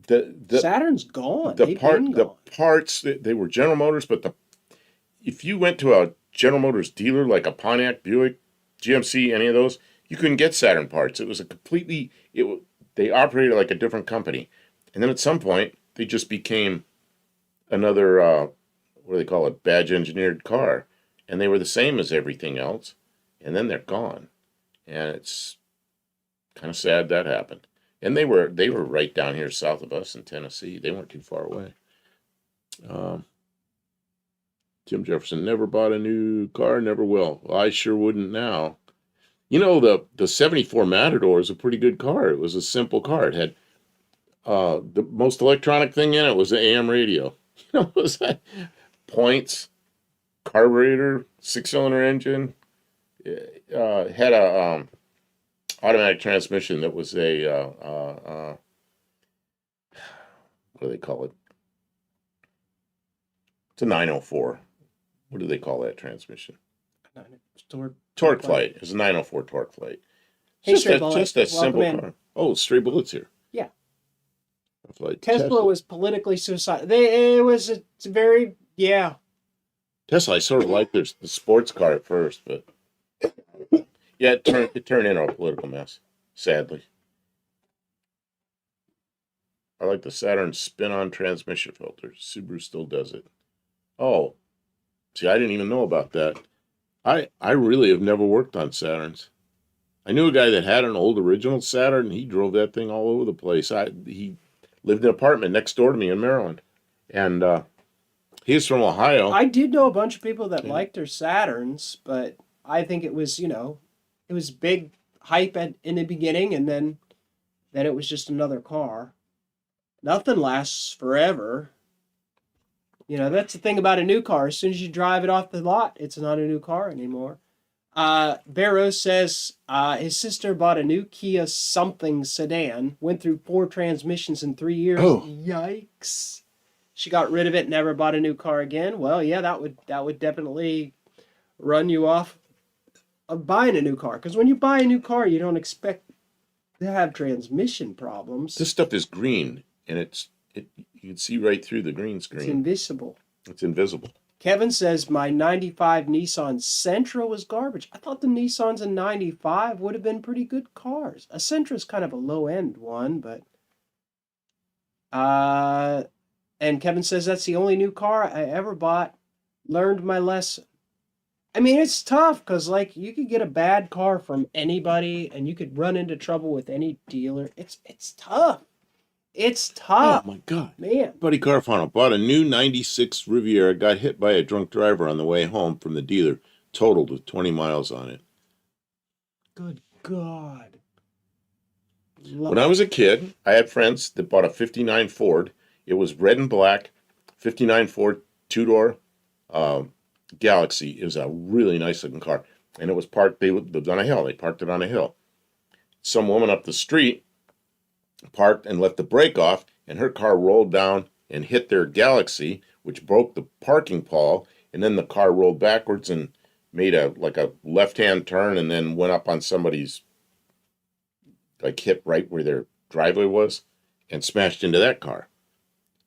Saturn's gone. The parts, they were General Motors, but if you went to a General Motors dealer like a Pontiac, Buick, GMC, any of those, you couldn't get Saturn parts. It was they operated like a different company. And then at some point, they just became another, what do they call it, badge engineered car. And they were the same as everything else. And then they're gone. And it's kind of sad that happened. And they were right down here south of us in Tennessee. They weren't too far away. Jim Jefferson never bought a new car, never will. Well, I sure wouldn't now. The 74 Matador is a pretty good car. It was a simple car. It had the most electronic thing in it was the AM radio. It was points, carburetor, 6-cylinder engine. Had a automatic transmission that was a what do they call it? It's a 904. What do they call that transmission? Torque Flight. It's a 904 Torque Flight. Just a simple car. Oh, stray bullets here. Yeah. Like Tesla was politically suicidal. It's very, yeah. Tesla, I sort of liked the sports car at first, but yeah, it turned into a political mess, sadly. I like the Saturn spin-on transmission filter. Subaru still does it. Oh, see, I didn't even know about that. I really have never worked on Saturns. I knew a guy that had an old original Saturn. He drove that thing all over the place. He lived in an apartment next door to me in Maryland. And he's from Ohio. I did know a bunch of people that liked their Saturns, but I think it was, It was big hype in the beginning, and then it was just another car. Nothing lasts forever. You know, that's the thing about a new car. As soon as you drive it off the lot, it's not a new car anymore. Barrow says his sister bought a new Kia something sedan, went through 4 transmissions in 3 years. Oh. Yikes. She got rid of it, never bought a new car again. Well, yeah, that would definitely run you off of buying a new car. Because when you buy a new car, you don't expect to have transmission problems. This stuff is green, and you can see right through the green screen. It's invisible. It's invisible. Kevin says my 95 Nissan Sentra was garbage. I thought the Nissans in 95 would have been pretty good cars. A Sentra is kind of a low-end one, but... And Kevin says that's the only new car I ever bought. Learned my lesson. I mean, it's tough because, like, you could get a bad car from anybody and you could run into trouble with any dealer. It's tough. It's tough. Oh, my God. Man. Buddy Carfano bought a new 96 Riviera, got hit by a drunk driver on the way home from the dealer, totaled with 20 miles on it. Good God. When I was a kid, I had friends that bought a 59 Ford. It was red and black, 59 Ford, two-door Galaxy. It was a really nice-looking car. And it was parked, they lived on a hill. They parked it on a hill. Some woman up the street parked and left the brake off, and her car rolled down and hit their Galaxy, which broke the parking pole, and then the car rolled backwards and made a left-hand turn and then went up on somebody's, hit right where their driveway was and smashed into that car.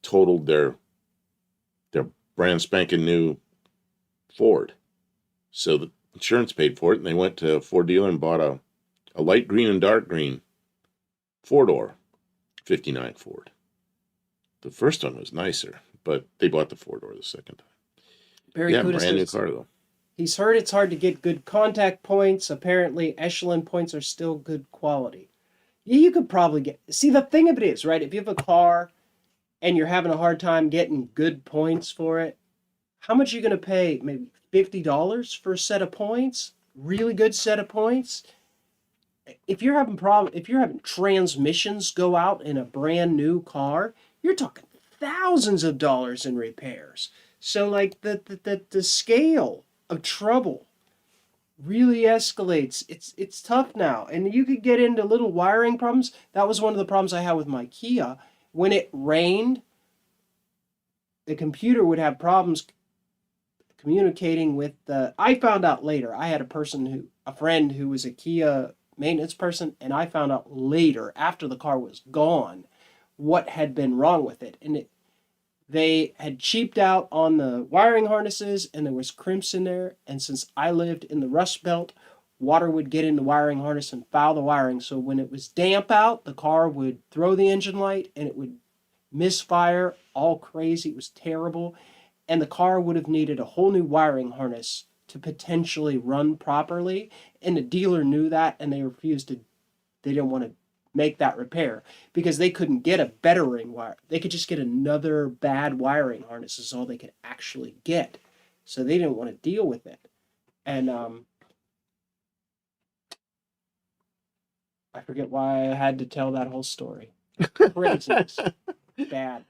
Totaled their brand spanking new Ford. So the insurance paid for it, and they went to a Ford dealer and bought a light green and dark green 4-door 59 Ford. The first one was nicer, but they bought the 4-door the second time. Barry Yeah, Kuda brand new says car though. he's heard it's hard to get good contact points. Apparently, echelon points are still good quality. Yeah, you could probably get... See, the thing of it is, right, if you have a car and you're having a hard time getting good points for it, how much are you going to pay? Maybe $50 for a set of points? Really good set of points? If you're having transmissions go out in a brand new car, you're talking thousands of dollars in repairs. So, like, the scale of trouble really escalates. It's tough now. And you could get into little wiring problems. That was one of the problems I had with my Kia. When it rained, the computer would have problems communicating with the... I found out later. I had a friend who was a Kia maintenance person, and I found out later, after the car was gone, what had been wrong with it. And they had cheaped out on the wiring harnesses, and there was crimps in there. And since I lived in the Rust Belt, water would get in the wiring harness and foul the wiring. So when it was damp out, the car would throw the engine light, and it would misfire all crazy. It was terrible. And the car would have needed a whole new wiring harness to potentially run properly. And the dealer knew that, and they didn't want to make that repair because they couldn't get a bettering wire. They could just get another bad wiring harness is all they could actually get. So they didn't want to deal with it. And I forget why I had to tell that whole story. Craziness. Bad.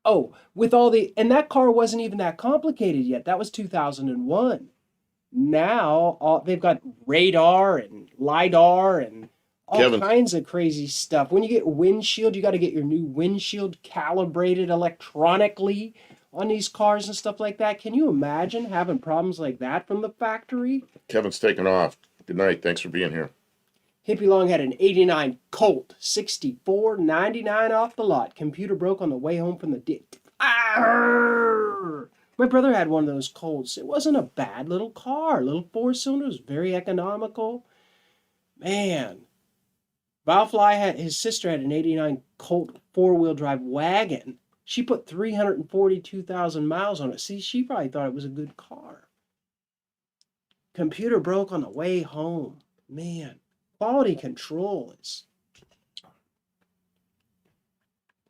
Oh, and that car wasn't even that complicated yet. That was 2001. Now they've got radar and LiDAR and all kinds of crazy stuff. When you get windshield, you got to get your new windshield calibrated electronically on these cars and stuff like that. Can you imagine having problems like that from the factory? Kevin's taking off. Good night. Thanks for being here. Hippie Long had an 89 Colt, $64.99 off the lot. Computer broke on the way home from the ditch. My brother had one of those Colts. It wasn't a bad little car. Little 4-cylinder, very economical. Man. His sister had an 89 Colt 4-wheel drive wagon. She put 342,000 miles on it. See, she probably thought it was a good car. Computer broke on the way home. Man. Quality control is...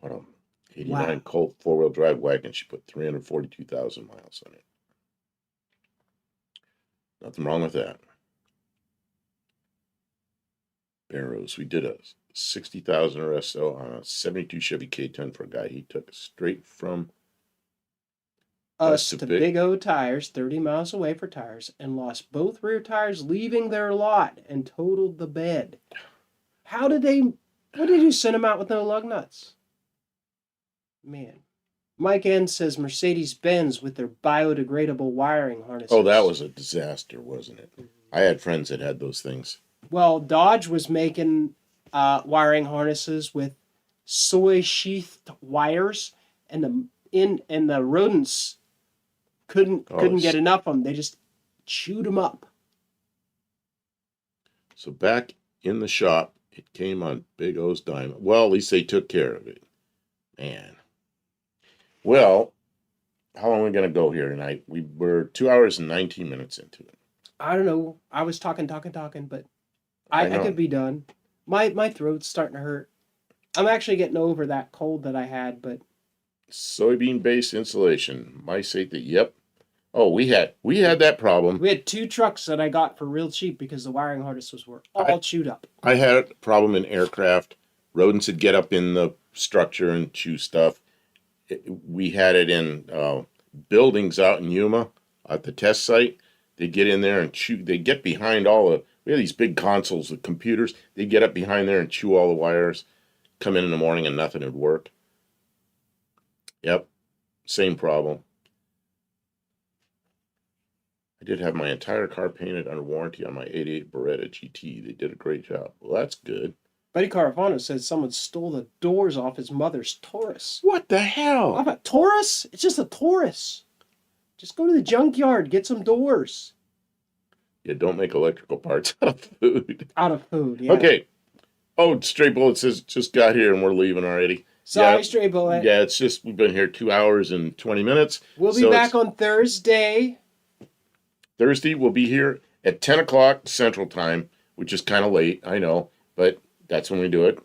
Wow. 89 Colt 4-wheel drive wagon. She put 342,000 miles on it. Nothing wrong with that. Barrows. We did a 60,000 or so on a 72 Chevy K10 for a guy. He took it straight from Us to Big O Tires, 30 miles away for tires, and lost both rear tires leaving their lot and totaled the bed. What did you send him out with no lug nuts? Man. Mike N says Mercedes-Benz with their biodegradable wiring harnesses. Oh, that was a disaster, wasn't it? I had friends that had those things. Well, Dodge was making wiring harnesses with soy sheathed wires, and the rodents couldn't get enough of them. They just chewed them up. So back in the shop, it came on Big O's dime. Well, at least they took care of it. Man. Well, how long are we going to go here tonight? We're 2 hours and 19 minutes into it. I don't know. I was talking, but I could be done. My throat's starting to hurt. I'm actually getting over that cold that I had, but Soybean-based insulation. My say that, yep. Oh, we had that problem. We had 2 trucks that I got for real cheap because the wiring harnesses were all chewed up. I had a problem in aircraft. Rodents would get up in the structure and chew stuff. We had it in buildings out in Yuma at the test site. They get in there and chew. They get behind we have these big consoles with computers. They get up behind there and chew all the wires. Come in the morning and nothing would work. Yep, same problem. I did have my entire car painted under warranty on my 88 Beretta GT. They did a great job. Well, that's good. Buddy Carafano says someone stole the doors off his mother's Taurus. What the hell? Off a Taurus? It's just a Taurus. Just go to the junkyard, get some doors. Yeah, don't make electrical parts out of food. Out of food, yeah. Okay. Oh, Stray Bullet says, just got here and we're leaving already. Sorry, Stray Bullet. Yeah, it's just, we've been here 2 hours and 20 minutes. We'll be back on Thursday. Thursday, we'll be here at 10 o'clock Central Time, which is kind of late, I know, but that's when we do it.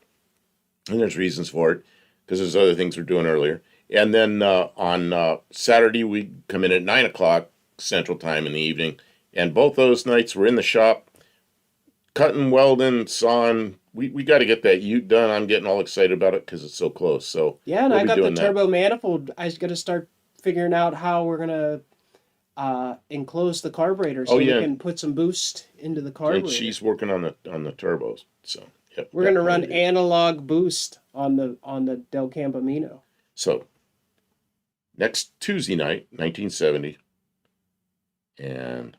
And there's reasons for it, because there's other things we're doing earlier. And then on Saturday, we come in at 9 o'clock Central Time in the evening. And both those nights, we're in the shop, cutting, welding, sawing. We got to get that ute done. I'm getting all excited about it because it's so close. So yeah, and I got the turbo manifold. I was going to start figuring out how we're going to enclose the carburetor so we can put some boost into the carburetor. And she's working on the turbos. So yep, we're going to run analog boost on the Del Campamino. So next Tuesday night, 1970, and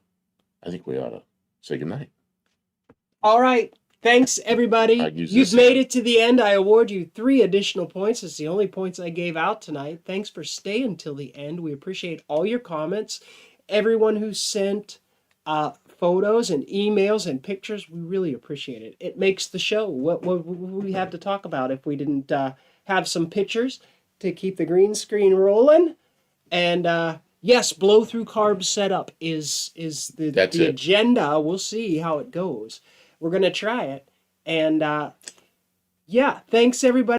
I think we ought to say goodnight. All right. Thanks, everybody. You've made it to the end. I award you 3 additional points. It's the only points I gave out tonight. Thanks for staying till the end. We appreciate all your comments. Everyone who sent photos and emails and pictures, we really appreciate it. It makes the show. What would we have to talk about if we didn't have some pictures to keep the green screen rolling? And yes, blow-through carb setup is the agenda. We'll see how it goes. We're going to try it. And yeah, thanks everybody.